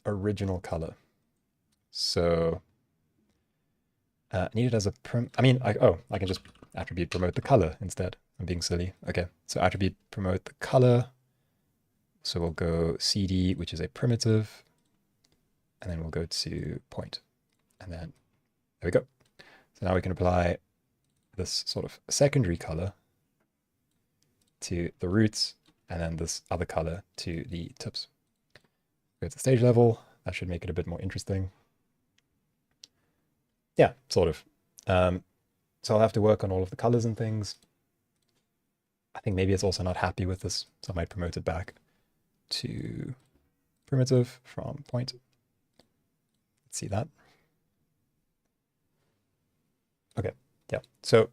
original color. So I need it as a I can just attribute promote the color instead. I'm being silly. Okay, so attribute promote the color. So we'll go CD, which is a primitive, and then we'll go to point. And then There we go. So now we can apply this sort of secondary color to the roots, and then this other color to the tips. Go to stage level. That should make it a bit more interesting. Yeah, sort of. So I'll have to work on all of the colors and things. I think maybe it's also not happy with this, so I might promote it back to primitive from point. Let's see that. Okay, yeah. So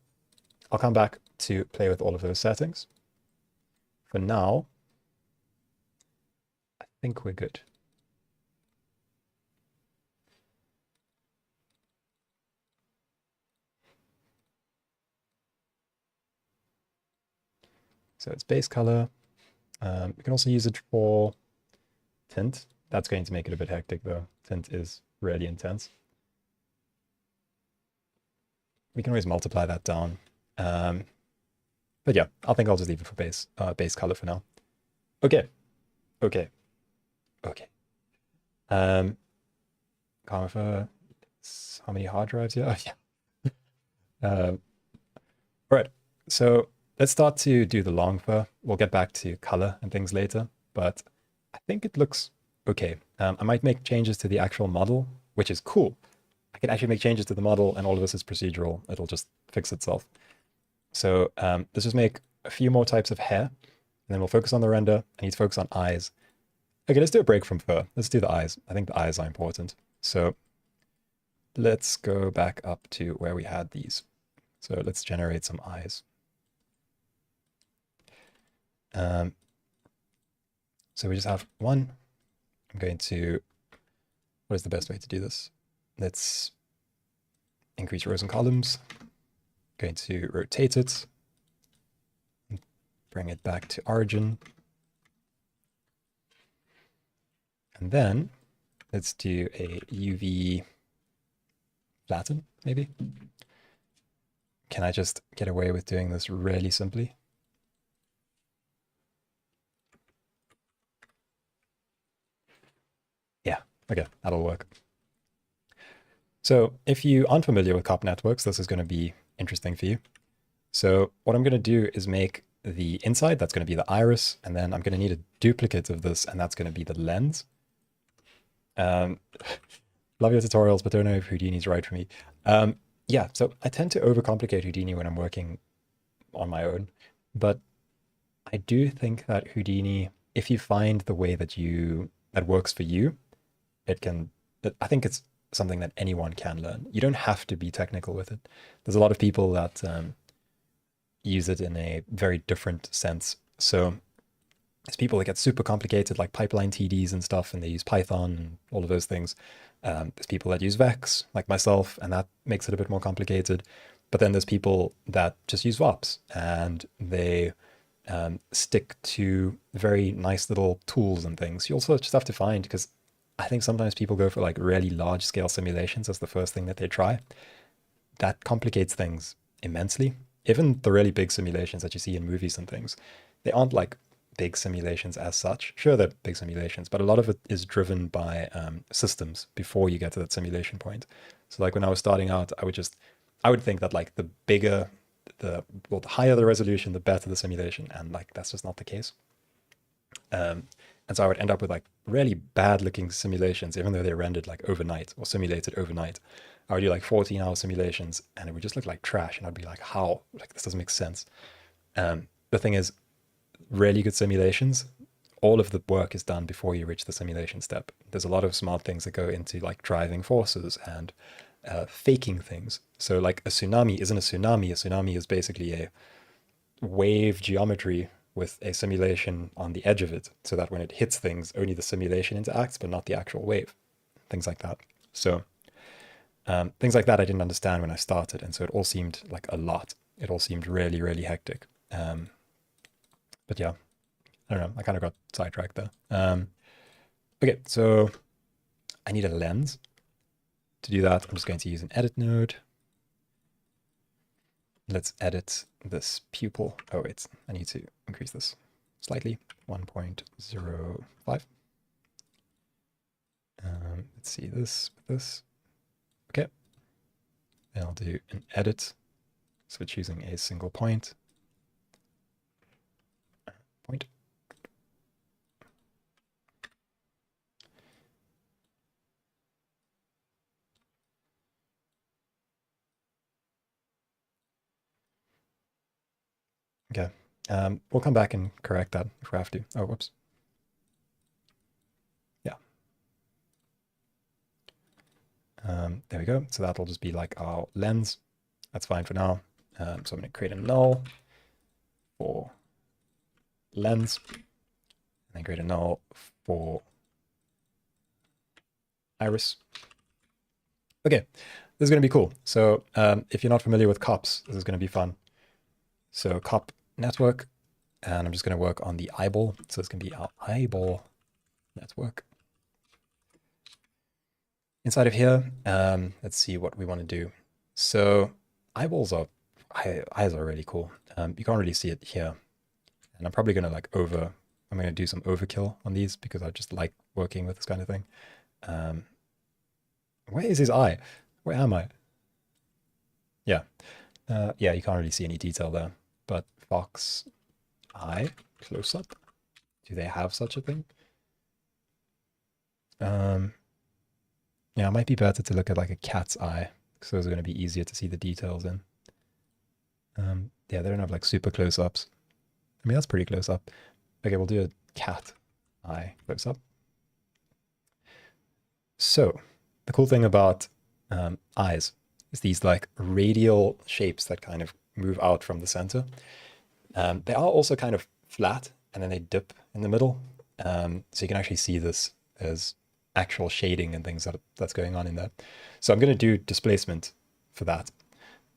I'll come back to play with all of those settings. For now, I think we're good. So it's base color. We can also use it for tint. That's going to make it a bit hectic though. Tint is really intense. We can always multiply that down. But yeah, I think I'll just leave it for base color for now. Okay. Okay. Okay. Carver, how many hard drives? Yeah. Oh, yeah. All right. So let's start to do the long fur. We'll get back to color and things later, but I think it looks okay. I might make changes to the actual model, which is cool. I can actually make changes to the model, and all of this is procedural. It'll just fix itself. So let's just make a few more types of hair, and then we'll focus on the render. I need to focus on eyes. Okay, let's do a break from fur. Let's do the eyes. I think the eyes are important. So let's go back up to where we had these. So let's generate some eyes. So we just have one. I'm going to, what is the best way to do this? Let's increase rows and columns. Going to rotate it. Bring it back to origin. And then let's do a UV flatten, maybe. Can I just get away with doing this really simply? Yeah, okay, that'll work. So if you aren't familiar with COP networks, this is going to be interesting for you. So what I'm going to do is make the inside, that's going to be the iris, and then I'm going to need a duplicate of this, and that's going to be the lens. Love your tutorials, but don't know if Houdini's right for me. Yeah, so I tend to overcomplicate Houdini when I'm working on my own, but I do think that Houdini, if you find the way that works for you, I think it's something that anyone can learn. You don't have to be technical with it. There's a lot of people that use it in a very different sense. So there's people that get super complicated, like pipeline TDs and stuff, and they use Python and all of those things. There's people that use Vex, like myself, and that makes it a bit more complicated. But then there's people that just use VOPs, and they stick to very nice little tools and things. You also just have to find, because I think sometimes people go for like really large scale simulations as the first thing that they try. That complicates things immensely. Even the really big simulations that you see in movies and things, they aren't like big simulations as such. Sure, they're big simulations, but a lot of it is driven by systems before you get to that simulation point. So like when I was starting out, I would think that like the higher the resolution, the better the simulation. And like, that's just not the case. And so I would end up with like really bad looking simulations, even though they're rendered like overnight or simulated overnight. I would do like 14-hour simulations and it would just look like trash. And I'd be like, how? Like, this doesn't make sense. The thing is, really good simulations, all of the work is done before you reach the simulation step. There's a lot of smart things that go into like driving forces and faking things. So like a tsunami isn't a tsunami. A tsunami is basically a wave geometry with a simulation on the edge of it, so that when it hits things, only the simulation interacts, but not the actual wave. Things like that. So things like that I didn't understand when I started, and so it all seemed like a lot. It all seemed really, really hectic. But yeah, I don't know. I kind of got sidetracked there. Okay, so I need a lens. To do that, I'm just going to use an edit node. Let's edit this pupil. Oh, wait, I need to increase this slightly, 1.05. Let's see this with this. Okay. and I'll do an edit. So choosing a single point. Point. Okay. We'll come back and correct that if we have to. Oh, whoops. Yeah. There we go. So that'll just be like our lens. That's fine for now. So I'm going to create a null for lens, and then create a null for iris. Okay, this is going to be cool. So if you're not familiar with COPs, this is going to be fun. So COP network, and I'm just going to work on the eyeball. So it's going to be our eyeball network. Inside of here, let's see what we want to do. So eyes are really cool. You can't really see it here. And I'm probably going to I'm going to do some overkill on these because I just like working with this kind of thing. Where is his eye? Where am I? Yeah. Yeah, you can't really see any detail there. But fox eye, close up. Do they have such a thing? Yeah, it might be better to look at like a cat's eye, because those are going to be easier to see the details in. Yeah, they don't have like super close ups. I mean, that's pretty close up. Okay, we'll do a cat eye close up. So the cool thing about eyes is these like radial shapes that kind of move out from the center. They are also kind of flat and then they dip in the middle. So you can actually see this as actual shading and things that's going on in there. So I'm going to do displacement for that.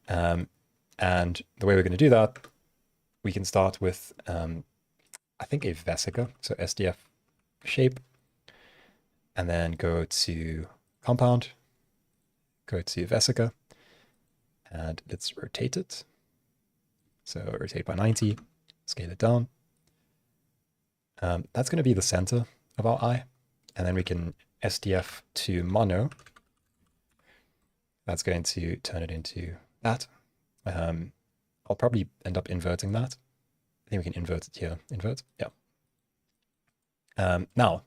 And the way we're going to do that, we can start with, I think, a vesica, so SDF shape, and then go to compound, go to vesica, and let's rotate it. So rotate by 90, scale it down. That's going to be the center of our eye. And then we can SDF to mono. That's going to turn it into that. I'll probably end up inverting that. I think we can invert it here. Invert, yeah. Now,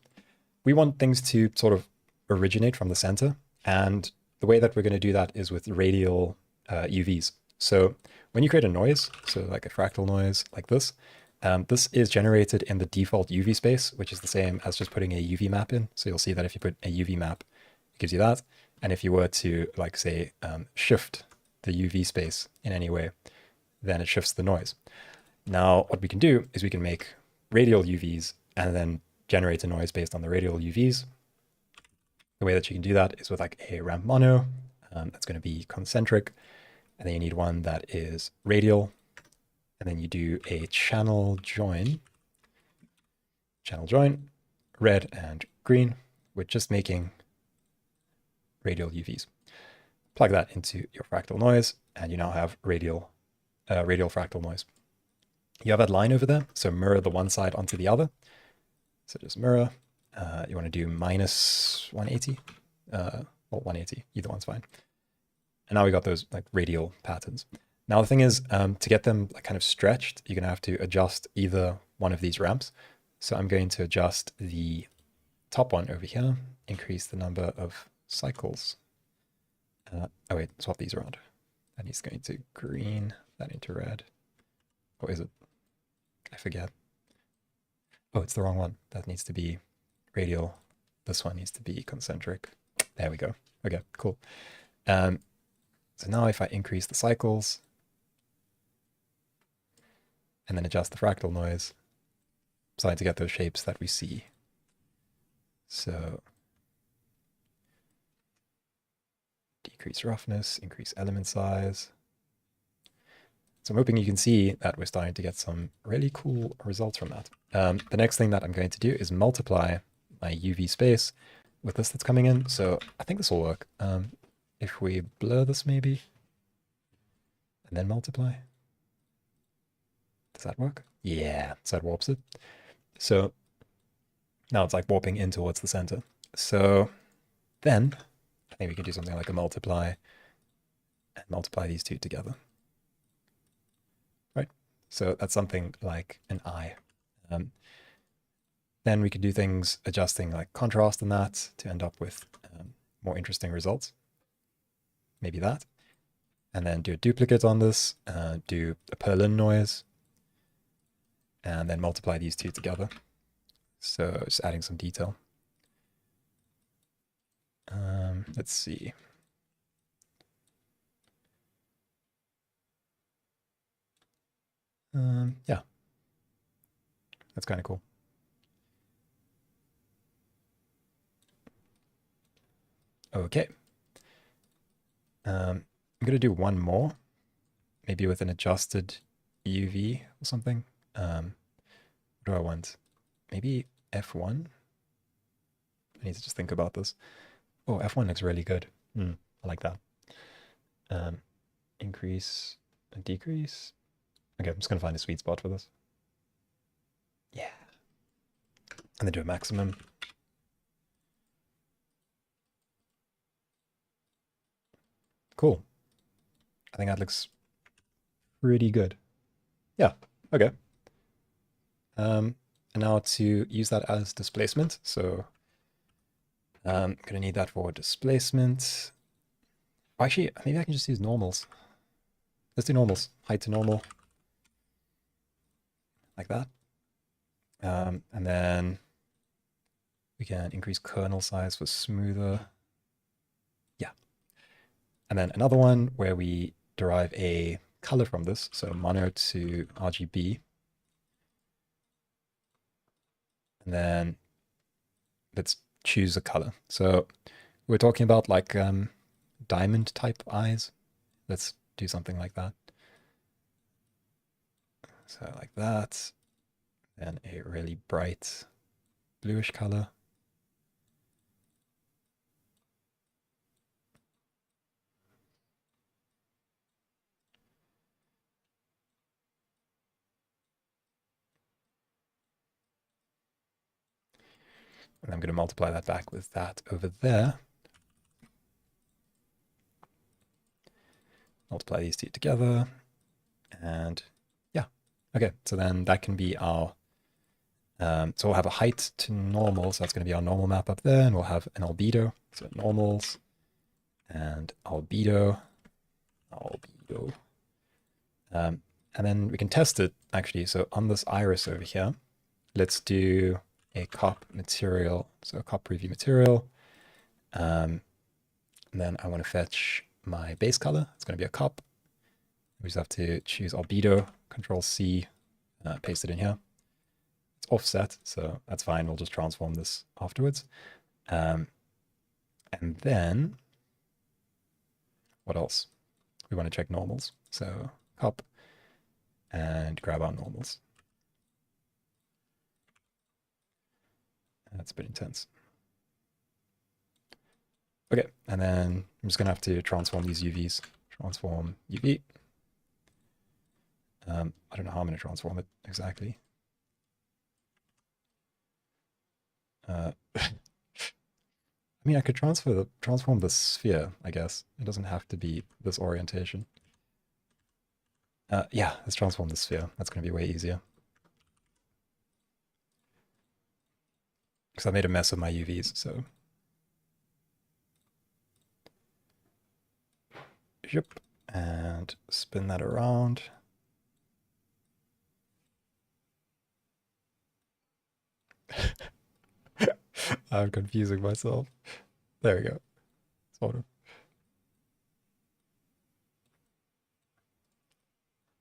we want things to sort of originate from the center. And the way that we're going to do that is with radial UVs. So when you create a noise, so like a fractal noise like this, this is generated in the default UV space, which is the same as just putting a UV map in. So you'll see that if you put a UV map, it gives you that. And if you were to, like, say, shift the UV space in any way, then it shifts the noise. Now, what we can do is we can make radial UVs and then generate a noise based on the radial UVs. The way that you can do that is with like a ramp mono. That's going to be concentric. And then you need one that is radial. And then you do a channel join, red and green. We're just making radial UVs. Plug that into your fractal noise, and you now have radial fractal noise. You have that line over there, so mirror the one side onto the other. So just mirror. You want to do minus 180, or 180, either one's fine. And now we got those like radial patterns. Now the thing is, to get them like kind of stretched, you're gonna have to adjust either one of these ramps. So I'm going to adjust the top one over here, increase the number of cycles. Oh wait, swap these around. That needs to go into green, that into red. What is it? I forget. Oh, it's the wrong one. That needs to be radial. This one needs to be concentric. There we go. Okay, cool. So now if I increase the cycles and then adjust the fractal noise, I'm starting to get those shapes that we see. So decrease roughness, increase element size. So I'm hoping you can see that we're starting to get some really cool results from that. The next thing that I'm going to do is multiply my UV space with this that's coming in. So I think this will work. If we blur this maybe, and then multiply. Does that work? Yeah, so that warps it. So now it's like warping in towards the center. So then I think we can do something like a multiply and multiply these two together. Right? So that's something like an eye. Then we could do things adjusting like contrast and that to end up with more interesting results. Maybe that. And then do a duplicate on this, do a Perlin noise, and then multiply these two together. So just adding some detail. Let's see. Yeah, that's kind of cool. Okay. I'm going to do one more, maybe with an adjusted UV or something. What do I want? Maybe F1? I need to just think about this. Oh, F1 looks really good. I like that. Increase and decrease. Okay, I'm just going to find a sweet spot for this. Yeah. And then do a maximum. Cool. I think that looks pretty good. Yeah, okay. And now to use that as displacement. So I'm going to need that for displacement. Actually, maybe I can just use normals. Let's do normals. Height to normal. Like that. And then we can increase kernel size for smoother. Yeah. And then another one where we derive a color from this. So mono to RGB. And then let's choose a color. So we're talking about like diamond type eyes. Let's do something like that. So like that. Then a really bright bluish color. And I'm going to multiply that back with that over there. Multiply these two together. And yeah. Okay, so then that can be our... so we'll have a height to normal. So that's going to be our normal map up there. And we'll have an albedo. So normals and albedo. Albedo. And then we can test it actually. So on this iris over here, let's do a cop material. So a cop preview material. And then I want to fetch my base color. It's going to be a cop. We just have to choose albedo, Control C, paste it in here. It's offset, so that's fine. We'll just transform this afterwards. And then what else? We want to check normals. So cop and grab our normals. That's a bit intense. Okay, and then I'm just going to have to transform these UVs. Transform UV. I don't know how I'm going to transform it exactly. I mean, I could transform the sphere, I guess. It doesn't have to be this orientation. Yeah, let's transform the sphere. That's going to be way easier. Because I made a mess of my UVs, so. Yep. And spin that around. I'm confusing myself. There we go. Sort of.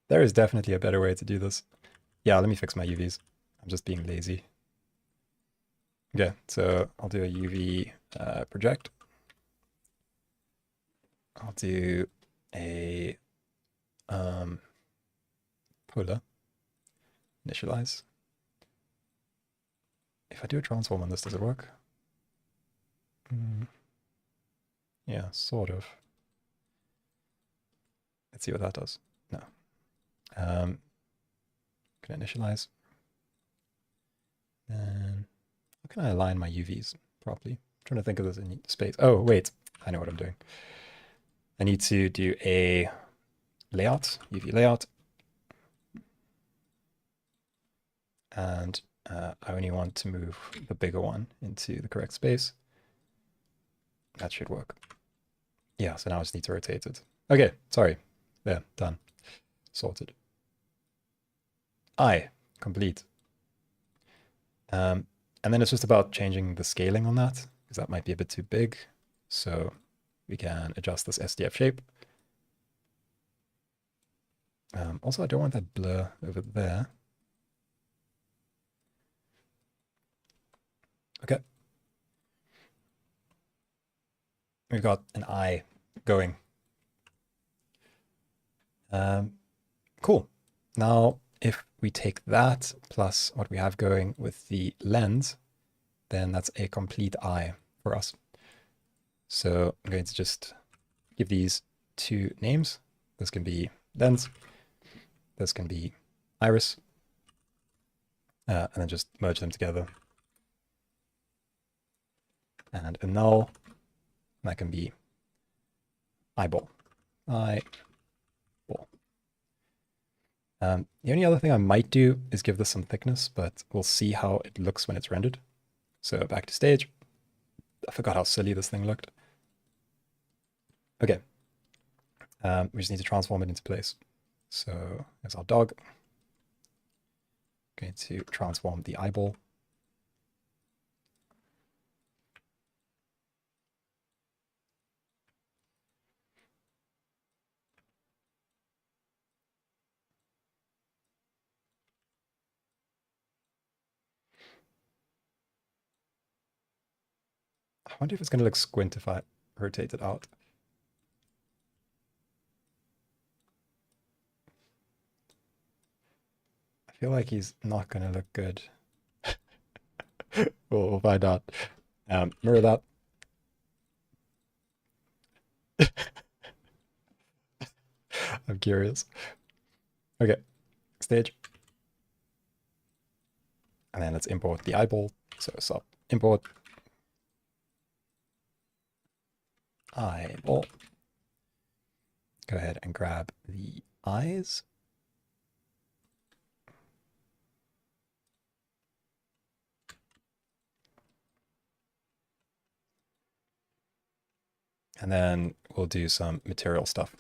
There is definitely a better way to do this. Yeah, let me fix my UVs. I'm just being lazy. Okay, so I'll do a UV project. I'll do a polar initialize. If I do a transform on this, does it work? Yeah, sort of. Let's see what that does. No. Can I initialize? And how can I align my UVs properly? I'm trying to think of this in space. Oh, wait. I know what I'm doing. I need to do a layout, UV layout. And I only want to move the bigger one into the correct space. That should work. Yeah, so now I just need to rotate it. Okay, sorry. There, done. Sorted. Complete. And then it's just about changing the scaling on that, because that might be a bit too big. So we can adjust this SDF shape. Also, I don't want that blur over there. Okay. We've got an eye going. Cool. Now, if we take that plus what we have going with the lens, then that's a complete eye for us. So I'm going to just give these two names. This can be lens. This can be iris. And then just merge them together. And a null. That can be eyeball. Eyeball. The only other thing I might do is give this some thickness, but we'll see how it looks when it's rendered. So back to stage. I forgot how silly this thing looked. Okay. We just need to transform it into place. So there's our dog. Going to transform the eyeball. I wonder if it's going to look squint if I rotate it out. I feel like he's not going to look good. We'll find out. Mirror that. I'm curious. Okay, stage. And then let's import the eyeball. So sub import eyeball. Go ahead and grab the eyes. And then we'll do some material stuff.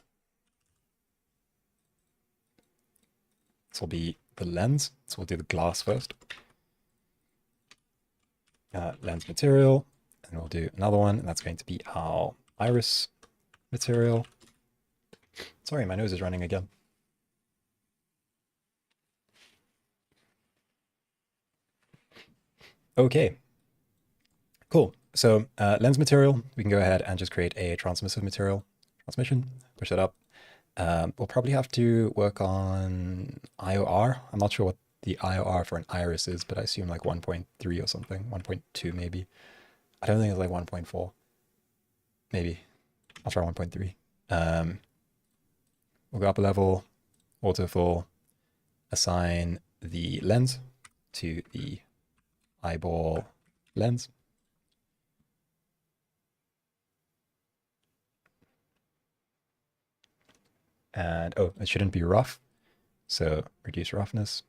This will be the lens. So we'll do the glass first. Lens material. And we'll do another one. And that's going to be our iris material. Sorry, my nose is running again. Okay. Cool. So lens material, we can go ahead and just create a transmissive material. Transmission, push it up. We'll probably have to work on IOR. I'm not sure what the IOR for an iris is, but I assume like 1.3 or something, 1.2 maybe. I don't think it's like 1.4. Maybe. I'll try 1.3. We'll go up a level, autofill, assign the lens to the eyeball lens. And oh, it shouldn't be rough. So reduce roughness.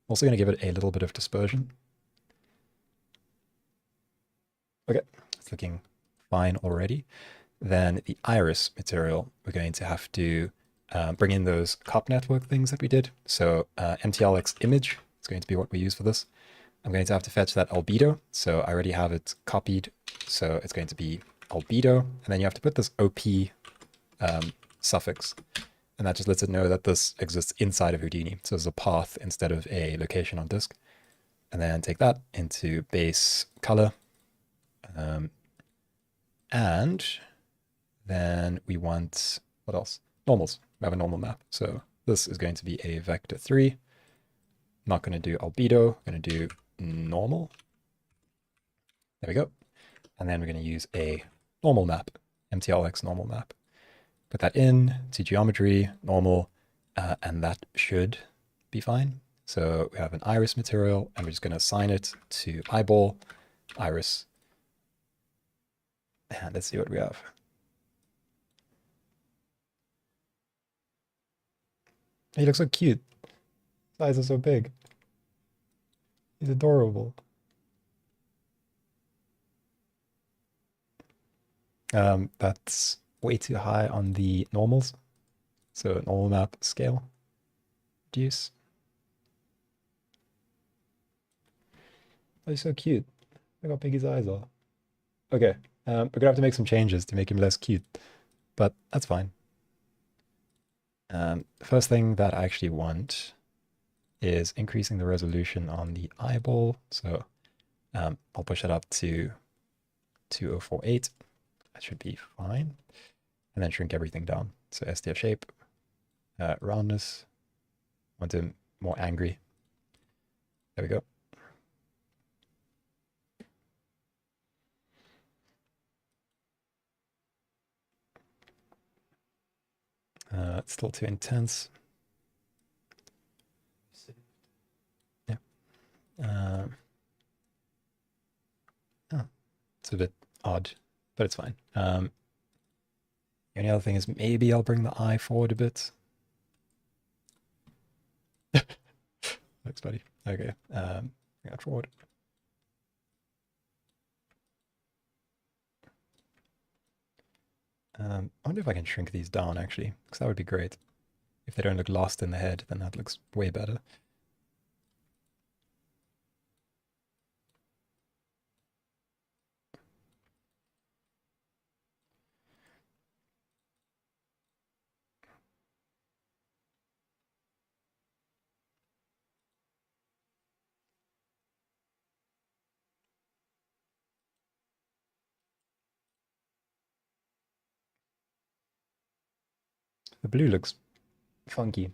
Also going to give it a little bit of dispersion. Okay, it's looking fine already. Then the iris material, we're going to have to bring in those cup network things that we did. So MTLX image is going to be what we use for this. I'm going to have to fetch that albedo. So I already have it copied. So it's going to be albedo. And then you have to put this OP suffix. And that just lets it know that this exists inside of Houdini. So there's a path instead of a location on disk. And then take that into base color. And then we want, what else? Normals. We have a normal map. So this is going to be a vector 3. Not going to do albedo. Going to do normal. There we go. And then we're going to use a normal map, MTLX normal map. Put that in to geometry, normal, and that should be fine. So we have an iris material, and we're just going to assign it to eyeball, iris. And let's see what we have. He looks so cute. His eyes are so big. He's adorable. That's way too high on the normals. So normal map scale. Reduce. Oh, he's so cute. Look how big his eyes are. Okay, we're gonna have to make some changes to make him less cute, but that's fine. The first thing that I actually want is increasing the resolution on the eyeball. So I'll push it up to 2048. That should be fine. And then shrink everything down. So STF shape, roundness, want him more angry. There we go. It's still too intense. Yeah. Oh, it's a bit odd, but it's fine. The only other thing is maybe I'll bring the eye forward a bit. Thanks, buddy. Okay. Bring that forward. I wonder if I can shrink these down actually, because that would be great. If they don't look lost in the head, then that looks way better. The blue looks funky.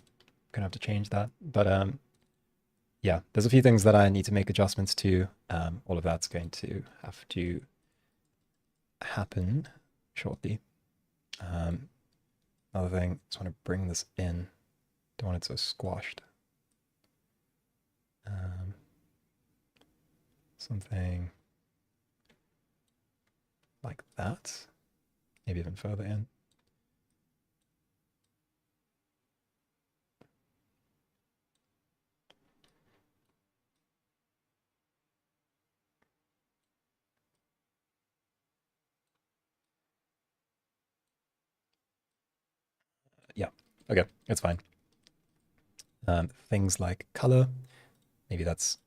Gonna have to change that. But yeah, there's a few things that I need to make adjustments to. All of that's going to have to happen shortly. Another thing, just want to bring this in. Don't want it so squashed. Something like that. Maybe even further in. Yeah, okay, it's fine. Things like color, maybe that's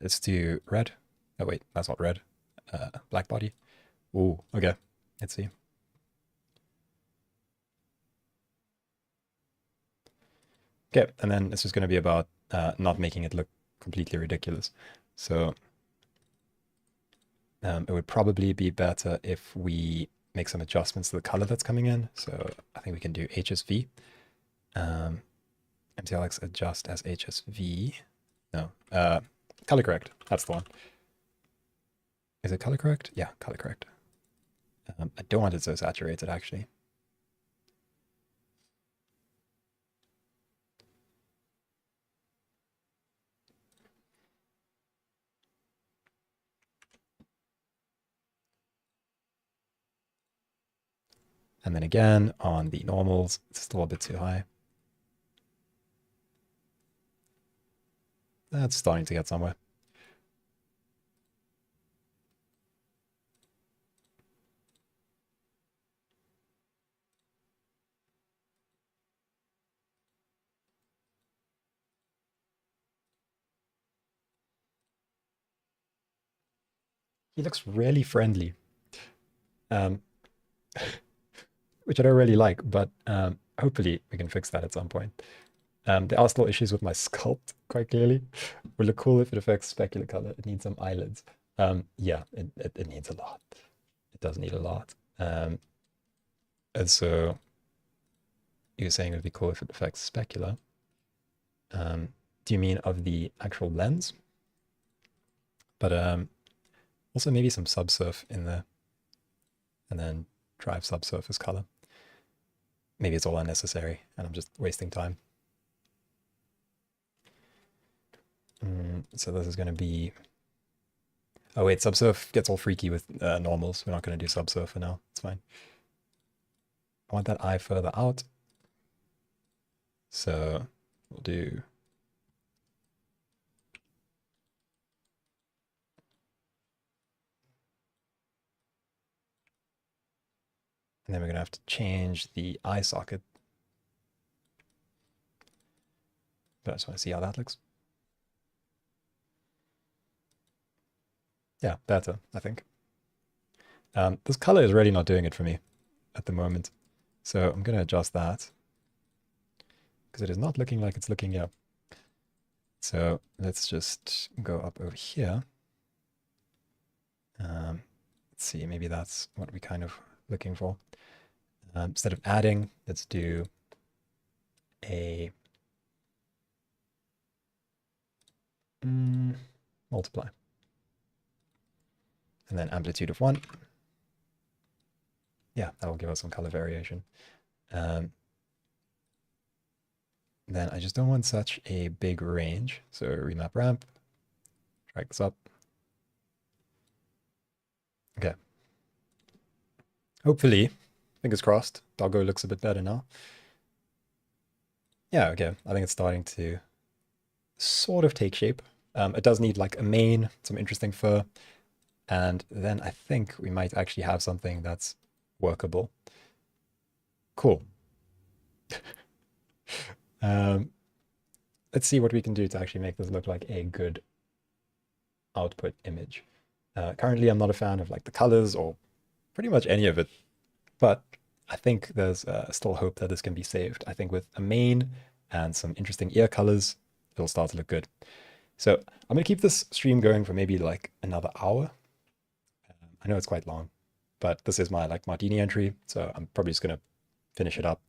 it's too red. Oh wait, that's not red. Black body. Ooh, okay. Let's see. Okay, and then it's just going to be about not making it look completely ridiculous. So it would probably be better if we make some adjustments to the color that's coming in. So I think we can do HSV. MTLX adjust as HSV. No, color correct. That's the one. Is it color correct? Yeah, color correct. I don't want it so saturated actually. And then again, on the normals, it's still a bit too high. That's starting to get somewhere. He looks really friendly, um, which I don't really like, but hopefully we can fix that at some point. There are still issues with my sculpt, quite clearly. Would look cool if it affects specular color. It needs some eyelids. Yeah, it needs a lot. It does need a lot. And so you're saying it would be cool if it affects specular. Do you mean of the actual lens? But also maybe some subsurf in there. And then drive subsurface color. Maybe it's all unnecessary and I'm just wasting time. So this is going to be... Oh wait, subsurf gets all freaky with normals. We're not going to do subsurf for now. It's fine. I want that eye further out. So we'll do and then we're gonna have to change the eye socket. But I just want to see how that looks. Yeah, better, I think. This color is really not doing it for me at the moment. So I'm going to adjust that because it is not looking like it's looking, yeah. So let's just go up over here. Let's see, maybe that's what we're kind of looking for. Instead of adding, let's do a multiply. And then amplitude of 1. Yeah, that'll give us some color variation. Then I just don't want such a big range. So remap ramp, drag this up. Okay. Hopefully, fingers crossed, doggo looks a bit better now. Yeah, okay. I think it's starting to sort of take shape. It does need like a mane, some interesting fur. And then I think we might actually have something that's workable. Cool. Let's see what we can do to actually make this look like a good output image. Currently, I'm not a fan of like the colors or pretty much any of it, but I think there's still hope that this can be saved. I think with a mane and some interesting ear colors, it'll start to look good. So I'm going to keep this stream going for maybe like another hour. I know it's quite long, but this is my like Mardini entry, so I'm probably just going to finish it up.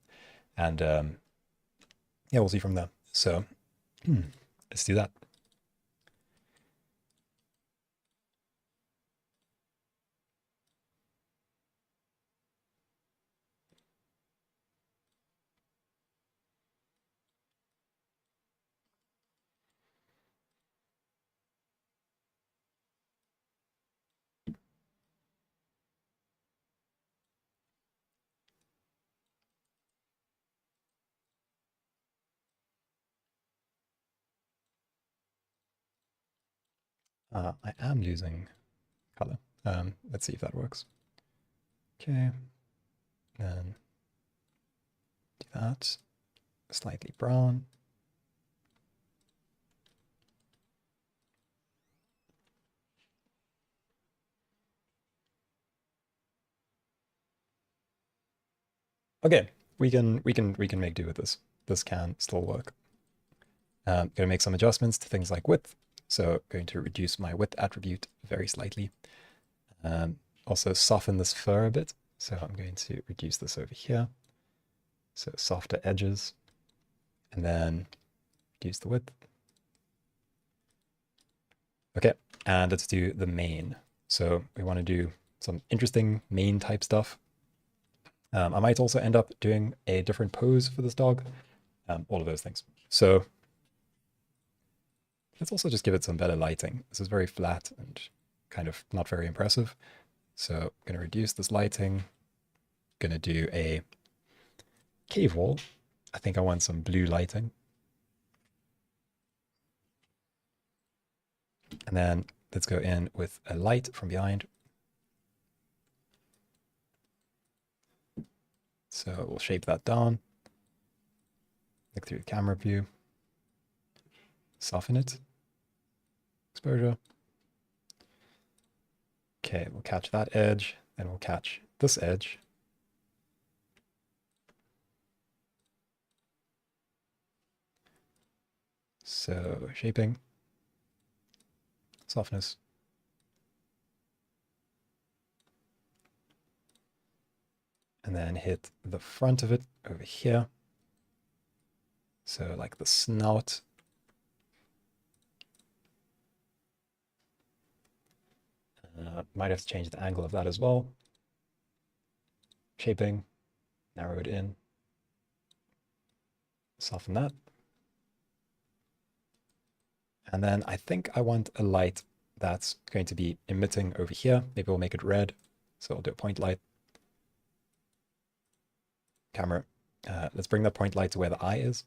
And yeah, we'll see from there. So let's do that. I am losing color. Let's see if that works. Okay, then do that. Slightly brown. Okay, we can make do with this. This can still work. Going to make some adjustments to things like width. So going to reduce my width attribute very slightly. Also soften this fur a bit. So I'm going to reduce this over here. So softer edges. And then reduce the width. Okay, and let's do the mane. So we want to do some interesting mane type stuff. I might also end up doing a different pose for this dog. All of those things. So let's also just give it some better lighting. This is very flat and kind of not very impressive. So I'm going to reduce this lighting. Going to do a cave wall. I think I want some blue lighting. And then let's go in with a light from behind. So we'll shape that down. Look through the camera view. Soften it. Exposure. Okay, we'll catch that edge, then we'll catch this edge. So shaping, softness. And then hit the front of it over here. So like the snout. Might have to change the angle of that as well. Shaping, narrow it in. Soften that. And then I think I want a light that's going to be emitting over here. Maybe we'll make it red. So I'll do a point light. Camera. Let's bring that point light to where the eye is.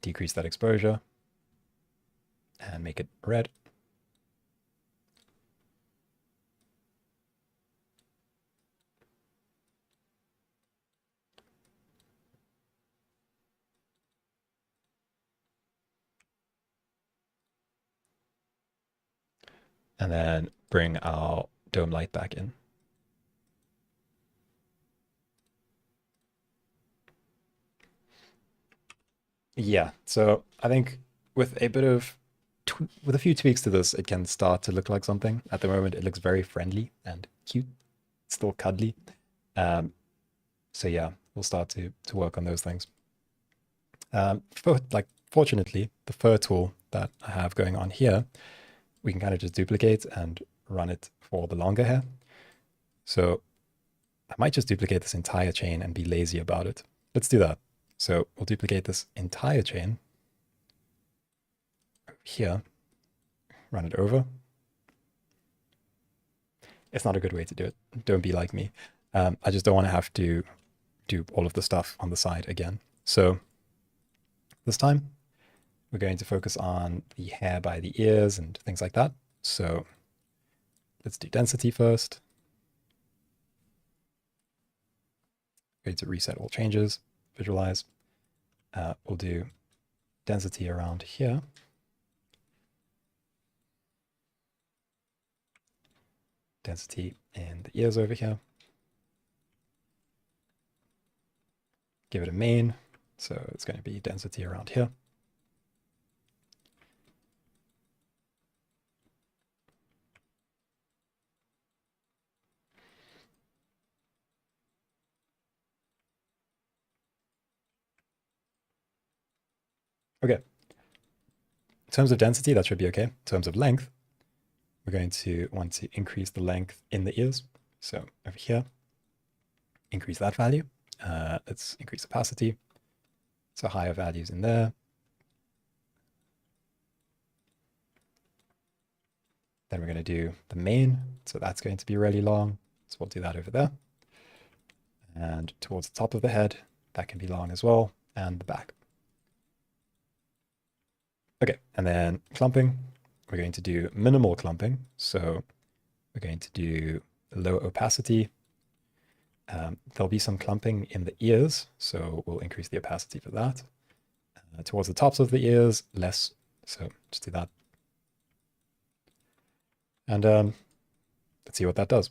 decrease that exposure and make it red. And then bring our dome light back in. Yeah, so I think with a bit of with a few tweaks to this, it can start to look like something. At the moment, it looks very friendly and cute, still cuddly. So yeah, we'll start to work on those things. Fortunately, the fur tool that I have going on here, we can kind of just duplicate and run it for the longer hair. So I might just duplicate this entire chain and be lazy about it. Let's do that. So we'll duplicate this entire chain over here, run it over. It's not a good way to do it. Don't be like me. I just don't want to have to do all of the stuff on the side again. So this time, we're going to focus on the hair by the ears and things like that. So let's do density first. Going to reset all changes, visualize. We'll do density around here. Density in the ears over here. Give it a main. So it's going to be density around here. Okay. In terms of density, that should be okay. In terms of length, we're going to want to increase the length in the ears. So over here, increase that value. Let's increase opacity. So higher values in there. Then we're going to do the mane. So that's going to be really long. So we'll do that over there. And towards the top of the head, that can be long as well, and the back. Okay, and then clumping. We're going to do minimal clumping. So we're going to do low opacity. There'll be some clumping in the ears, so we'll increase the opacity for that. Towards the tops of the ears, less. So just do that. And let's see what that does.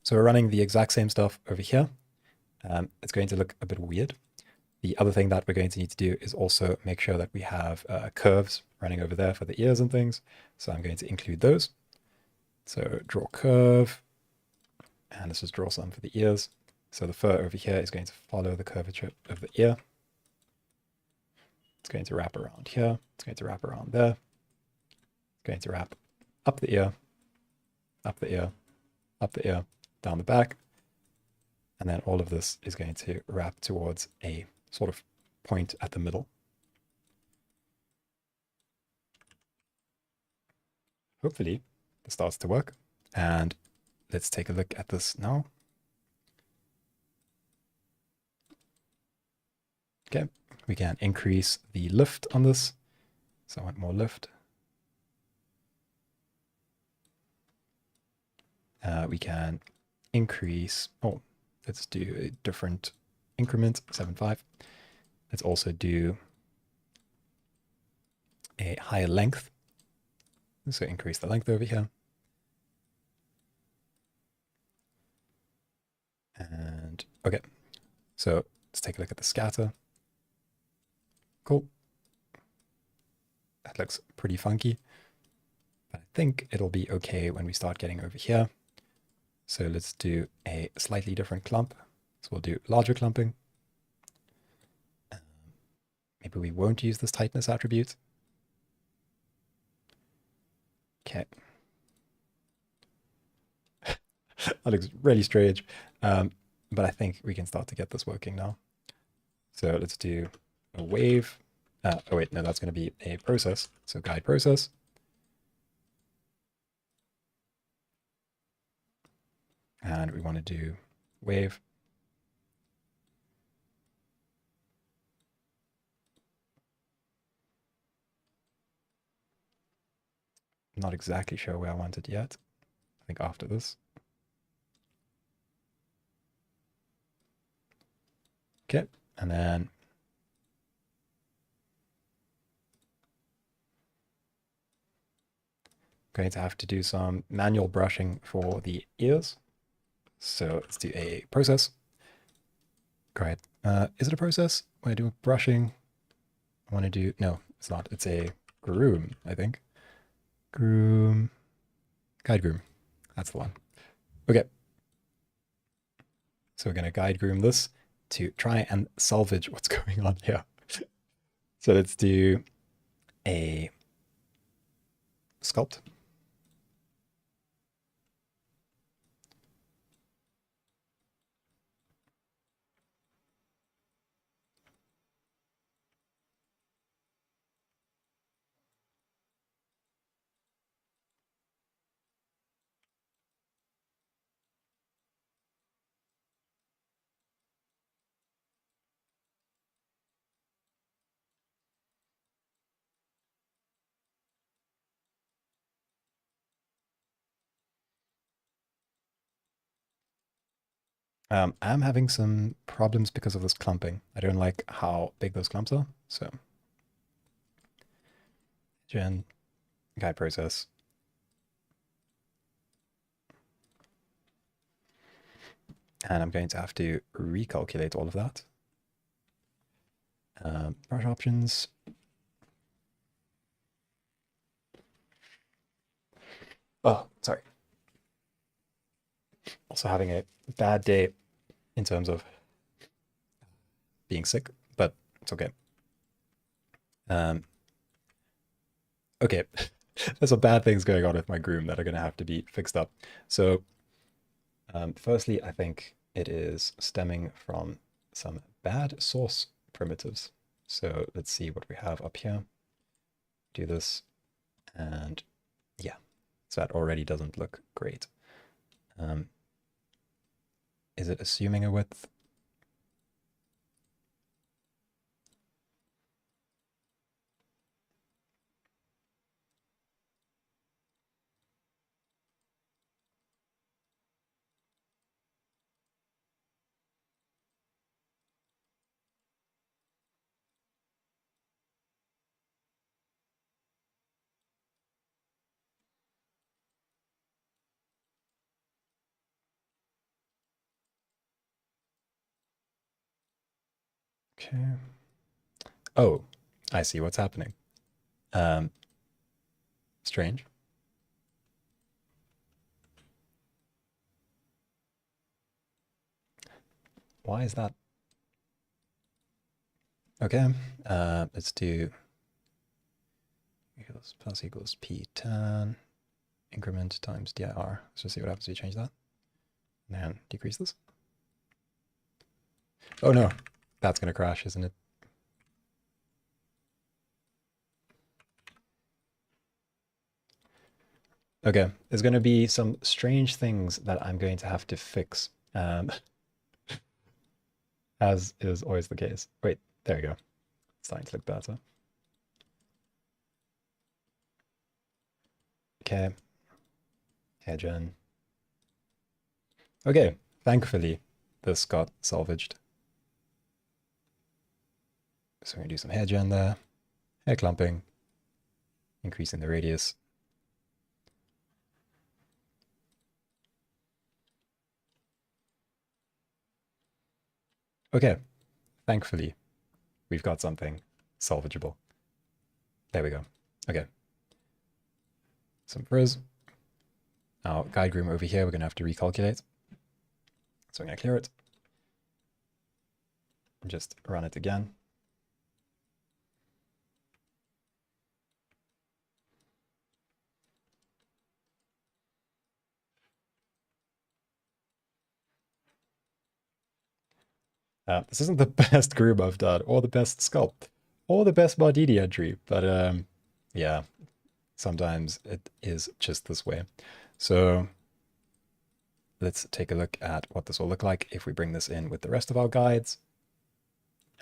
So we're running the exact same stuff over here. It's going to look a bit weird. The other thing that we're going to need to do is also make sure that we have curves running over there for the ears and things. So I'm going to include those. So draw curve, and let's just draw some for the ears. So the fur over here is going to follow the curvature of the ear. It's going to wrap around here. It's going to wrap around there. It's going to wrap up the ear, up the ear, up the ear, down the back. And then all of this is going to wrap towards a sort of point at the middle. Hopefully this starts to work. And let's take a look at this now. Okay, we can increase the lift on this. So I want more lift. We can increase, let's do a different increment, 7.5. Let's also do a higher length. So increase the length over here. And okay, so let's take a look at the scatter. Cool. That looks pretty funky, but I think it'll be okay when we start getting over here. So let's do a slightly different clump. So we'll do larger clumping. Maybe we won't use this tightness attribute. Okay. That looks really strange, but I think we can start to get this working now. So let's do a wave. Oh wait, no, that's going to be a process. So guide process. And we want to do wave. not exactly sure where I want it yet. I think after this. Okay, and then going to have to do some manual brushing for the ears. So let's do a process. Great. Is it a process? When I do brushing, I want to do, no, it's not. It's a groom, I think. Groom, guide groom. That's the one. Okay. So we're going to guide groom this to try and salvage what's going on here. So let's do a sculpt. I'm having some problems because of this clumping. I don't like how big those clumps are. So, gen, guide process. And I'm going to have to recalculate all of that. Brush options. Oh, sorry. Also having a bad day in terms of being sick, but it's okay. Okay, there's some bad things going on with my groom that are going to have to be fixed up. So, firstly, I think it is stemming from some bad source primitives. So let's see what we have up here. Do this, and yeah, so that already doesn't look great. Is it assuming a width? Okay. Oh, I see what's happening. Strange. Why is that? Okay, let's do equals plus equals p10 increment times dir. Let's just see what happens if you change that. And then decrease this. Oh no, that's gonna crash, isn't it? Okay, there's gonna be some strange things that I'm going to have to fix, as is always the case. Wait, there we go. It's starting to look better. Okay, hairgen. Okay, thankfully, this got salvaged. So we're gonna do some hair gen there, hair clumping, increasing the radius. Okay, thankfully, we've got something salvageable. There we go. Okay. Some frizz. Now, guide groom over here, we're gonna have to recalculate. So I'm gonna clear it. And just run it again. This isn't the best groom I've done, or the best sculpt, or the best Mardini entry, but yeah, sometimes it is just this way. So let's take a look at what this will look like if we bring this in with the rest of our guides.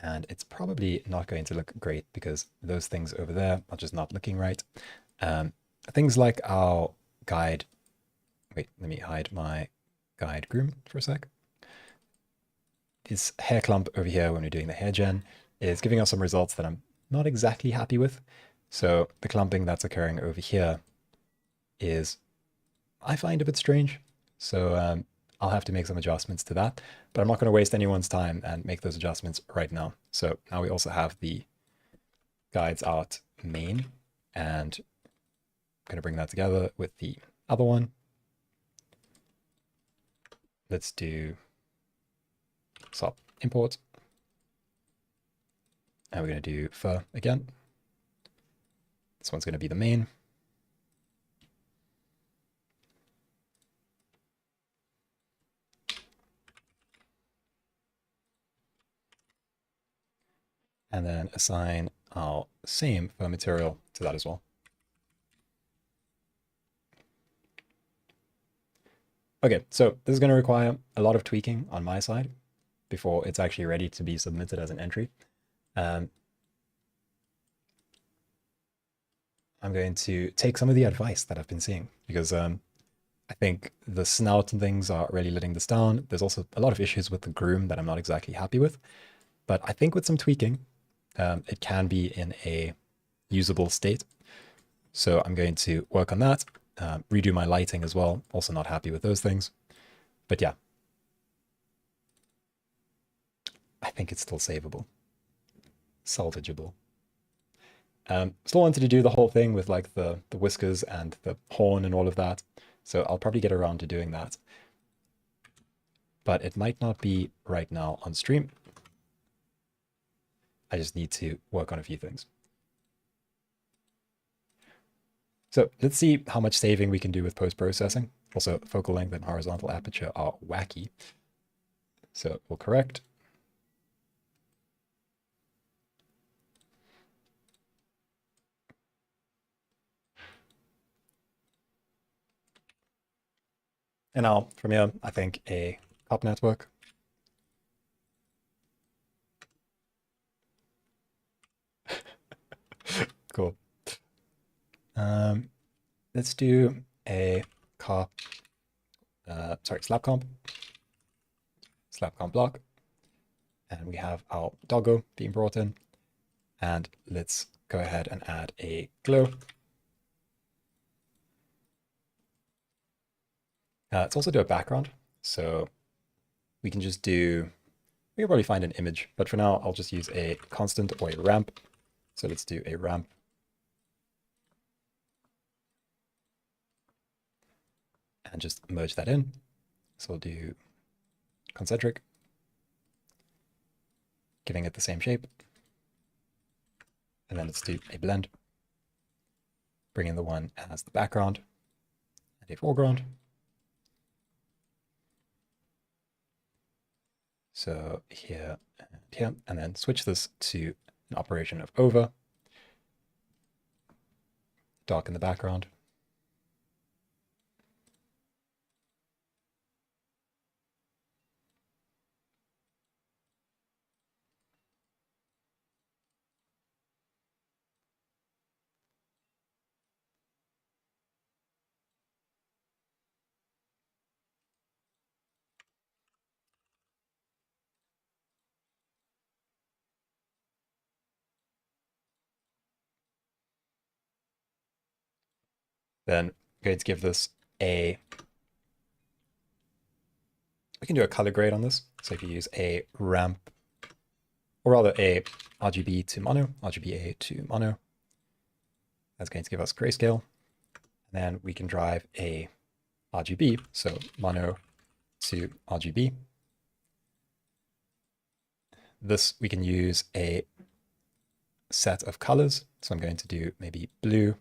And it's probably not going to look great because those things over there are just not looking right. things like our guide. Wait, let me hide my guide groom for a sec. This hair clump over here when we're doing the hair gen is giving us some results that I'm not exactly happy with. So the clumping that's occurring over here is, I find, a bit strange. So I'll have to make some adjustments to that, but I'm not going to waste anyone's time and make those adjustments right now. So now we also have the guides art main, and I'm going to bring that together with the other one. Let's do swap import. And we're going to do fur again. This one's going to be the main. And then assign our same fur material to that as well. Okay, so this is going to require a lot of tweaking on my side before it's actually ready to be submitted as an entry. I'm going to take some of the advice that I've been seeing because I think the snout and things are really letting this down. There's also a lot of issues with the groom that I'm not exactly happy with, but I think with some tweaking, it can be in a usable state. So I'm going to work on that, redo my lighting as well. Also not happy with those things, but yeah, I think it's still savable, salvageable. Still wanted to do the whole thing with like the whiskers and the horn and all of that. So I'll probably get around to doing that. But it might not be right now on stream. I just need to work on a few things. So let's see how much saving we can do with post-processing. Also, focal length and horizontal aperture are wacky. So we'll correct. And now from here, I think a top network. Cool. Let's do a slap comp block. And we have our doggo being brought in. And let's go ahead and add a glow. Let's also do a background. So we can just do, we can probably find an image, but for now, I'll just use a constant or a ramp. So let's do a ramp. And just merge that in. So we'll do concentric, giving it the same shape. And then let's do a blend. Bring in the one as the background and a foreground. So here and here, and then switch this to an operation of over. Darken the background. Then I'm going to give this we can do a color grade on this. So if you use a ramp, or rather a RGB to mono, RGBA to mono, that's going to give us grayscale. And then we can drive a RGB, so mono to RGB. This, we can use a set of colors. So I'm going to do maybe blue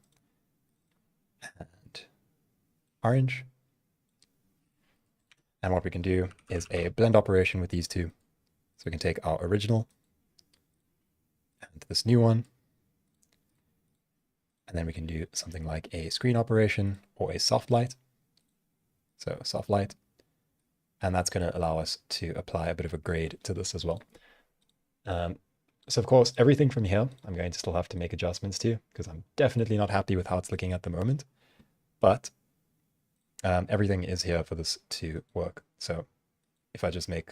and orange. And what we can do is a blend operation with these two. So we can take our original and this new one. And then we can do something like a screen operation or a soft light. So soft light. And that's going to allow us to apply a bit of a grade to this as well. So of course, everything from here, I'm going to still have to make adjustments to because I'm definitely not happy with how it's looking at the moment. but everything is here for this to work. So if I just make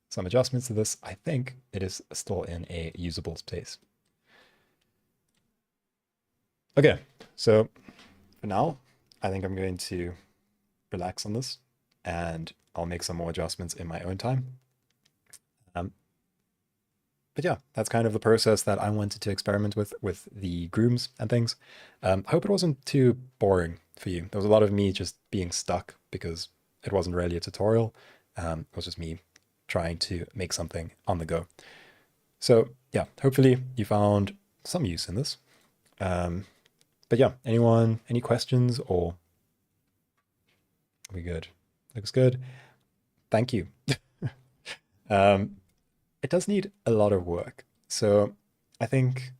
some adjustments to this, I think it is still in a usable space. Okay, so for now, I think I'm going to relax on this and I'll make some more adjustments in my own time. But yeah, that's kind of the process that I wanted to experiment with the grooms and things. I hope it wasn't too boring for you. There was a lot of me just being stuck because it wasn't really a tutorial. It was just me trying to make something on the go. So yeah, hopefully you found some use in this. But yeah, anyone, any questions or are we good? Looks good. Thank you. It does need a lot of work. So I think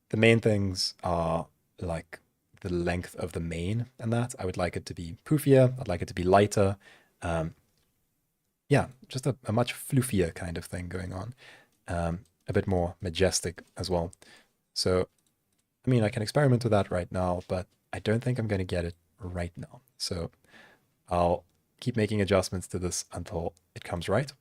the main things are like the length of the mane and that. I would like it to be poofier. I'd like it to be lighter. Yeah, just a much floofier kind of thing going on. A bit more majestic as well. So, I mean, I can experiment with that right now, but I don't think I'm going to get it right now. So I'll keep making adjustments to this until it comes right.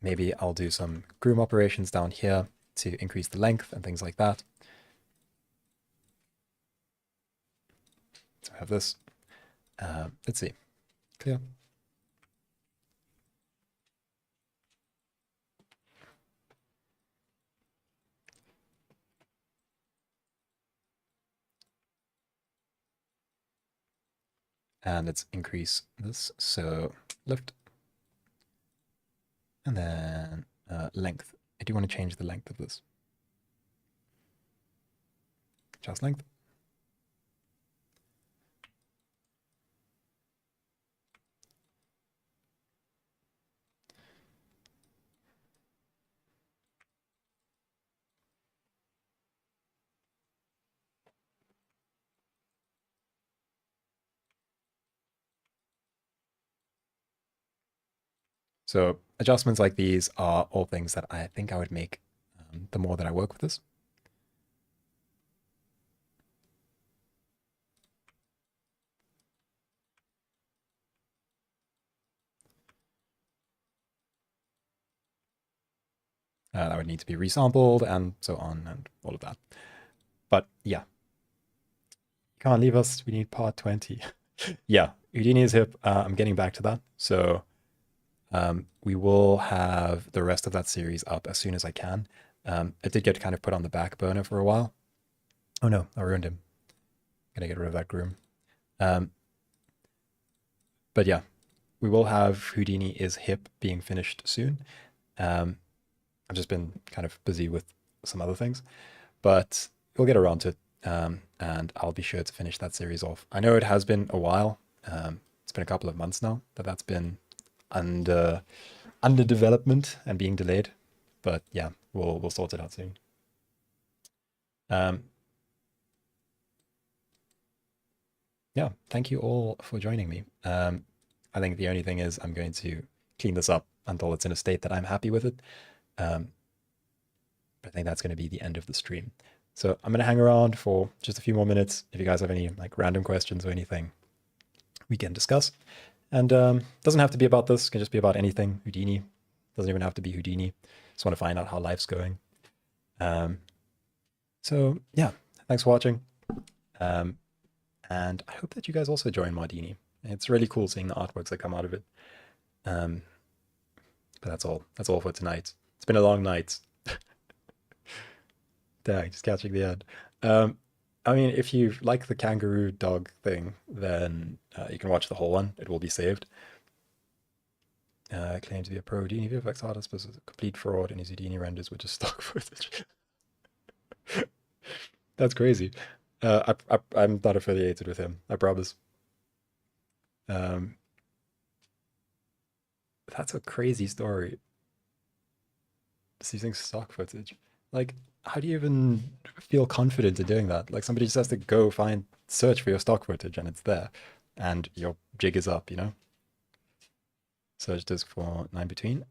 Maybe I'll do some groom operations down here to increase the length and things like that. So I have this. Let's see. Clear. And let's increase this. So lift. And then length. I do want to change the length of this. Just length. So adjustments like these are all things that I think I would make the more that I work with this. That would need to be resampled and so on and all of that. But yeah, can't leave us. We need part 20. Yeah, Houdini's hip. I'm getting back to that. So we will have the rest of that series up as soon as I can. It did get kind of put on the back burner for a while. Oh no, I ruined him. Gotta get rid of that groom. But yeah, we will have Houdini is hip being finished soon. I've just been kind of busy with some other things, but we'll get around to it. And I'll be sure to finish that series off. I know it has been a while. It's been a couple of months now that's been under development and being delayed. But yeah, we'll sort it out soon. Yeah, thank you all for joining me. I think the only thing is I'm going to clean this up until it's in a state that I'm happy with it. But I think that's going to be the end of the stream. So I'm going to hang around for just a few more minutes. If you guys have any like random questions or anything, we can discuss. And doesn't have to be about this. It can just be about anything. Houdini doesn't even have to be Houdini. Just want to find out how life's going. So yeah, thanks for watching. And I hope that you guys also join Mardini. It's really cool seeing the artworks that come out of it. But that's all. That's all for tonight. It's been a long night. Dang, just catching the end. I mean, if you like the kangaroo dog thing, then you can watch the whole one. It will be saved. Claimed to be a pro Houdini VFX artist, but it's a complete fraud, and his Houdini renders were just stock footage. That's crazy. I'm not affiliated with him, I promise. That's a crazy story. Just using stock footage. Like, how do you even feel confident in doing that? Like, somebody just has to go search for your stock footage and it's there. And your jig is up, you know? Search disk for 9 between.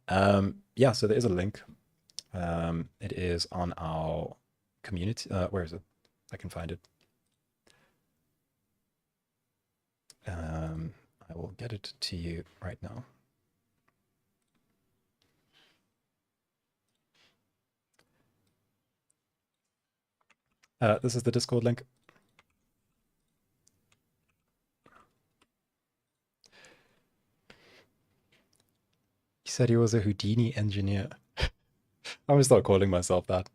Yeah, so there is a link. It is on our community. Where is it? I can find it. I will get it to you right now. This is the Discord link. He said he was a Houdini engineer. I'm gonna start calling myself that.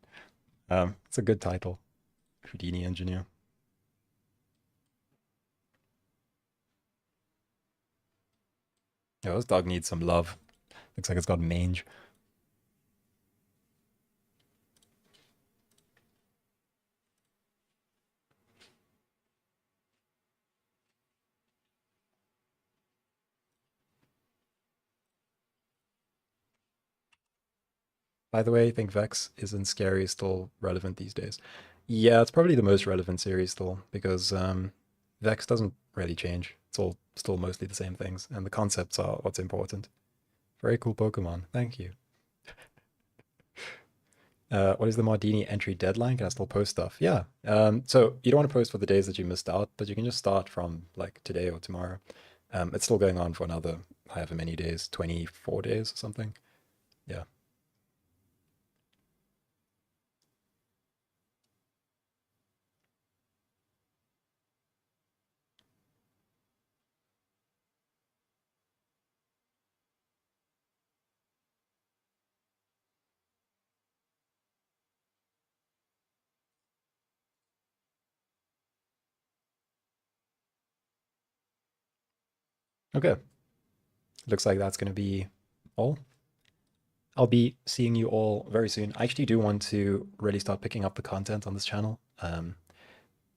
It's a good title, Houdini engineer. Yeah, this dog needs some love. Looks like it's got mange. By the way, I think Vex isn't scary still relevant these days. Yeah, it's probably the most relevant series still because Vex doesn't really change. It's all still mostly the same things, and the concepts are what's important. Very cool Pokemon. Thank you. What is the Mardini entry deadline? Can I still post stuff? Yeah. So you don't want to post for the days that you missed out, but you can just start from like today or tomorrow. It's still going on for another however many days, 24 days or something. Yeah. Okay. Looks like that's going to be all. I'll be seeing you all very soon. I actually do want to really start picking up the content on this channel.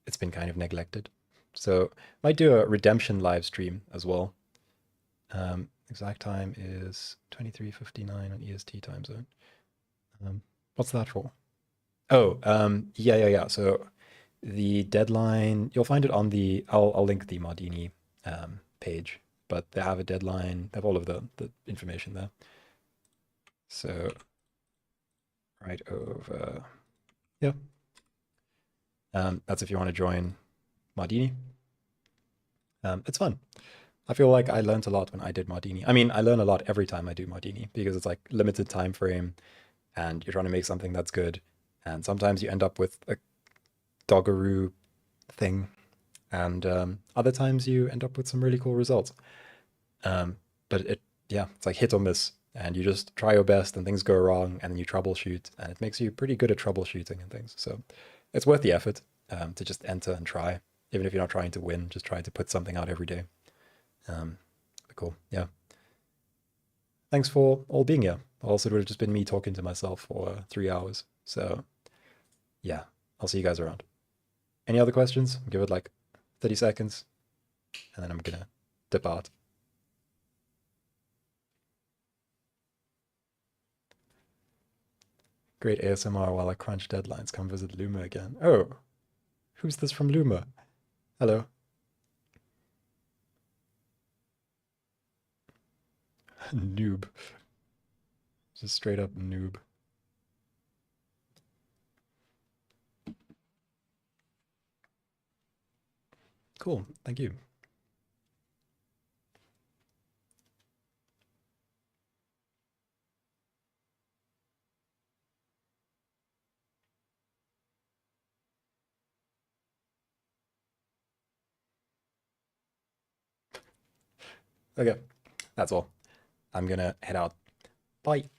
It's been kind of neglected. So might do a redemption live stream as well. Exact time is 23:59 on EST time zone. What's that for? Oh, yeah. So the deadline, you'll find it on the, I'll link the Mardini page, but they have a deadline, they have all of the information there. So right over, yeah. That's if you want to join Mardini. It's fun. I feel like I learned a lot when I did Mardini. I mean, I learn a lot every time I do Mardini because it's like limited time frame and you're trying to make something that's good. And sometimes you end up with a doggeroo thing, and other times you end up with some really cool results. But yeah, it's like hit or miss, and you just try your best, and things go wrong, and then you troubleshoot, and it makes you pretty good at troubleshooting and things. So it's worth the effort to just enter and try, even if you're not trying to win. Just try to put something out every day. But cool, yeah. Thanks for all being here. Also, it would have just been me talking to myself for 3 hours. So yeah, I'll see you guys around. Any other questions? Give it like 30 seconds, and then I'm gonna dip out. Great ASMR while I crunch deadlines. Come visit Luma again. Oh, who's this from Luma? Hello. Noob. Just straight up noob. Cool. Thank you. Okay, that's all. I'm gonna head out. Bye.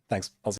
Thanks. I'll see